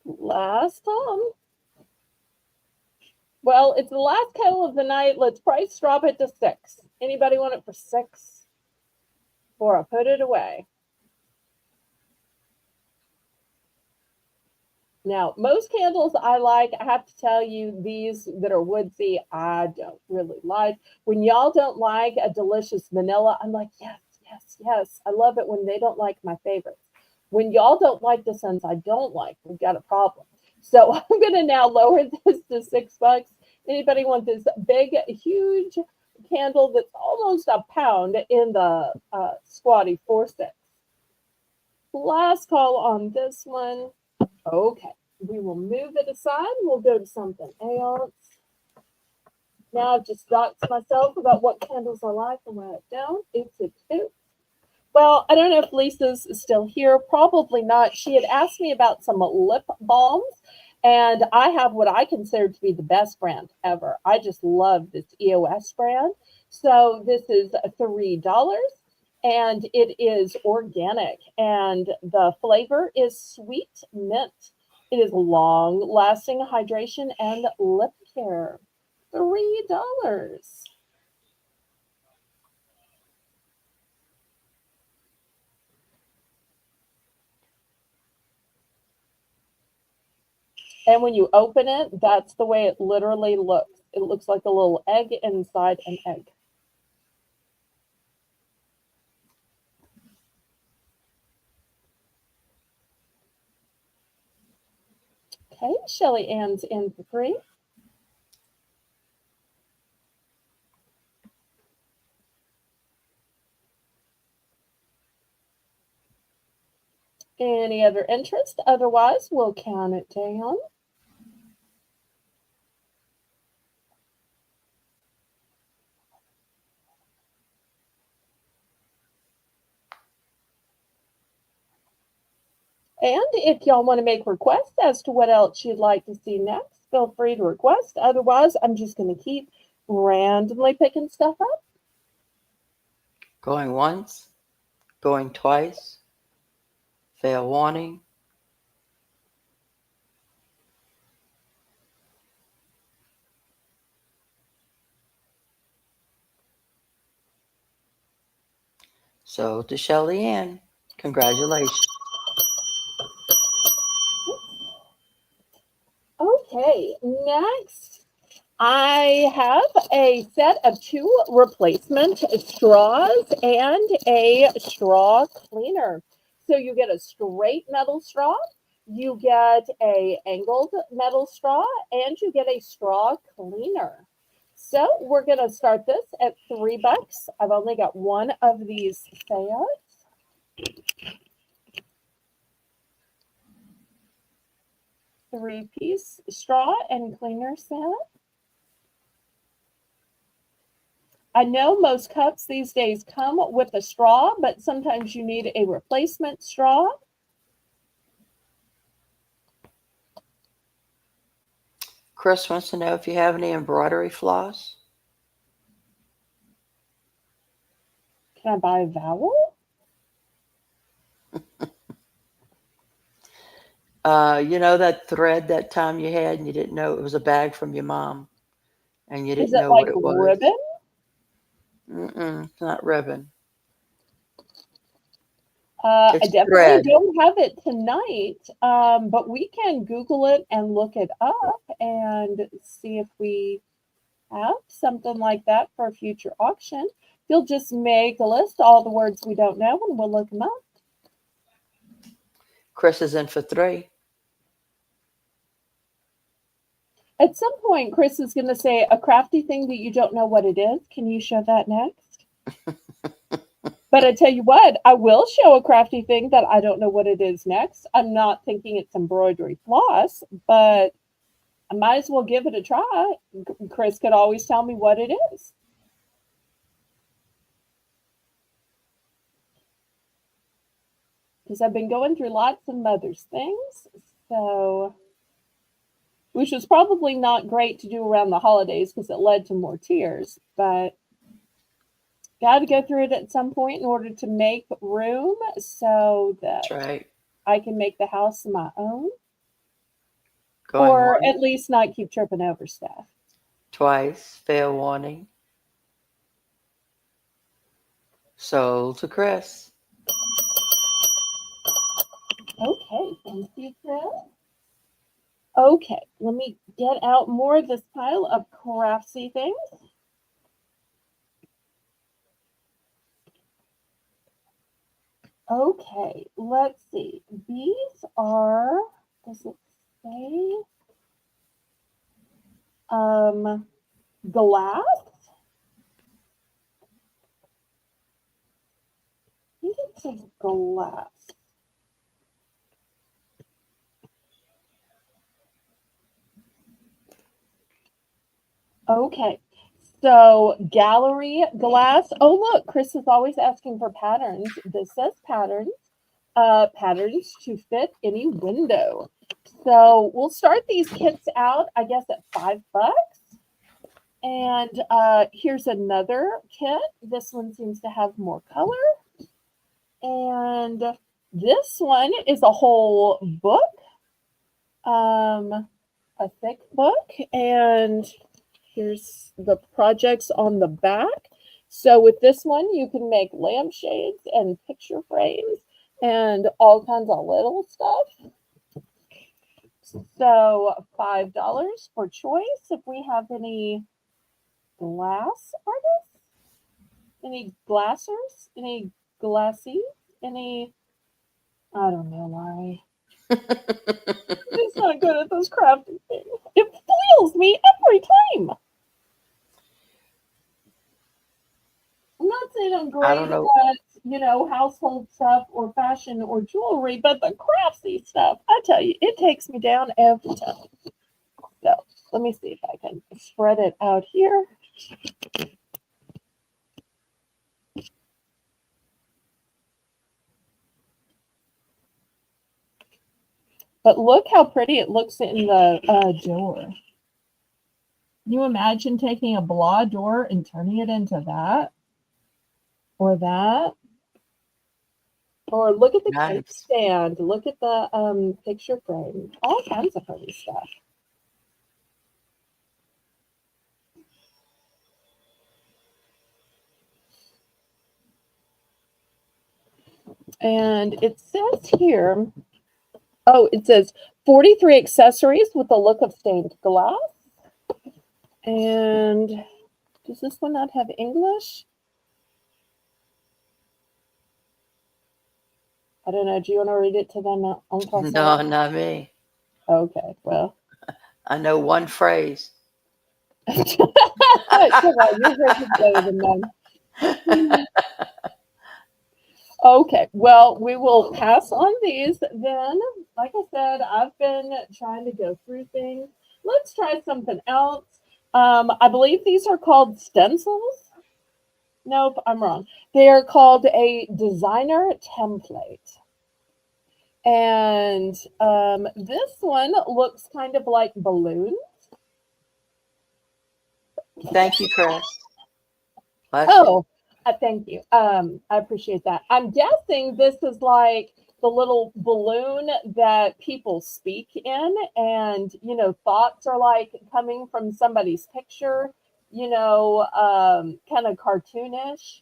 Last call. Well, it's the last candle of the night. Let's price drop it to 6. Anybody want it for 6? Or I put it away. Now, most candles I like, I have to tell you, these that are woodsy, I don't really like. When y'all don't like a delicious vanilla, I'm like, yes, yes, yes. I love it when they don't like my favorites. When y'all don't like the scents I don't like, we've got a problem. So I'm going to now lower this to $6. Anybody want this big, huge candle that's almost a pound in the squatty 4-6? Last call on this one. Okay, we will move it aside. We'll go to something else. Now I've just doxed myself about what candles I like and what I don't. Oops. Well, I don't know if Lisa's still here. Probably not. She had asked me about some lip balms, and I have what I consider to be the best brand ever. I just love this EOS brand. So this is $3. And it is organic, and the flavor is sweet mint. It is long lasting hydration and lip care. $3. And when you open it, that's the way it literally looks. It looks like a little egg inside an egg. Okay, Shelly Ann's in for free. Any other interest? Otherwise, we'll count it down. And if y'all want to make requests as to what else you'd like to see next, feel free to request. Otherwise, I'm just going to keep randomly picking stuff up. Going once, going twice, fair warning. So to Shelly Ann, congratulations. Okay, next I have a set of 2 replacement straws and a straw cleaner. So you get a straight metal straw, you get a angled metal straw, and you get a straw cleaner. So we're going to start this at $3. I've only got one of these sets. 3-piece straw and cleaner set. I know most cups these days come with a straw, but sometimes you need a replacement straw. Chris wants to know if you have any embroidery floss. Can I buy a vowel? You know that thread that time you had and you didn't know it was a bag from your mom and you Is didn't it know what like it was? ribbon? Mm-mm, it's not ribbon. I It's definitely thread. don't have it tonight, but we can Google it and look it up and see if we have something like that for a future auction. You'll just make a list of all the words we don't know and we'll look them up. Chris is in for 3. At some point, Chris is going to say a crafty thing that you don't know what it is. Can you show that next? But I tell you what, I will show a crafty thing that I don't know what it is next. I'm not thinking it's embroidery floss, but I might as well give it a try. Chris could always tell me what it is. Because I've been going through lots of Mother's things. So, which was probably not great to do around the holidays because it led to more tears. But got to go through it at some point in order to make room so that That's right. I can make the house my own, Going or once, at least not keep tripping over stuff. twice, fair warning. Sold to Chris. Okay, thank you, Chris. Okay, let me get out more of this pile of craftsy things. Okay, let's see. These are, does it say, glass? I think it says glass. Okay, so gallery glass. Oh, look, Chris is always asking for patterns. This says patterns. Patterns to fit any window. So we'll start these kits out, I guess, at $5. And here's another kit. This one seems to have more color. And this one is a whole book, a thick book. And here's the projects on the back. So with this one, you can make lampshades and picture frames and all kinds of little stuff. So $5 for choice. If we have any glass artists, any glassers, any glassies, any, I don't know, Larry. He's not good at those crafty things. It foils me every time. I'm not saying I'm I great don't know. at, household stuff or fashion or jewelry, but the craftsy stuff, I tell you, it takes me down every time. So let me see if I can spread it out here. But look how pretty it looks in the door. Can you imagine taking a blah door and turning it into that? Or that? Or look at the cake Nice. stand. Look at the picture frame. All kinds of pretty stuff. And it says here, it says 43 accessories with a look of stained glass. And does this one not have English? I don't know. Do you want to read it to them on cross? No, not me. Okay, well. I know one phrase. Come on, yours is better than mine. Okay, well, we will pass on these then. Like I said, I've been trying to go through things. Let's try something else. I believe these are called stencils. Nope, I'm wrong. They are called a designer template. And this one looks kind of like balloons. Thank you, Chris. Bless you. Oh, thank you. I appreciate that. I'm guessing this is like the little balloon that people speak in, and thoughts are like coming from somebody's picture. Kind of cartoonish.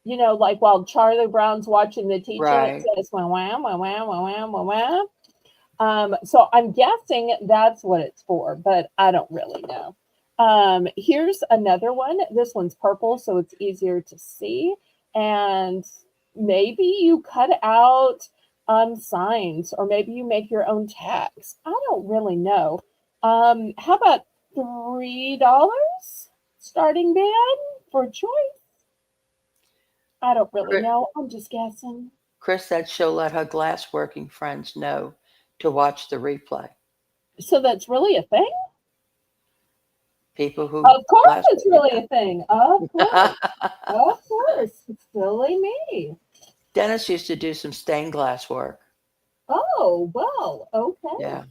Like while Charlie Brown's watching the teacher, it Right. says wah wah wah wah wah wah wah wah. So I'm guessing that's what it's for, but I don't really know. Here's another one. This one's purple, so it's easier to see. And maybe you cut out signs, or maybe you make your own text. I don't really know. How about $3 starting bid for choice? I don't really Chris, know. I'm just guessing. Chris said she'll let her glassworking friends know to watch the replay. So that's really a thing? People who Of course glasswork, it's really a thing. Of course. yeah. Of course. Silly me. Dennis used to do some stained glass work. Oh, well, okay. Yeah.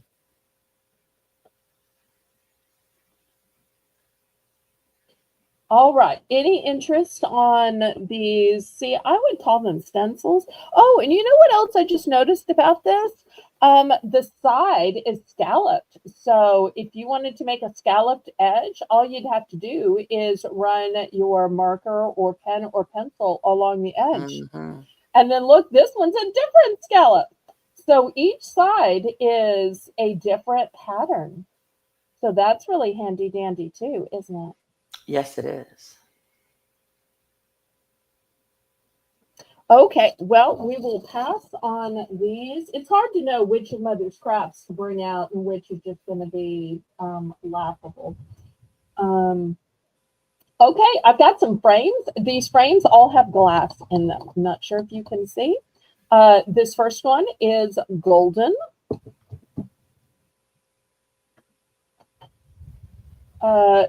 All right. Any interest on these? See, I would call them stencils. Oh, and you know what else I just noticed about this? The side is scalloped. So if you wanted to make a scalloped edge, all you'd have to do is run your marker or pen or pencil along the edge. Hmm. And then look, this one's a different scallop. So each side is a different pattern. So that's really handy dandy too, isn't it? Yes, it is. Okay, well, we will pass on these. It's hard to know which of Mother's crafts to bring out and which is just going to be laughable. Um, okay, I've got some frames. These frames all have glass in them. I'm not sure if you can see. This first one is golden.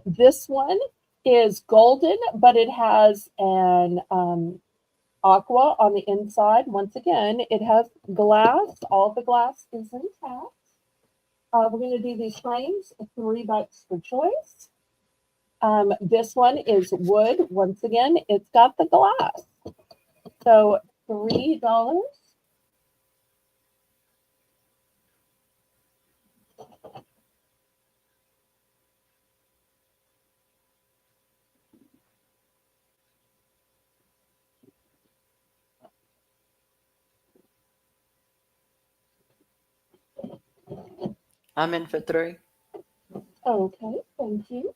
This one is golden, but it has an aqua on the inside. Once again, it has glass. All the glass is intact. We're going to do these frames, $3 for choice. This one is wood. Once again, it's got the glass. So $3. I'm in for 3. Okay, thank you.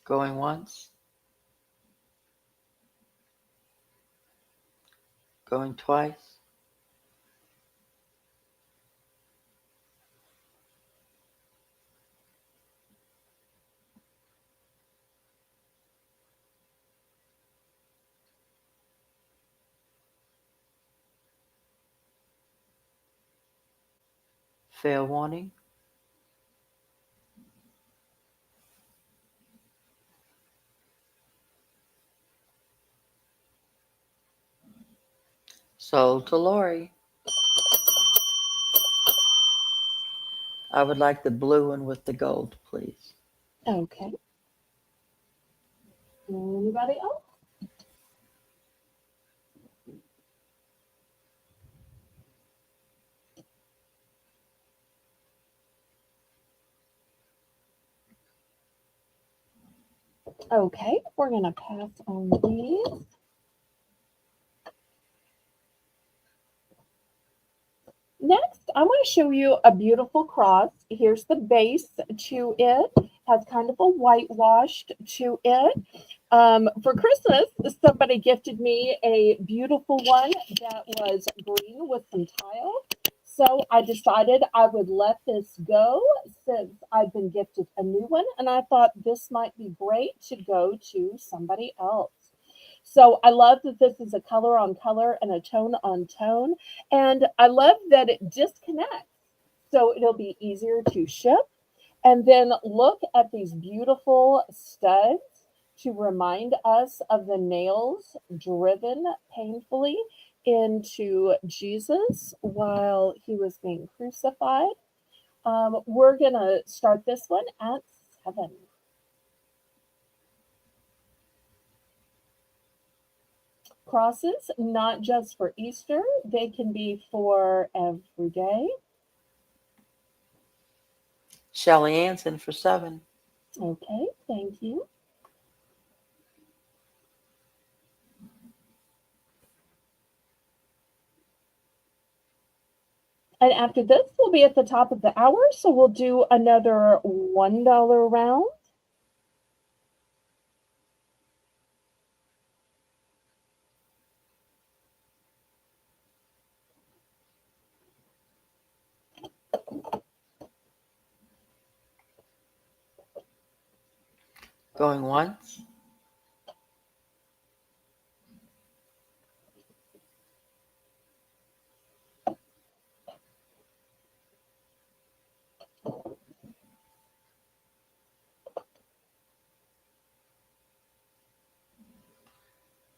Going once, going twice. Fair warning. Sold to Lori. I would like the blue one with the gold, please. Okay. Anybody else? Okay, we're going to pass on these. Next, I want to show you a beautiful cross. Here's the base to it. Has kind of a whitewashed to it. For Christmas, somebody gifted me a beautiful one that was green with some tile. So I decided I would let this go since I've been gifted a new one, and I thought this might be great to go to somebody else. So I love that this is a color on color and a tone on tone, and I love that it disconnects. So it'll be easier to ship. And then look at these beautiful studs to remind us of the nails driven painfully into Jesus while he was being crucified. We're going to start this one at 7. Crosses, not just for Easter, they can be for every day. Shelly Anson for 7. Okay, thank you. And after this, we'll be at the top of the hour, so we'll do another $1 round. Going once.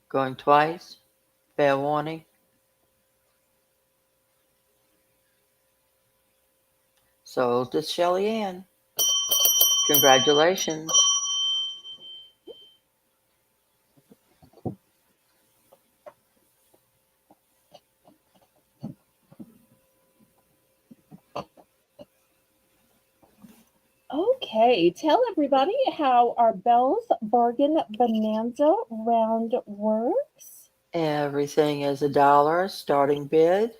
Going twice. Fair warning. Sold to Shelly Ann. Congratulations. Okay, tell everybody how our Bell's Bargain Bonanza round works. Everything is $1 starting bid.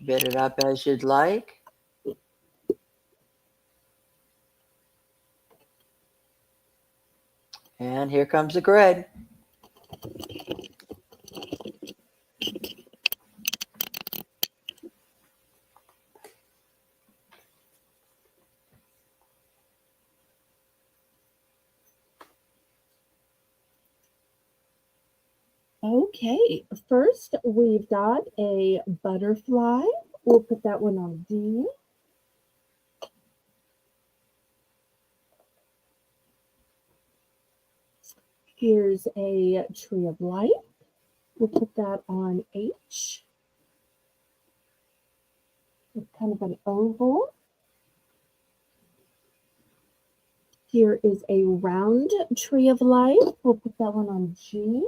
Bid it up as you'd like. And here comes the grid. Okay, first we've got a butterfly. We'll put that one on D. Here's a tree of life. We'll put that on H. It's kind of an oval. Here is a round tree of life. We'll put that one on G.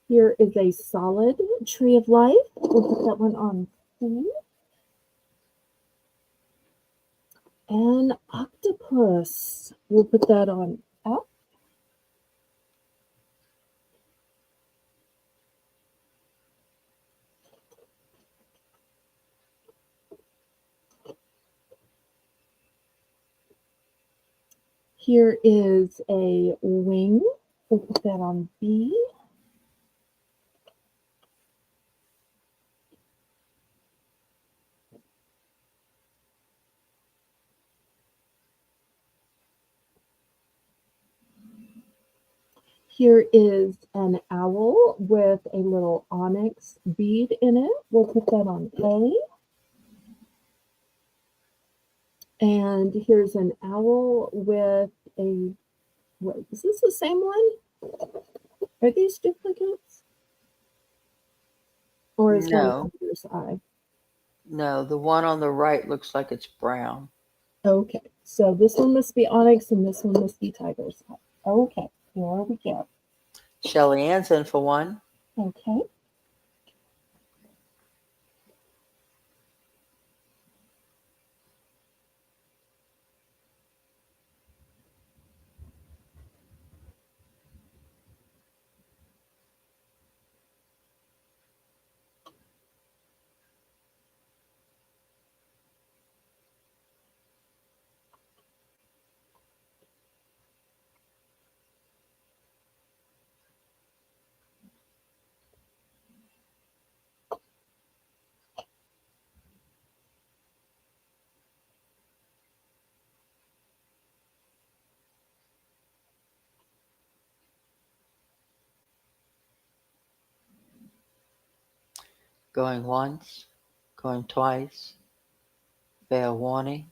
Here is a solid tree of life. We'll put that one on C. And octopus. We'll put that on F. Here is a wing. We'll put that on B. Here is an owl with a little onyx bead in it. We'll put that on A. And here's an owl with a, wait, is this the same one? Are these duplicates? Or is one No, tiger's eye? no, the one on the right looks like it's brown. Okay, so this one must be onyx and this one must be tiger's eye. Okay, here we go. Shelly Anson for 1. Okay. Going once, going twice. Bell warning.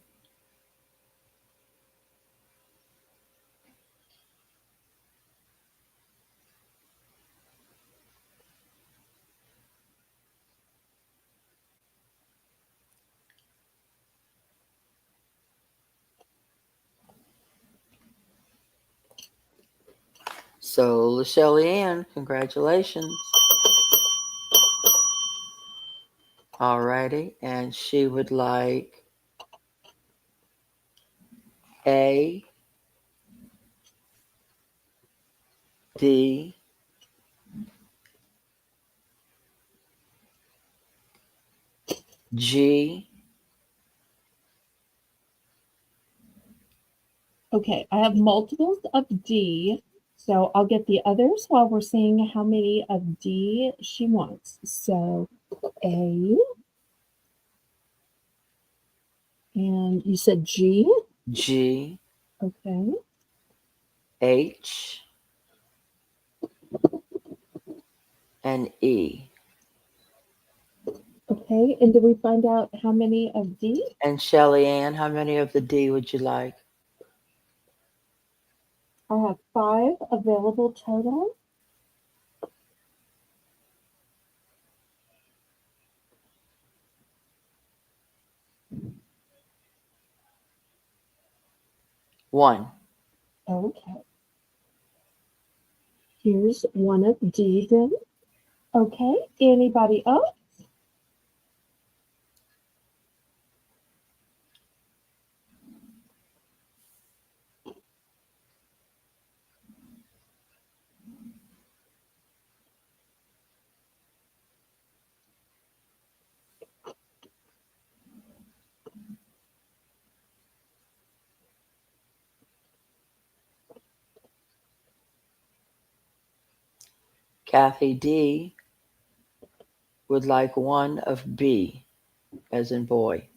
So, Lachelle Ann, congratulations. Alrighty, and she would like A, D, G. Okay, I have multiples of D, so I'll get the others while we're seeing how many of D she wants. So A, and you said G? G, Okay, H, and E. okay, and did we find out how many of D? And Shelly Ann, how many of the D would you like? I have 5 available total. One. Okay, here's one of D then. Okay, anybody else? Kathy D would like one of B, as in boy.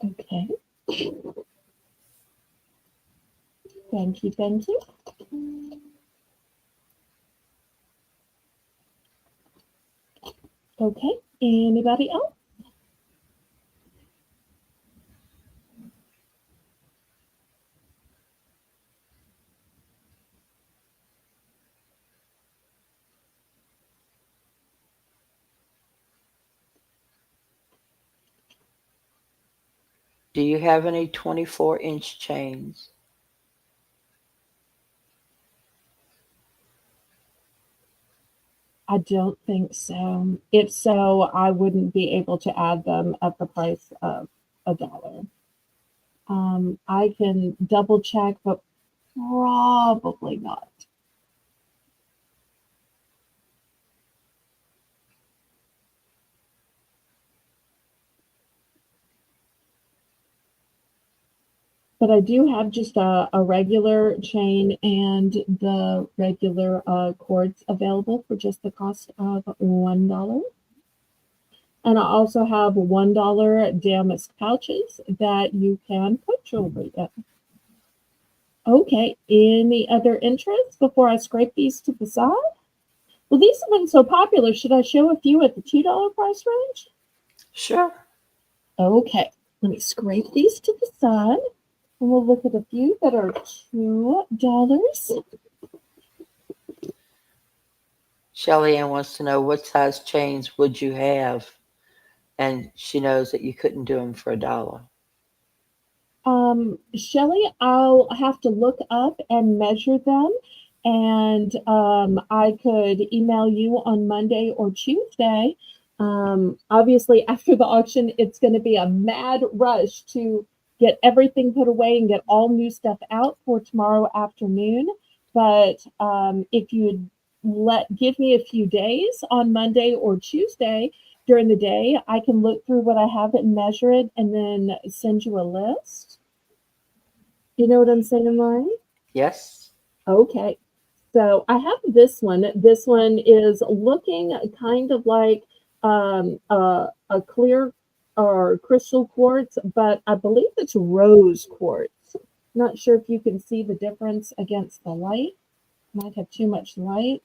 Okay, thank you, thank you. Okay, anybody else? Do you have any 24-inch chains? I don't think so. If so, I wouldn't be able to add them at the price of $1. I can double check, but probably not. But I do have just a regular chain and the regular cords available for just the cost of $1. And I also have $1 damask pouches that you can put jewelry in. Okay, any other interest before I scrape these to the side? Well, these have been so popular. Should I show a few at the $2 price range? Sure. Okay, let me scrape these to the side. And we'll look at a few that are $2. Shelly Ann wants to know what size chains would you have? And she knows that you couldn't do them for $1. Shelly, I'll have to look up and measure them, and I could email you on Monday or Tuesday. Obviously, after the auction, it's going to be a mad rush to get everything put away and get all new stuff out for tomorrow afternoon. But if you'd give me a few days on Monday or Tuesday during the day, I can look through what I have and measure it, and then send you a list. You know what I'm saying, Lauren? Yes? Okay. So I have this one. This one is looking kind of like a clear or crystal quartz, but I believe it's rose quartz. Not sure if you can see the difference against the light. Might have too much light.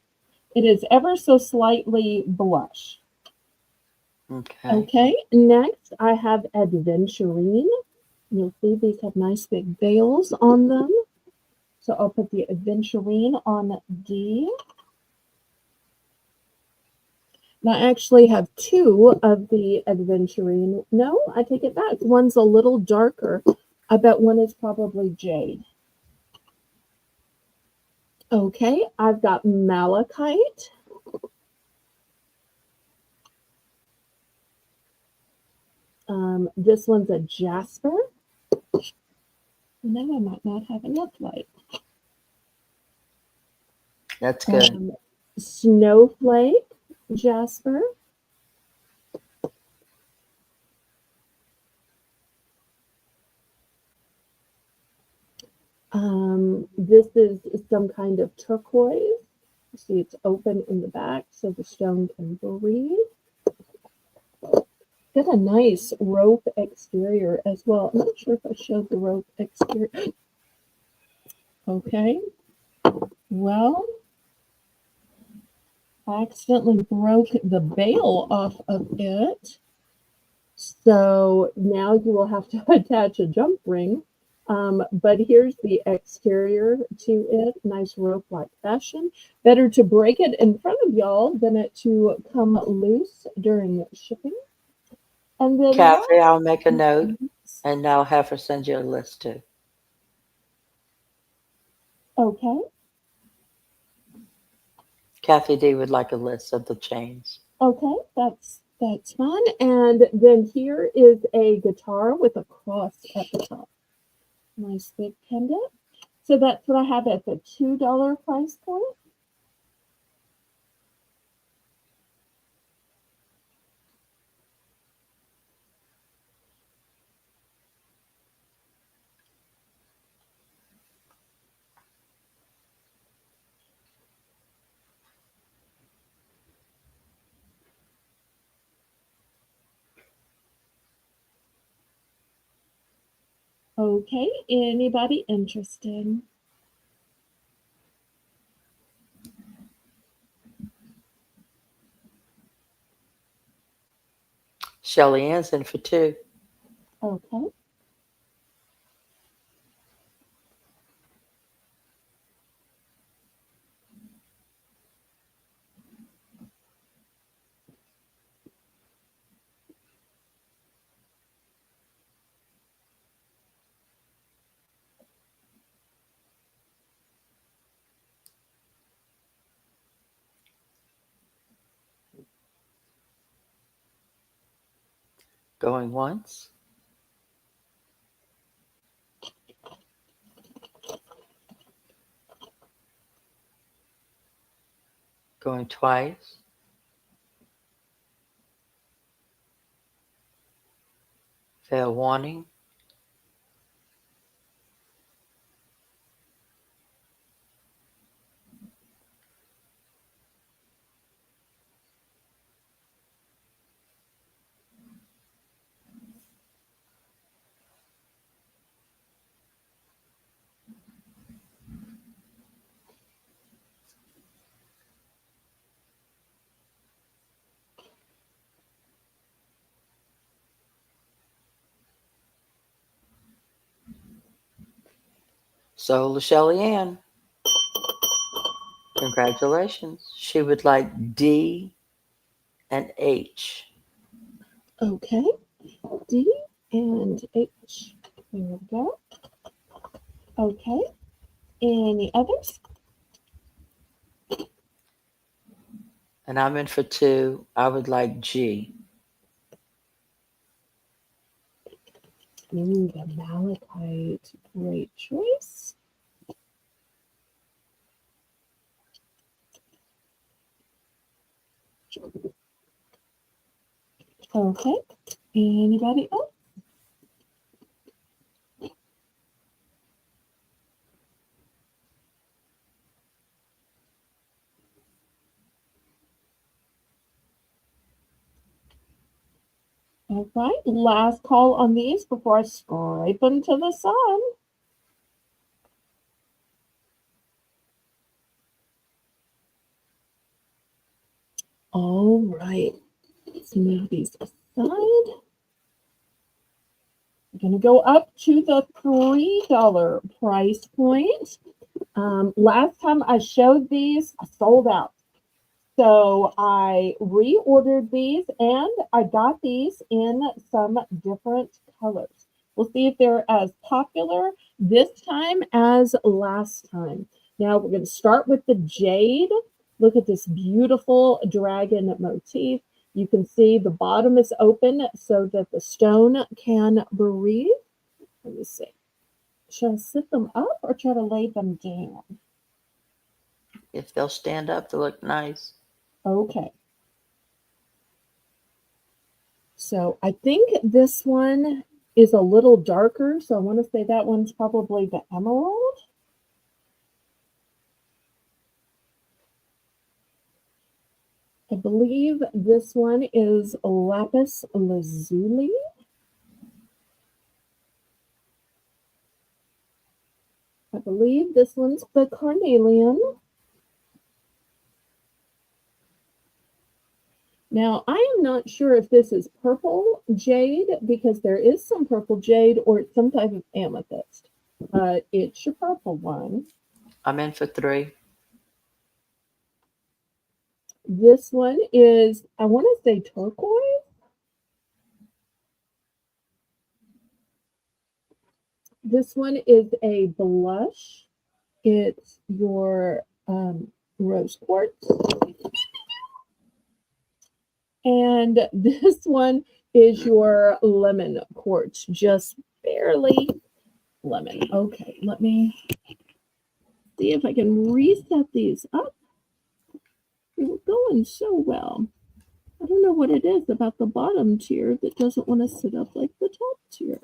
It is ever so slightly blush. Okay. Okay, next I have Adventurine. You'll see these have nice big veils on them. So I'll put the Adventurine on D. Now, I actually have two of the Adventurine. No, I take it back. One's a little darker. I bet one is probably Jade. Okay, I've got Malachite. This one's a Jasper. Now I might not have enough light. That's good. Snowflake Jasper. This is some kind of turquoise. See, it's open in the back so the stone can breathe. Got a nice rope exterior as well. I'm not sure if I showed the rope exterior. Okay. Well, I accidentally broke the bail off of it. So now you will have to attach a jump ring. But here's the exterior to it. Nice rope-like fashion. Better to break it in front of y'all than it to come loose during shipping. And then Kathy, I'll make a note last, and I'll have her send you a list too. okay. Kathy D would like a list of the chains. Okay, that's fun. And then here is a guitar with a cross at the top. Nice big pendant. So that's what I have at the $2 price point. Okay, anybody interested? Shelly Ann's in for two. Okay. Going once. Going twice. Fair warning. So, Shelly Ann, congratulations. She would like D and H. Okay. D and H. There we go. Okay. Any others? And I'm in for two. I would like G. Ooh, the malachite. Great choice. Okay. Anybody else? All right. Last call on these before I scrape them to the sun. right, let's move these aside. I'm going to go up to the $3 price point. Last time I showed these, I sold out. So I reordered these and I got these in some different colors. We'll see if they're as popular this time as last time. Now we're going to start with the jade. Look at this beautiful dragon motif. You can see the bottom is open so that the stone can breathe. Let me see. Should I sit them up or try to lay them down? If they'll stand up, they look nice. Okay. So I think this one is a little darker. So I want to say that one's probably the emerald. I believe this one is lapis lazuli. I believe this one's the carnelian. Now, I am not sure if this is purple jade because there is some purple jade or it's some type of amethyst, but it's your purple one. I'm in for 3. This one is, I want to say turquoise. This one is a blush. It's your rose quartz. And this one is your lemon quartz, just barely lemon. Okay, let me see if I can reset these up. They were going so well. I don't know what it is about the bottom tier that doesn't want to sit up like the top tier.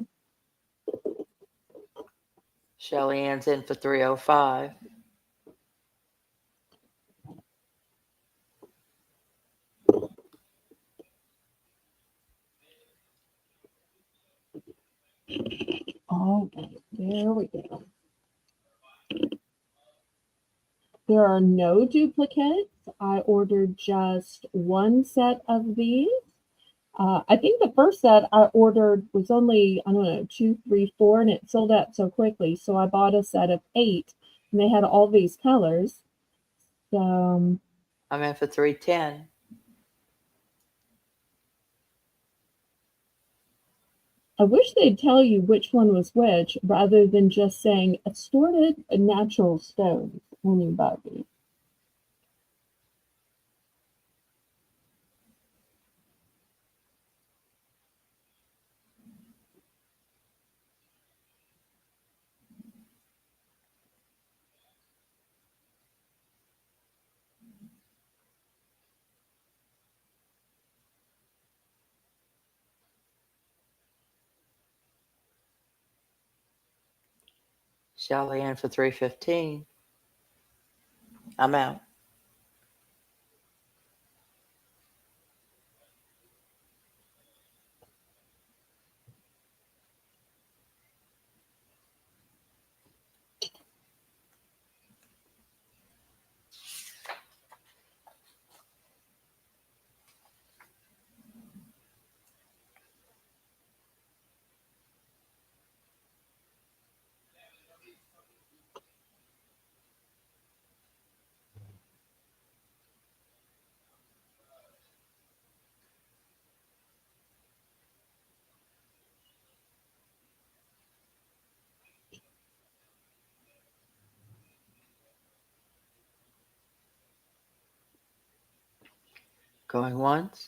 Shelly Ann's in for 305. Okay, there we go. There are no duplicates. I ordered just one set of these. I think the first set I ordered was only, I don't know, 2, 3, 4, and it sold out so quickly. So I bought a set of 8, and they had all these colors. So I'm in for 310. I wish they'd tell you which one was which rather than just saying assorted natural stones when you buy these. Shelly Ann for 315. I'm out. Going once.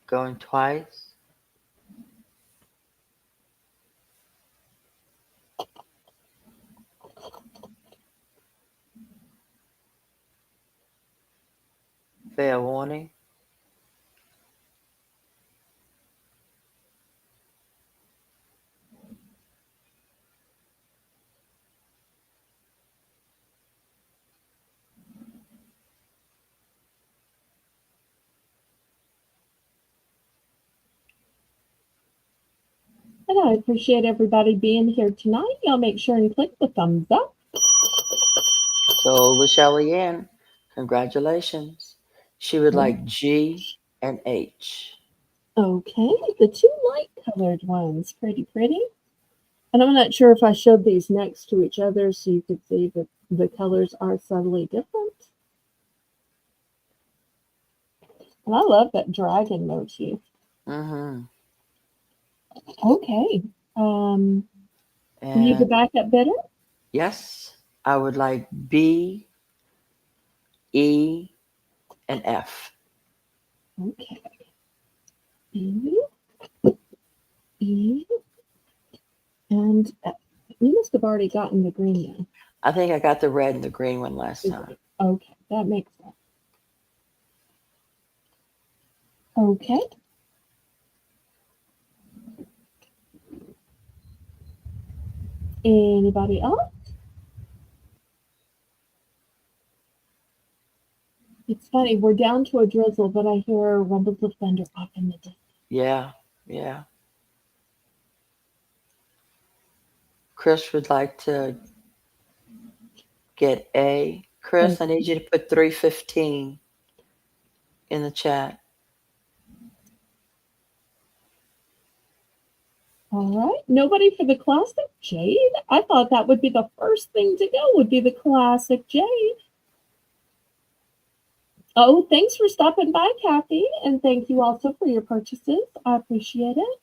Going twice. Fair warning. And I appreciate everybody being here tonight. Y'all make sure and click the thumbs up. So, Shelly Ann, Congratulations. She would Oh, like G and H. okay, the two light colored ones. Pretty, pretty. And I'm not sure if I showed these next to each other so you could see that the colors are subtly different. And I love that dragon motif. Mm-hmm. Okay. Um, need the And backup better? yes, I would like B, E, and F. Okay. E, E, and F. You must have already gotten the green one. I think I got the red and the green one last time. Okay, that makes sense. Okay. Anybody else? It's funny, we're down to a drizzle, but I hear rumbles of thunder off in the distance. Yeah, yeah. Chris would like to get A. Chris, Oh, I need you to put 315 in the chat. all right. Nobody for the classic jade? I thought that would be the first thing to go, would be the classic jade. Oh, thanks for stopping by, Kathy, and thank you also for your purchases. I appreciate it.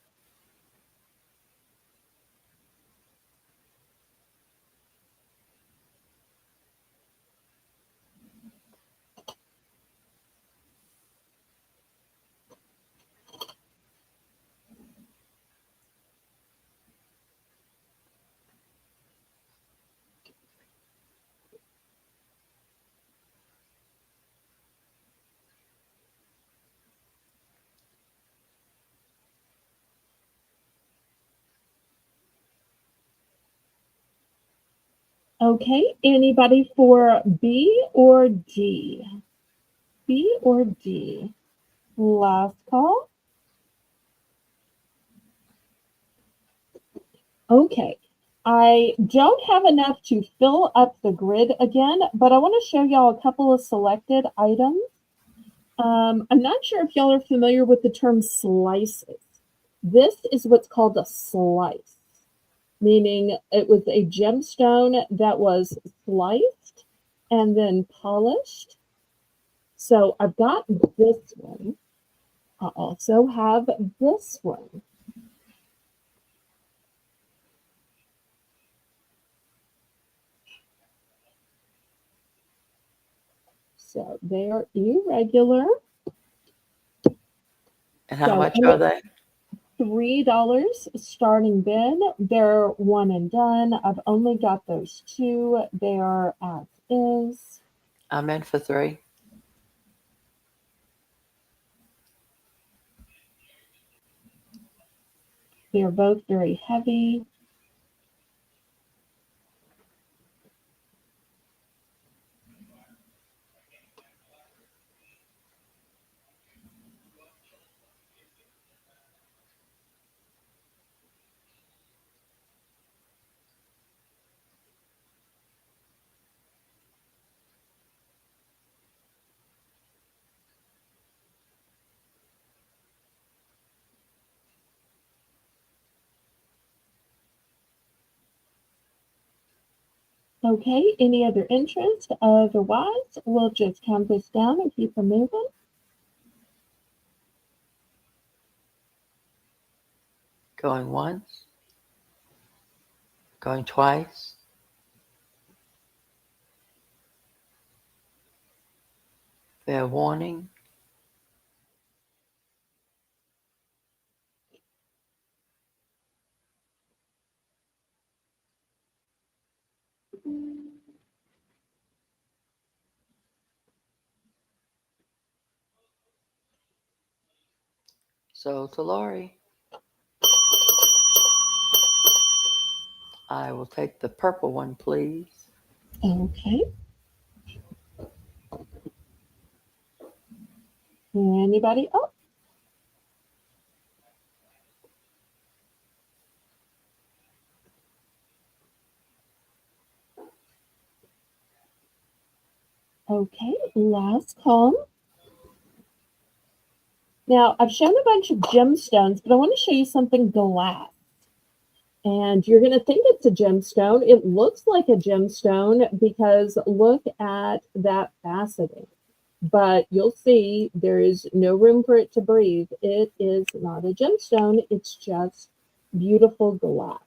Okay, anybody for B or D? B or D? Last call. Okay. I don't have enough to fill up the grid again, but I want to show y'all a couple of selected items. I'm not sure if y'all are familiar with the term slices. This is what's called a slice, meaning it was a gemstone that was sliced and then polished. So I've got this one. I also have this one. So they are irregular. And how So much are they? $3 starting bid. They're one and done. I've only got those two. They are as is. I'm in for 3. They're both very heavy. Okay, any other interest? Otherwise, we'll just count this down and keep them moving. Going once, going twice. Fair warning. So to Lori, I will take the purple one, please. Okay. Anybody else? Okay, last call. Now, I've shown a bunch of gemstones, but I want to show you something glass. And you're going to think it's a gemstone. It looks like a gemstone because look at that faceting. But you'll see there is no room for it to breathe. It is not a gemstone. It's just beautiful glass.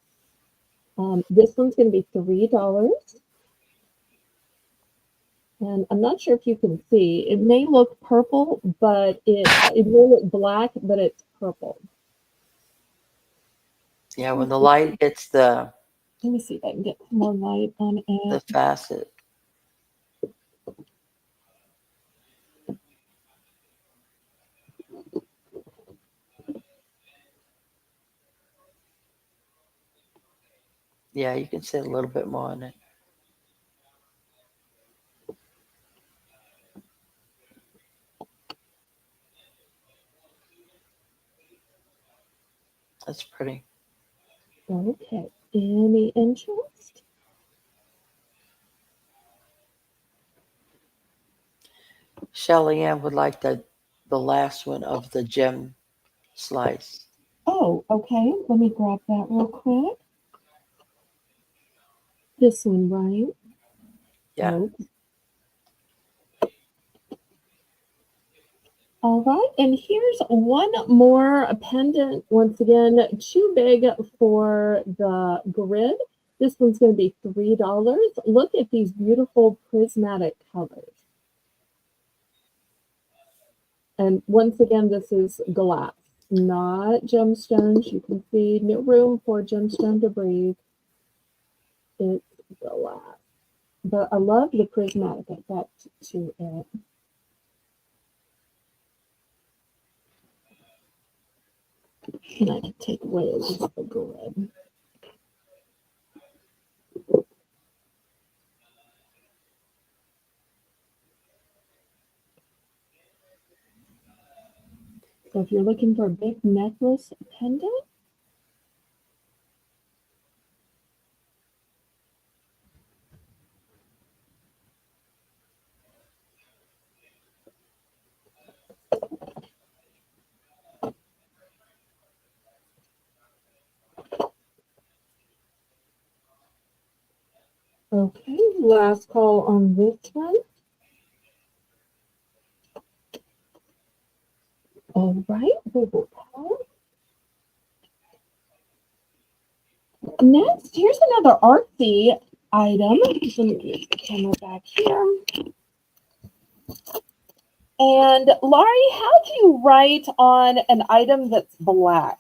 This one's going to be $3. And I'm not sure if you can see. It may look purple, but it may look black, but it's purple. Yeah, when the light hits Let me see if I can get some more light on the it. facet. Yeah, you can see a little bit more on it. That's pretty. Okay. Any interest? Shelly Ann would like the last one of the gem slice. Oh, okay. Let me grab that real quick. This one, right? Yeah. Oh. All right. And here's one more pendant. Once again, too big for the grid. This one's going to be $3. Look at these beautiful prismatic colors. And once again, this is glass, not gemstones. You can see no room for gemstone to breathe. It's glass. But I love the prismatic effect to it. And I can take away a little the grid. So if you're looking for a big necklace pendant, okay, last call on this one. All right, we will pause. Next, here's another artsy item. Let me get the camera back here. And Laurie, how do you write on an item that's black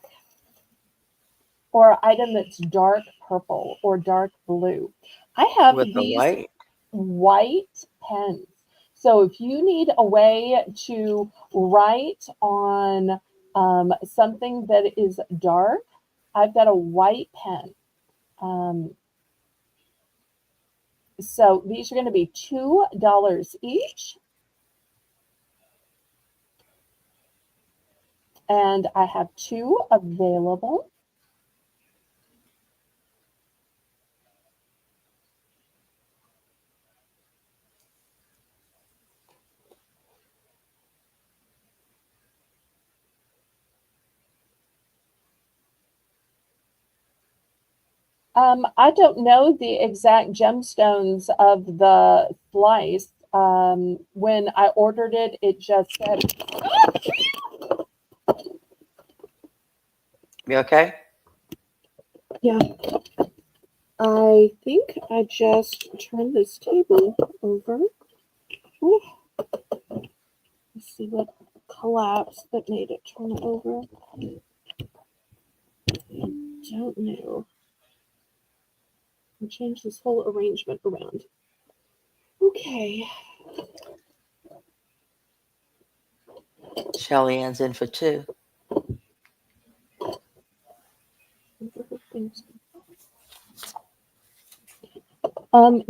or an item that's dark purple or dark blue? I have With the these white. white pens. So if you need a way to write on something that is dark, I've got a white pen. So these are going to be $2 each. And I have 2 available. I don't know the exact gemstones of the slice. When I ordered it, it just said, You okay? yeah, I think I just turned this table over. Ooh, let's see what collapsed that made it turn over. I don't know. I'll change this whole arrangement around. Okay. Shelly Ann's in for 2.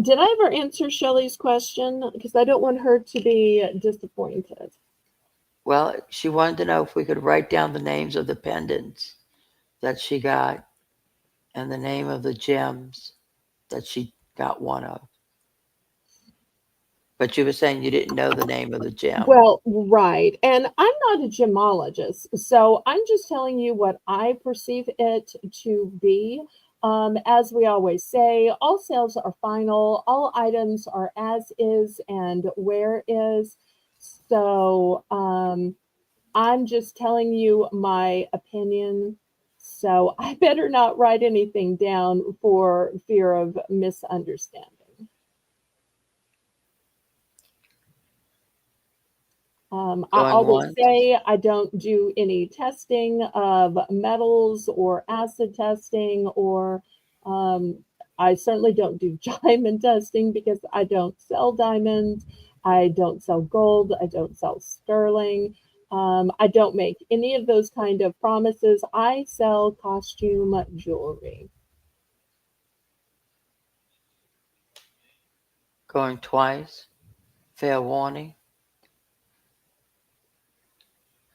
Did I ever answer Shelley's question? Because I don't want her to be disappointed. Well, she wanted to know if we could write down the names of the pendants that she got and the name of the gems that she got one of. But you were saying you didn't know the name of the gem. Well, right. And I'm not a gemologist, so I'm just telling you what I perceive it to be. As we always say, all sales are final, all items are as is and where is. So I'm just telling you my opinion. So I better not write anything down for fear of misunderstanding. I Going will once, say I don't do any testing of metals or acid testing, or um, I certainly don't do diamond testing because I don't sell diamonds. I don't sell gold. I don't sell sterling. I don't make any of those kind of promises. I sell costume jewelry. going twice, fair warning.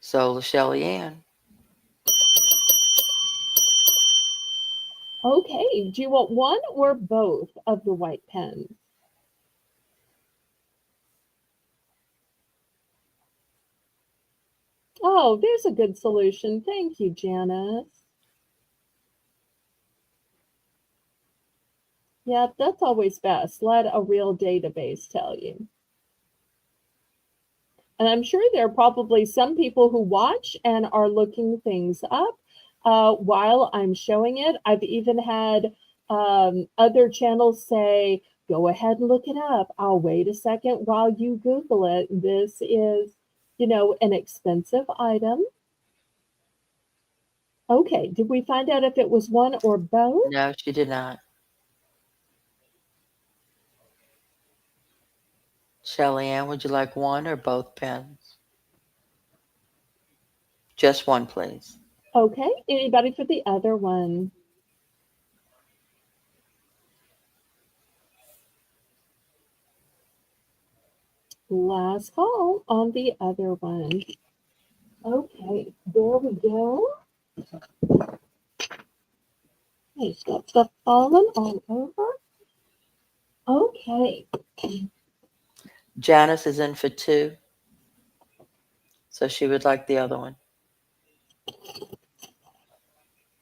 So, Shelly Ann, Okay, do you want one or both of the white pens? Oh, there's a good solution. Thank you, Janice. Yeah, that's always best. Let a real database tell you. And I'm sure there are probably some people who watch and are looking things up while I'm showing it. I've even had other channels say, go ahead and look it up. I'll wait a second while you Google it. This is, an expensive item. Okay, did we find out if it was one or both? no, she did not. Shelly Ann, would you like one or both pens? Just one, please. Okay, anybody for the other one? Last call on the other one. Okay, there we go. Hey, got stuff falling all over. Okay, Janice is in for two, so she would like the other one.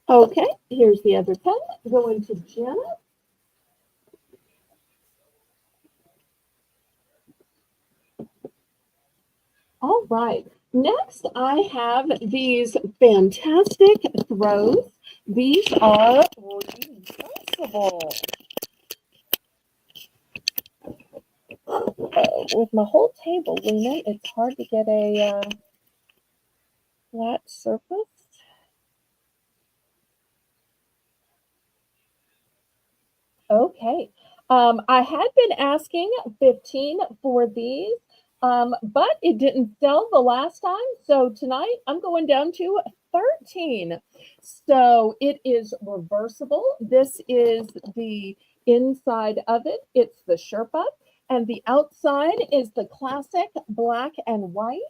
okay, here's the other pen. Going to Janet. All right, next I have these fantastic throws. These are reversible. With my whole table, Luna, it's hard to get a flat surface. Okay. I had been asking 15 for these, but it didn't sell the last time. So tonight I'm going down to 13. So it is reversible. This is the inside of it. It's the Sherpa. And the outside is the classic black and white.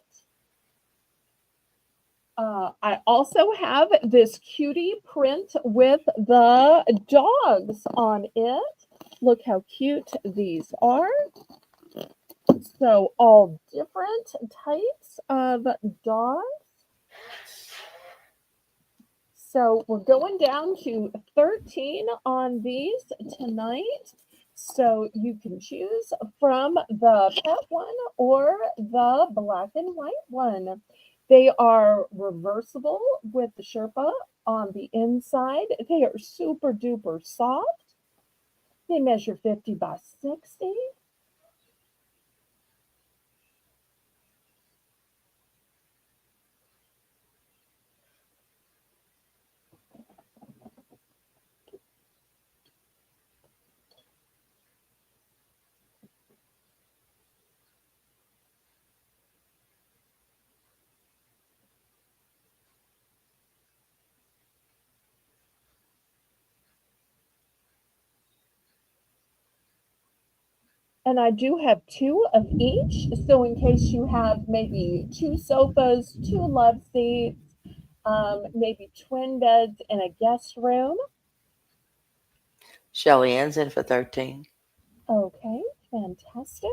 I also have this cutie print with the dogs on it. Look how cute these are. So all different types of dogs. So we're going down to 13 on these tonight. So you can choose from the pet one or the black and white one. They are reversible with the Sherpa on the inside. They are super duper soft. They measure 50 by 60. And I do have two of each. So in case you have maybe two sofas, two love seats, maybe twin beds in a guest room. Shelly Ann's in for 13. Okay, fantastic.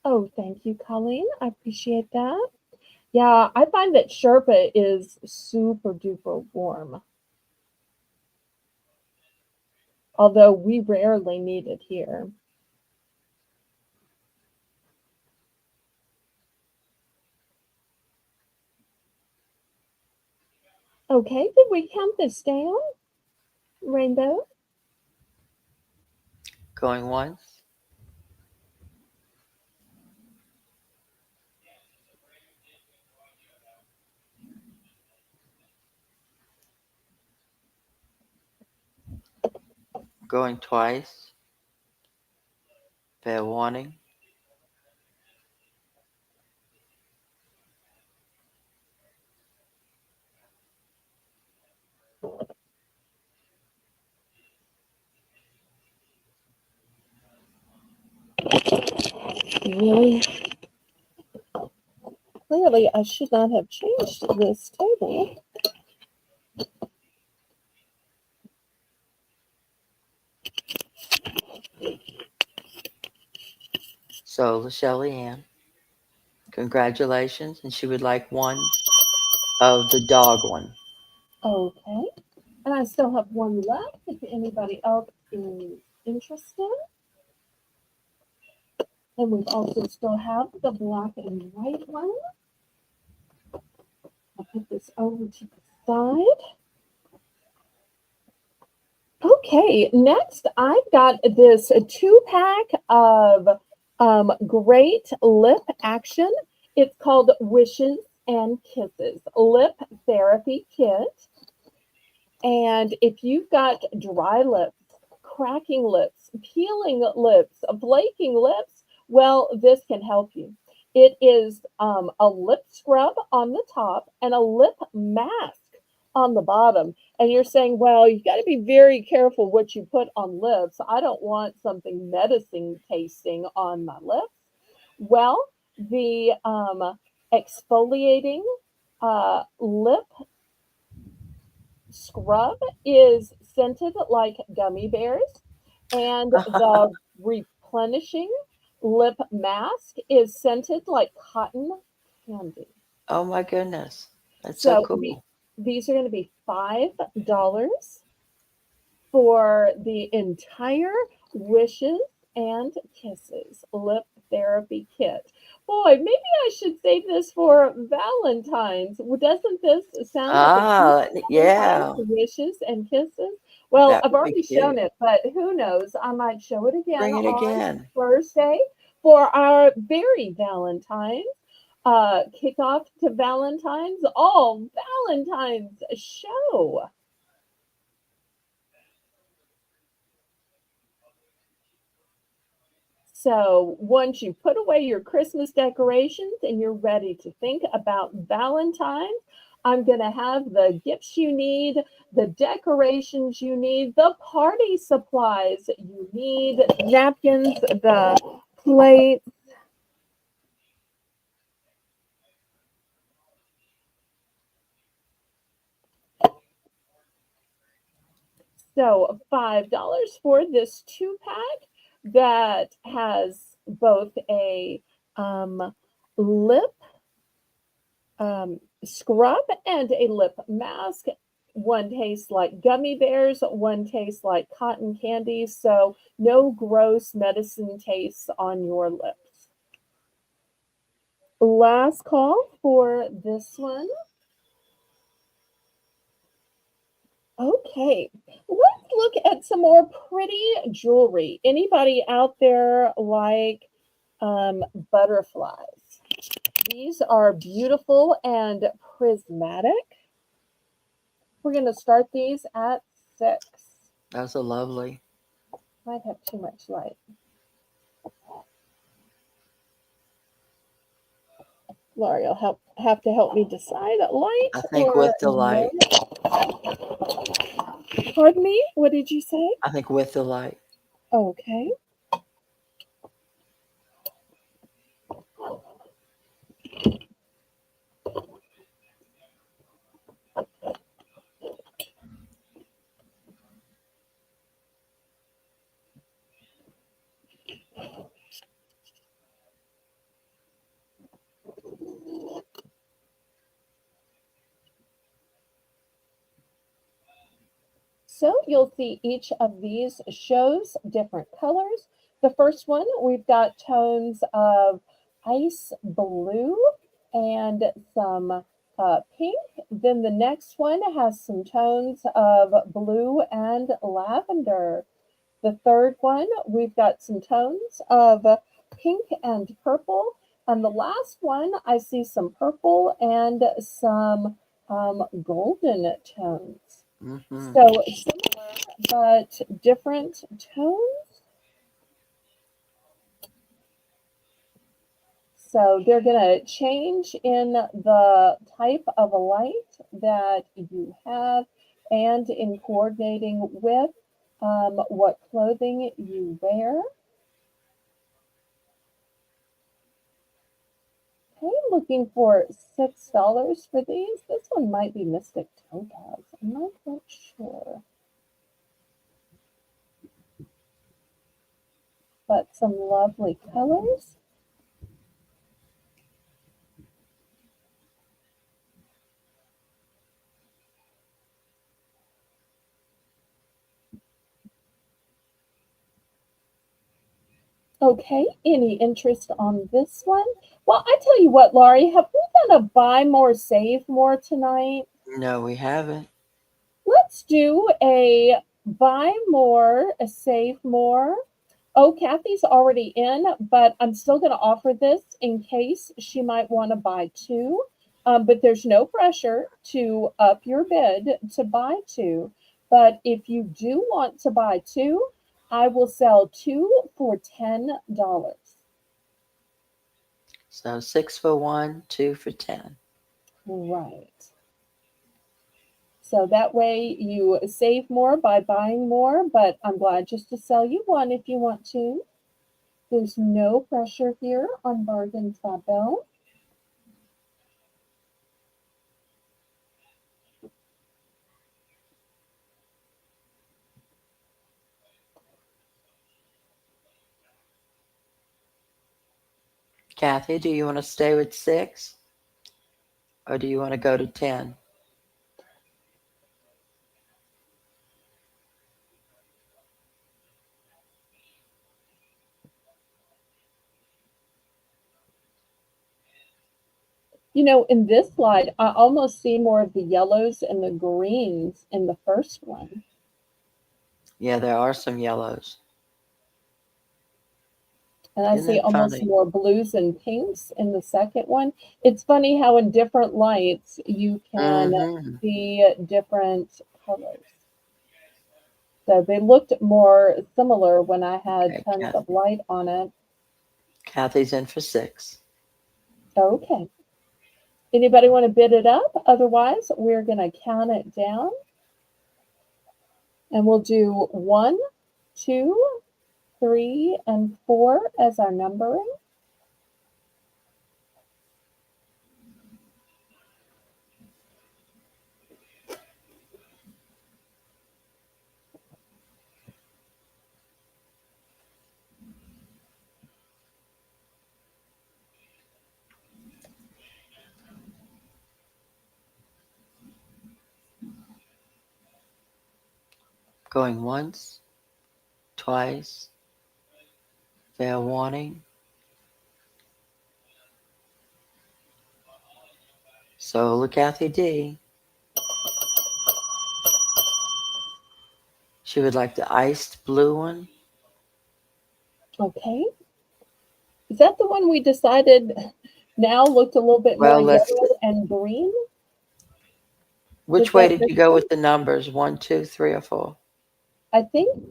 Oh, thank you, Colleen. I appreciate that. Yeah, I find that Sherpa is super duper warm, although we rarely need it here. Okay, did we count this down, Rainbow? Going once, going twice. Fair warning. Really? Clearly, I should not have changed this table. So, Shelly Ann, congratulations. And she would like one of the dog one. Okay. And I still have one left if anybody else is interested. And we also still have the black and white one. I'll put this over to the side. Okay, next I've got this 2-pack of great lip action. It's called Wishes and Kisses Lip Therapy Kit. And if you've got dry lips, cracking lips, peeling lips, flaking lips, well, this can help you. It is a lip scrub on the top and a lip mask on the bottom. And you're saying, well, you got to be very careful what you put on lips. I don't want something medicine tasting on my lips. Well, the exfoliating lip scrub is scented like gummy bears, and the replenishing lip mask is scented like cotton candy. Oh my goodness. That's so So cool. these are going to be $5 for the entire Wishes and Kisses lip therapy kit. Boy, maybe I should save this for Valentine's. Well, doesn't this sound like a cute Ah, Valentine's yeah. Wishes and Kisses? Well, That I've would be already shown cute. it, but who knows? I might show it again Bring it on again. Thursday for our very Valentine's kickoff to Valentine's, all Valentine's show. So once you put away your Christmas decorations and you're ready to think about Valentine's, I'm going to have the gifts you need, the decorations you need, the party supplies you need, napkins, the plates. So $5 for this 2-pack that has both a lip scrub and a lip mask. One tastes like gummy bears, one tastes like cotton candy, so no gross medicine tastes on your lips. Last call for this one. Okay, let's look at some more pretty jewelry. Anybody out there like butterflies? These are beautiful and prismatic. We're going to start these at 6. That's a lovely. Might have too much light. Laurie will have to help me decide. Light I think or with the no? light. Pardon me? What did you say? I think with the light. Okay. So you'll see each of these shows different colors. The first one, we've got tones of ice blue and some pink. Then the next one has some tones of blue and lavender. The third one, we've got some tones of pink and purple. And the last one, I see some purple and some golden tones. Hmm. So similar but different tones. So they're going to change in the type of a light that you have and in coordinating with what clothing you wear. Okay, looking for $6 for these. This one might be Mystic Topaz. I'm not quite sure. But some lovely colors. Okay, any interest on this one? Well, I tell you what, Laurie, have we done a buy more, save more tonight? No, we haven't. Let's do a buy more, a save more. Oh, Kathy's already in, but I'm still going to offer this in case she might want to buy two. But there's no pressure to up your bid to buy two. But if you do want to buy two, I will sell two for $10. So 6 for 1, 2 for 10. Right. So that way you save more by buying more, but I'm glad just to sell you one if you want to. There's no pressure here on Bargains by Belle. Kathy, do you want to stay with 6 or do you want to go to 10? You know, in this slide, I almost see more of the yellows and the greens in the first one. Yeah, there are some yellows. And I Isn't see that almost funny? more blues and pinks in the second one. It's funny how in different lights you can Mm-hmm. see different colors. So they looked more similar when I had Okay, tons of light on it. Kathy's in for 6. Okay. Anybody want to bid it up? Otherwise, we're going to count it down and we'll do 1, 2, 3, and 4 as our numbering. Going once, twice, fair warning. So look, Kathy D. She would like the iced blue one. Okay. Is that the one we decided now looked a little bit more Well, let's. yellow and green? Was Which way that did this you go one? with the numbers? 1, 2, 3, or 4? I think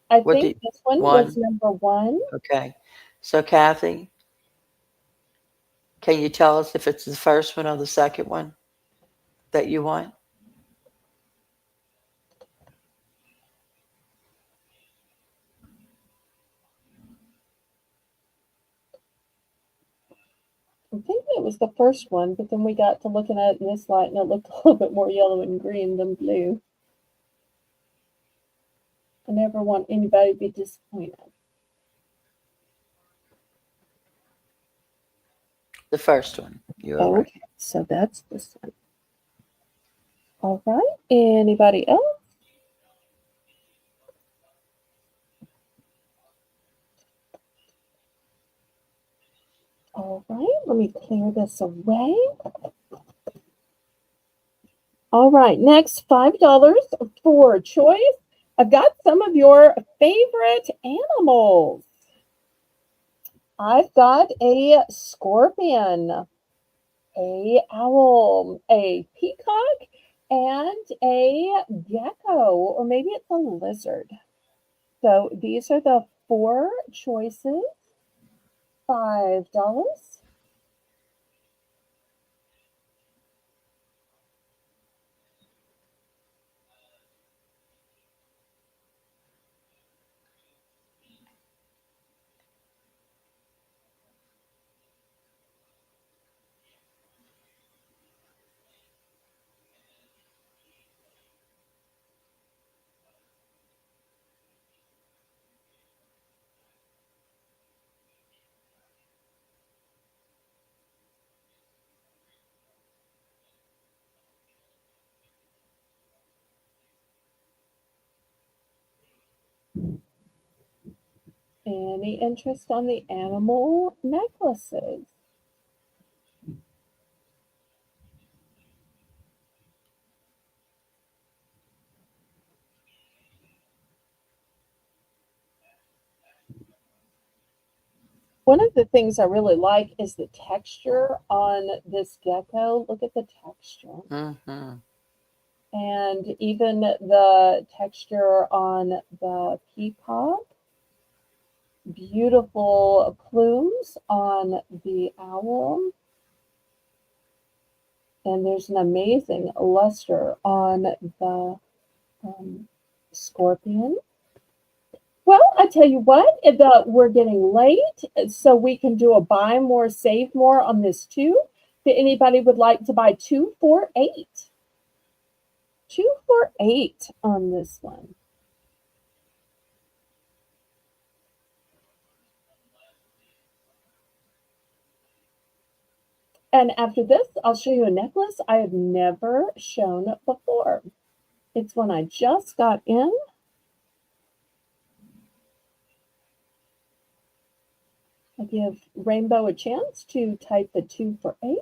I What think did this one was 1? number 1. Okay. So Kathy, Can you tell us if it's the first one or the second one that you want? I'm thinking it was the first one, but then we got to looking at it in this light and it looked a little bit more yellow and green than blue. I never want anybody to be disappointed. The first one. You were right. Okay, so that's this one. All right, anybody else? All right, let me clear this away. All right, next $5 for choice. I've got some of your favorite animals. I've got a scorpion, a owl, a peacock, and a gecko, or maybe it's a lizard. So these are the four choices. $5. Any interest on the animal necklaces? One of the things I really like is the texture on this gecko. Look at the texture. Mm-hmm. And even the texture on the peacock. Beautiful plumes on the owl. And there's an amazing luster on the scorpion. Well, I tell you what, we're getting late, so we can do a buy more, save more on this too. If anybody would like to buy 2 for $8, 2 for $8 on this one. And after this, I'll show you a necklace I have never shown before. It's one I just got in. I give Rainbow a chance to type the 2 for $8.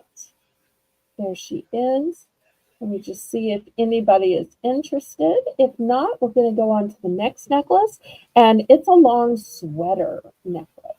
There she is. Let me just see if anybody is interested. If not, we're going to go on to the next necklace, and it's a long sweater necklace.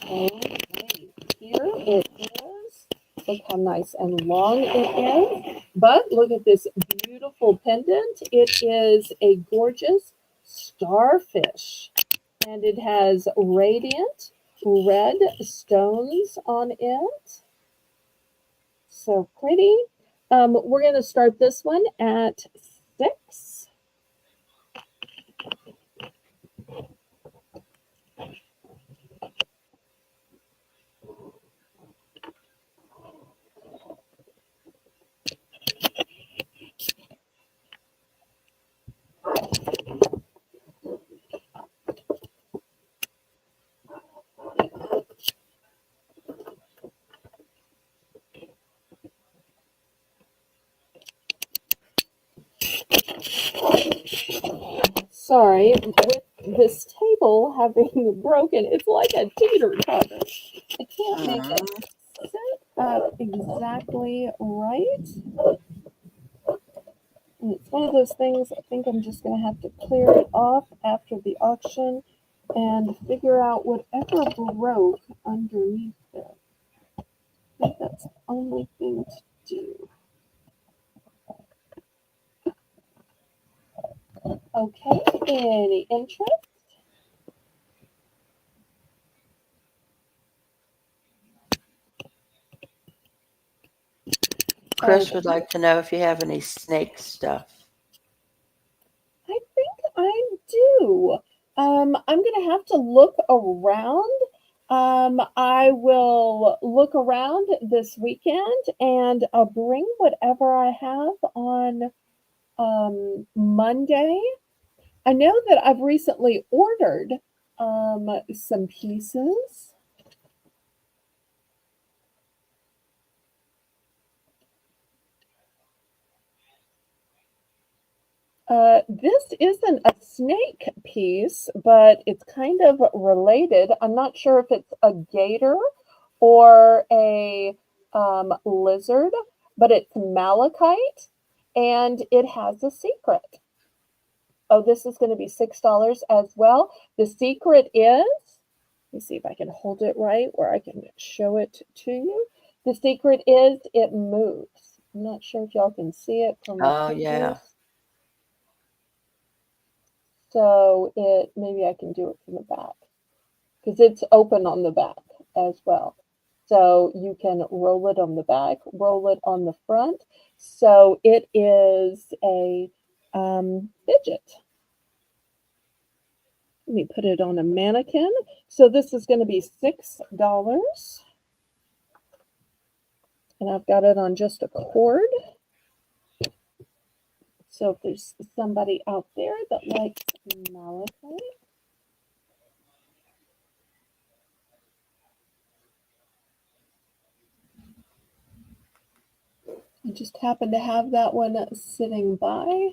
Okay, here it is. Look how nice and long it is. But look at this beautiful pendant. It is a gorgeous starfish, and it has radiant red stones on it. So pretty. We're going to start this one at 6. Sorry, with this table having broken, it's like a teeter-totter. I can't make it sit up exactly right. And it's one of those things, I think I'm just going to have to clear it off after the auction and figure out whatever broke underneath there. I think that's the only thing to do. Okay, any interest? Chris would Okay. like to know if you have any snake stuff. I think I do. I'm going to have to look around. I will look around this weekend and I'll bring whatever I have on Monday. I know that I've recently ordered some pieces. This isn't a snake piece, but it's kind of related. I'm not sure if it's a gator or a lizard, but it's malachite and it has a secret. Oh, this is going to be $6 as well. The secret is, let me see if I can hold it right where I can show it to you. The secret is it moves. I'm not sure if y'all can see it from the Oh, yeah. pages. So maybe I can do it from the back because it's open on the back as well. So you can roll it on the back, roll it on the front. So it is a fidget. Let me put it on a mannequin. So this is going to be $6. And I've got it on just a cord. So if there's somebody out there that likes malachite, I just happen to have that one sitting by.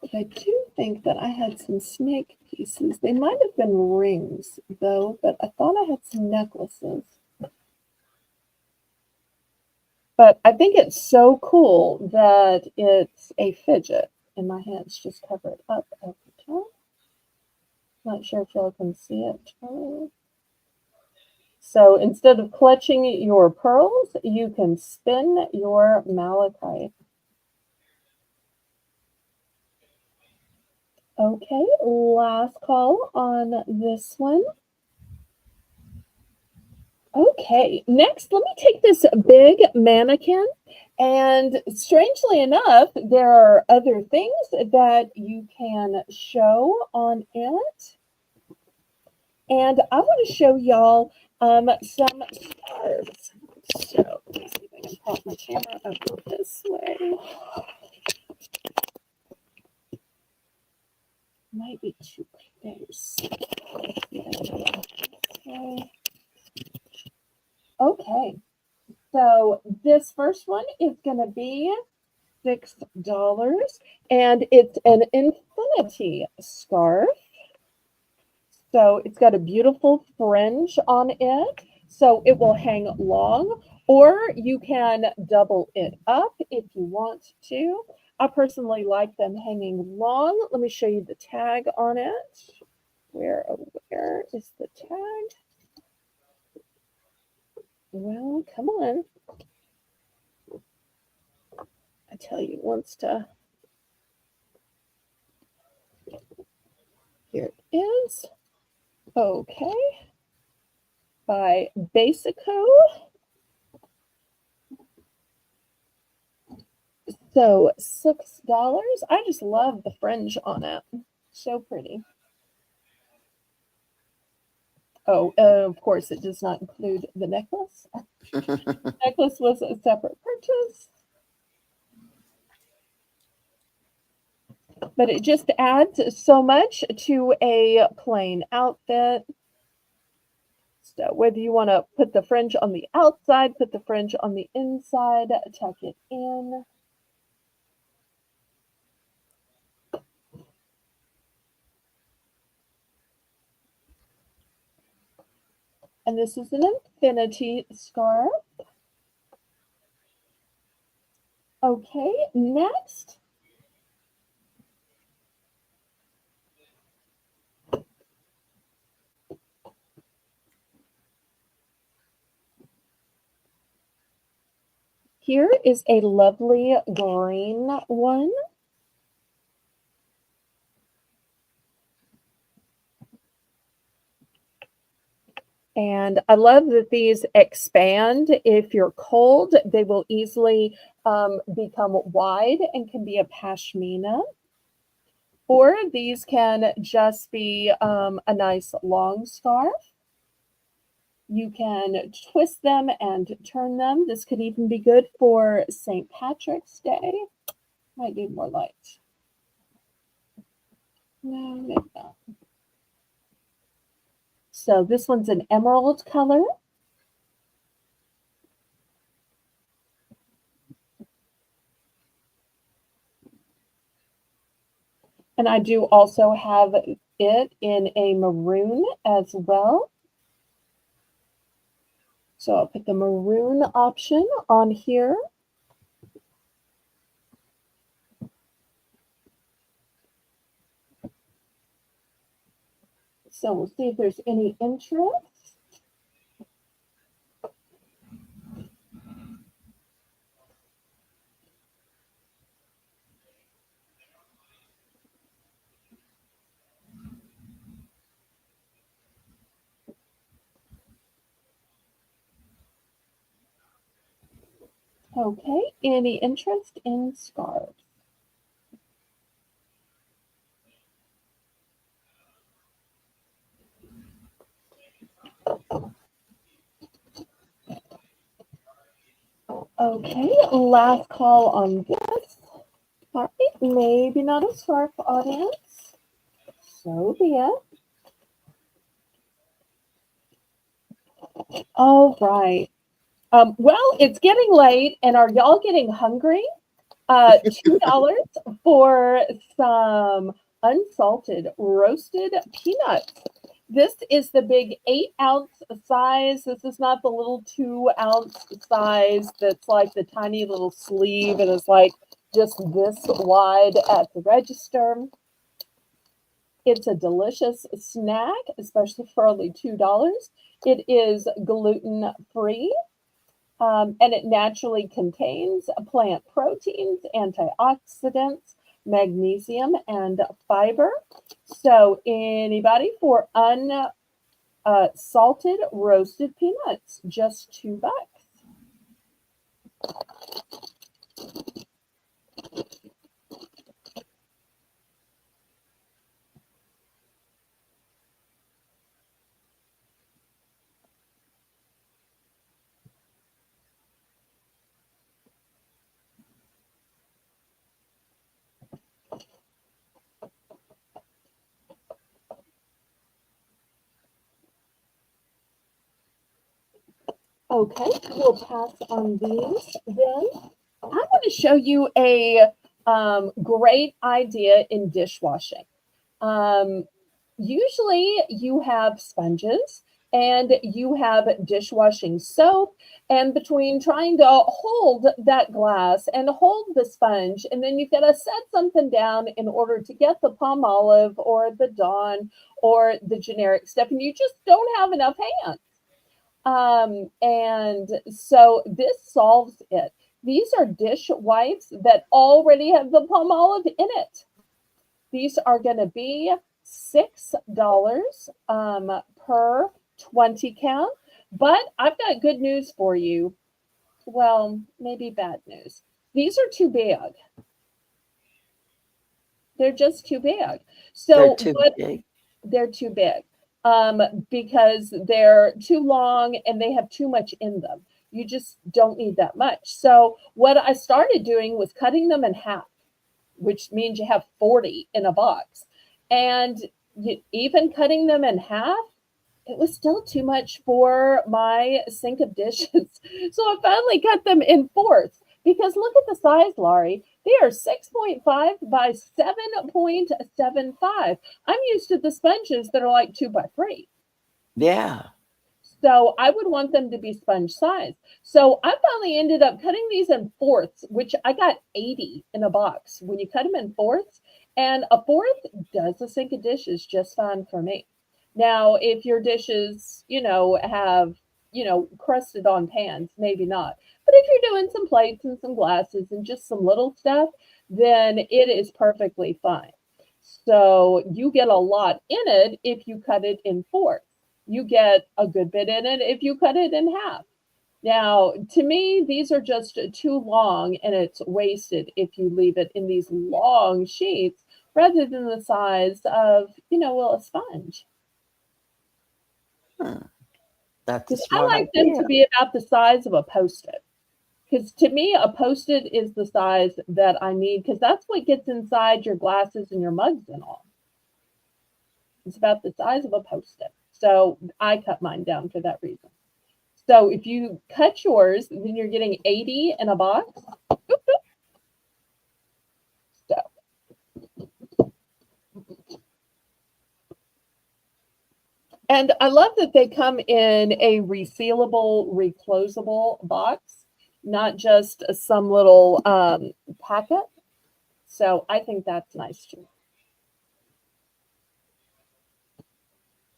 But I do think that I had some snake pieces. They might have been rings, though, but I thought I had some necklaces. But I think it's so cool that it's a fidget, and my hands just cover it up at the top. Not sure if y'all can see it. So instead of clutching your pearls, you can spin your malachite. Okay, last call on this one. Okay, next, let me take this big mannequin. And strangely enough, there are other things that you can show on it. And I want to show y'all some stars. So let me see if I can pop my camera up this way. Might be too close. Okay, so this first one is going to be $6, and it's an infinity scarf. So it's got a beautiful fringe on it, so it will hang long, or you can double it up if you want to. I personally like them hanging long. Let me show you the tag on it. Where is the tag? Well, come on. I tell you, it wants to. Here it is. Okay. By Basico. So $6. I just love the fringe on it. So pretty. Oh, of course, it does not include the necklace. The necklace was a separate purchase. But it just adds so much to a plain outfit. So whether you want to put the fringe on the outside, put the fringe on the inside, tuck it in. And this is an infinity scarf. Okay, next. Here is a lovely green one. And I love that these expand. If you're cold, they will easily become wide and can be a pashmina. Or these can just be a nice long scarf. You can twist them and turn them. This could even be good for St. Patrick's Day. Might need more light. No, maybe not. So this one's an emerald color. And I do also have it in a maroon as well. So I'll put the maroon option on here. So we'll see if there's any interest. Okay, any interest in scarves? Okay, last call on this. All right, maybe not a scarf, audience. So be it. All right. Well, it's getting late, and are y'all getting hungry? $2 for some unsalted roasted peanuts. This is the big 8-ounce size. This is not the little 2-ounce size that's like the tiny little sleeve and is like just this wide at the register. It's a delicious snack, especially for only $2. It is gluten-free. And it naturally contains plant proteins, antioxidants, magnesium, and fiber. So anybody for unsalted roasted peanuts, just $2. Okay, we'll pass on these then. I want to show you a great idea in dishwashing. Usually you have sponges and you have dishwashing soap, and between trying to hold that glass and hold the sponge, and then you've got to set something down in order to get the palm olive or the Dawn or the generic stuff, and you just don't have enough hands. And so this solves it. These are dish wipes that already have the palm olive in it. These are going to be $6 per 20 count. But I've got good news for you. Well, maybe bad news. These are too big. They're just too big. So They're too big. they're too big because they're too long and they have too much in them. You just don't need that much. So what I started doing was cutting them in half, which means you have 40 in a box. And even cutting them in half, it was still too much for my sink of dishes. So I finally cut them in fourths because look at the size, Laurie. They are 6.5 by 7.75. I'm used to the sponges that are like 2 by 3. Yeah. So I would want them to be sponge size. So I finally ended up cutting these in fourths, which I got 80 in a box when you cut them in fourths. And a fourth does a sink of dishes just fine for me. Now, if your dishes, have, crusted on pans, maybe not. But if you're doing some plates and some glasses and just some little stuff, then it is perfectly fine. So you get a lot in it if you cut it in fourths. You get a good bit in it if you cut it in half. Now, to me, these are just too long and it's wasted if you leave it in these long sheets rather than the size of, well, a sponge. Hmm, that's a Because I smart like them to idea. be about the size of a Post-it. Because to me, a Post-it is the size that I need because that's what gets inside your glasses and your mugs and all. It's about the size of a Post-it. So I cut mine down for that reason. So if you cut yours, then you're getting 80 in a box. So, and I love that they come in a resealable, reclosable box, not just some little packet. So I think that's nice too.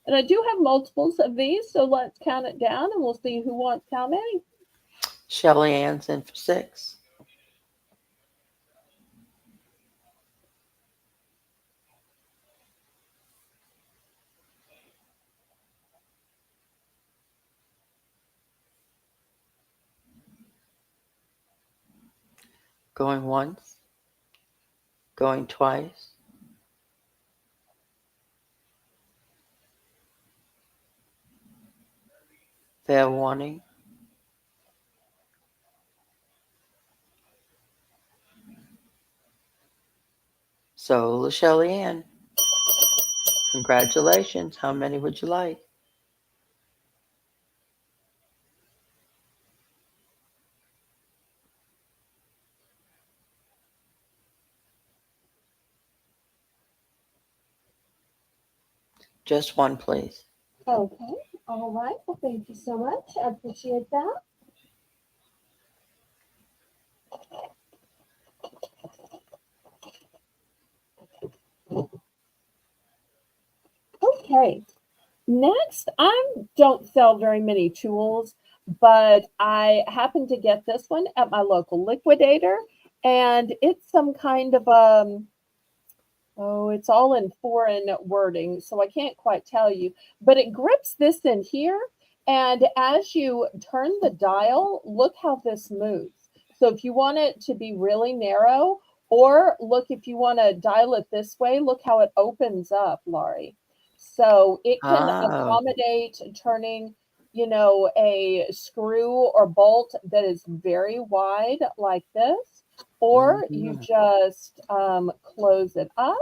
And I do have multiples of these, so let's count it down and we'll see who wants how many. Shelly Ann's in for 6. Going once, going twice. Fair warning. So, Shelly Ann, congratulations. How many would you like? Just one, please. Okay. All right. Well, thank you so much. I appreciate that. Okay. Next, I don't sell very many tools, but I happen to get this one at my local liquidator, and it's some kind of oh, it's all in foreign wording, so I can't quite tell you, but it grips this in here, and as you turn the dial, look how this moves. So if you want it to be really narrow, or look, if you want to dial it this way, look how it opens up, Laurie. So it can Oh. accommodate turning, a screw or bolt that is very wide like this, or you Mhm. just close it up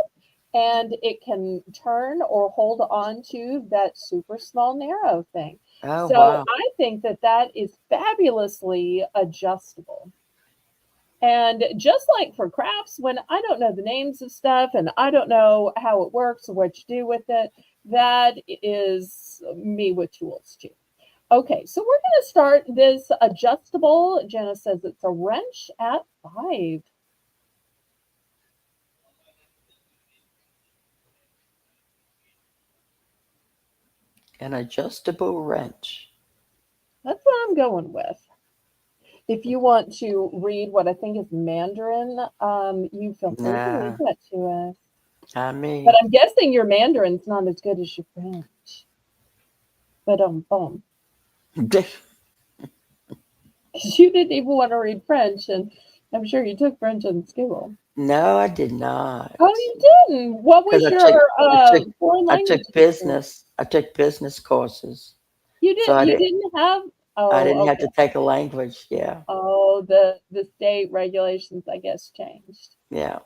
and it can turn or hold on to that super small narrow thing. Oh, So wow. I think that that is fabulously adjustable. And just like for crafts, when I don't know the names of stuff and I don't know how it works or what you do with it, that is me with tools too. Okay, so we're going to start this adjustable. Jenna says it's a wrench at 5. An adjustable wrench. That's what I'm going with. If you want to read what I think is Mandarin, you feel free to read Nah, that to us. not But me. I'm guessing your Mandarin's not as good as your French. But boom. You didn't even want to read French, and I'm sure you took French in school. No, I did not. Oh, you didn't. What Because was your I took, foreign I took language in school? business. I took business courses, You so did. You didn't have. I Oh, didn't have okay. to take a language. Yeah, Oh, the state regulations, I guess, changed. yeah.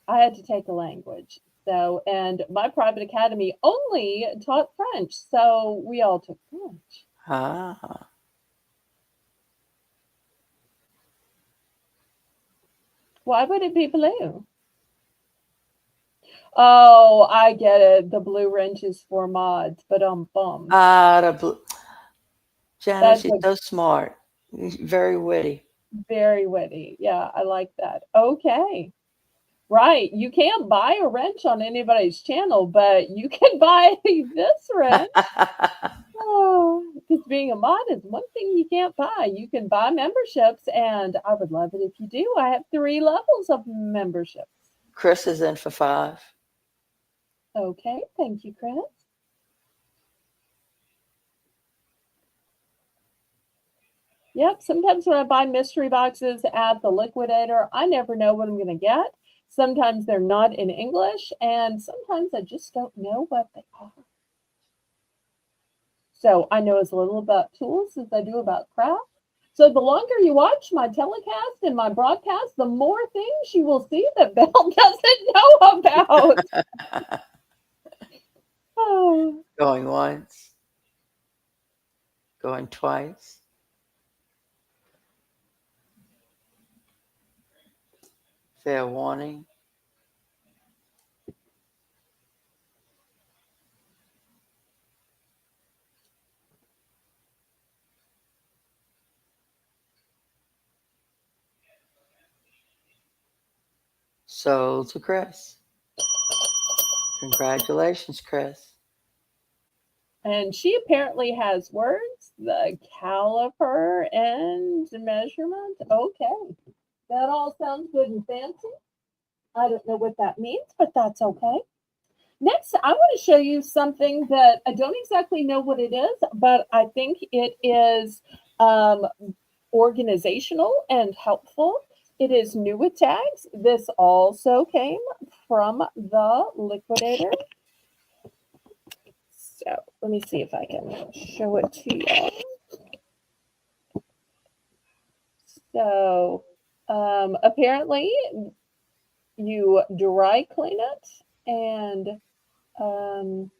I had to take a language. So, and my private academy only taught French. So we all took French. Ah, Why would it be blue? Oh, I get it. The blue wrench is for mods, but bum. Ah, the blue. Janet, That's she's a so smart. Very witty. very witty. Yeah, I like that. Okay. Right. You can't buy a wrench on anybody's channel, but you can buy this wrench. Oh, because being a mod is one thing you can't buy. You can buy memberships, and I would love it if you do. I have 3 levels of memberships. Chris is in for 5. Okay, thank you, Chris. Yep, sometimes when I buy mystery boxes at the liquidator, I never know what I'm going to get. Sometimes they're not in English, and sometimes I just don't know what they are. So I know as little about tools as I do about craft. So the longer you watch my telecast and my broadcast, the more things you will see that Belle doesn't know about. Oh, Going once, going twice. Fair warning. Sold to Chris. Congratulations, Chris. and she apparently has words, the caliper and measurement. Okay, that all sounds good and fancy. I don't know what that means, but that's okay. Next, I want to show you something that I don't exactly know what it is, but I think it is um, organizational and helpful. It is new with tags. This also came from the liquidator. So let me see if I can show it to you. So apparently you dry clean it and um,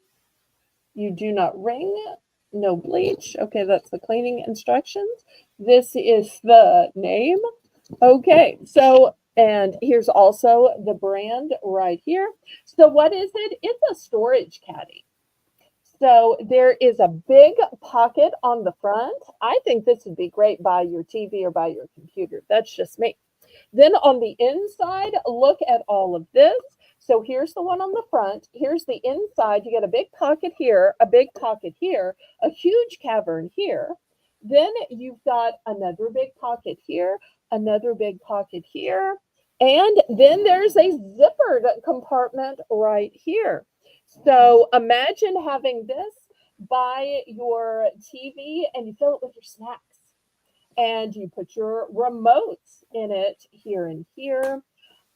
you do not wring, no bleach. Okay, that's the cleaning instructions. This is the name. Okay, so, and here's also the brand right here. So, what is it? It's a storage caddy. So, there is a big pocket on the front. I think this would be great by your TV or by your computer. That's just me. Then on the inside, look at all of this. So here's the one on the front. Here's the inside. You get a big pocket here, a big pocket here, a huge cavern here. Then you've got another big pocket here, another big pocket here. And then there's a zippered compartment right here. So imagine having this by your TV and you fill it with your snacks and you put your remotes in it here and here,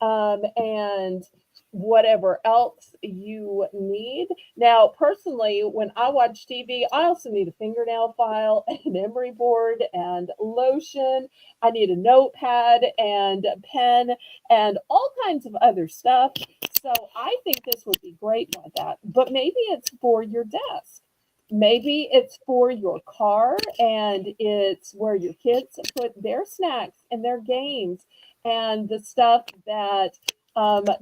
and whatever else you need. Now, personally, when I watch TV, I also need a fingernail file, an emery board, and lotion. I need a notepad and a pen and all kinds of other stuff. So I think this would be great like that. But maybe it's for your desk. Maybe it's for your car and it's where your kids put their snacks and their games and the stuff that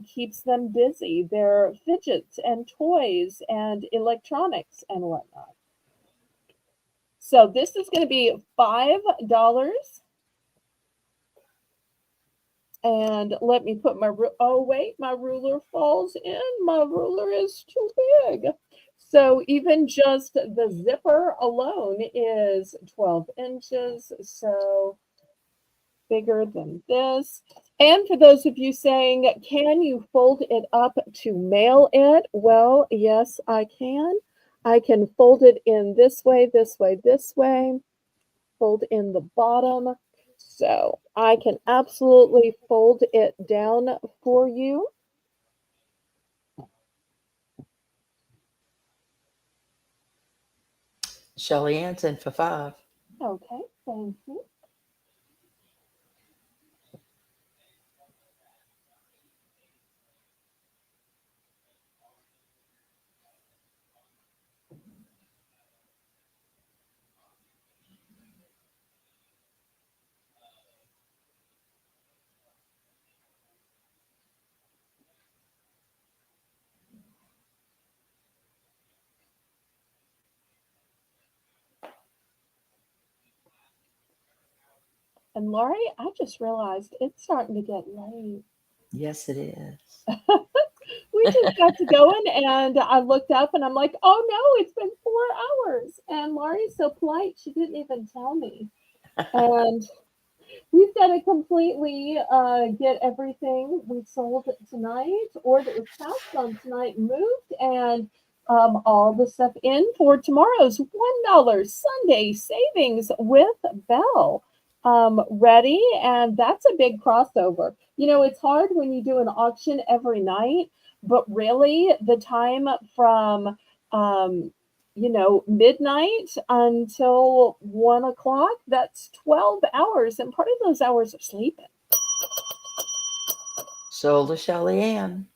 keeps them busy, their fidgets and toys and electronics and whatnot. So this is going to be $5. And let me put my, oh wait, my ruler falls in. My ruler is too big. So even just the zipper alone is 12 inches. So bigger than this. And for those of you saying, can you fold it up to mail it? Well, yes, I can. I can fold it in this way, this way, this way, fold in the bottom. So I can absolutely fold it down for you. Shelly Ann's in for 5. Okay, thank you. And Laurie, I just realized it's starting to get late. Yes, it is. We just got to going, and I looked up and I'm like, oh no, it's been 4 hours. And Laurie's so polite, she didn't even tell me. And we've got to completely get everything we sold tonight or that was passed on tonight moved, and all the stuff in for tomorrow's $1 Sunday savings with Belle. Ready? And that's a big crossover. You know, it's hard when you do an auction every night, but really the time from um, midnight until 1 o'clock, that's 12 hours. And part of those hours are sleeping. Sold to Shelly Ann.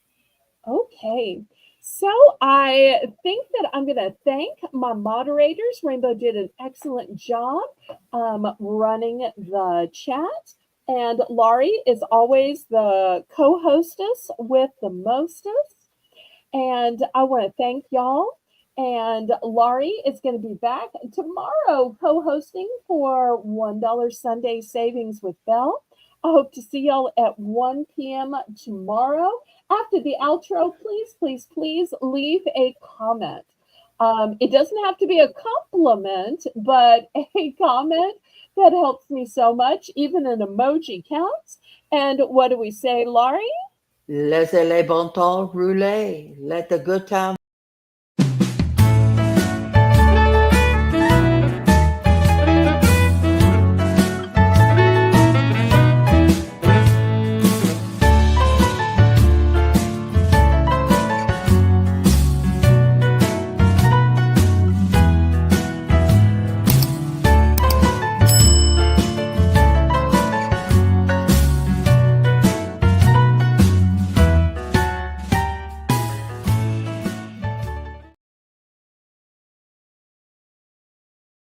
Okay. So I think that I'm going to thank my moderators. Rainbow did an excellent job running the chat. And Laurie is always the co hostess with the mostest. And I want to thank y'all. And Laurie is going to be back tomorrow co hosting for $1 Sunday Savings with Belle. I hope to see y'all at 1 p.m. tomorrow. After the outro, please, please, please leave a comment. It doesn't have to be a compliment, but a comment that helps me so much. Even an emoji counts. And what do we say, Laurie? Laissez les bons temps rouler. Let the good times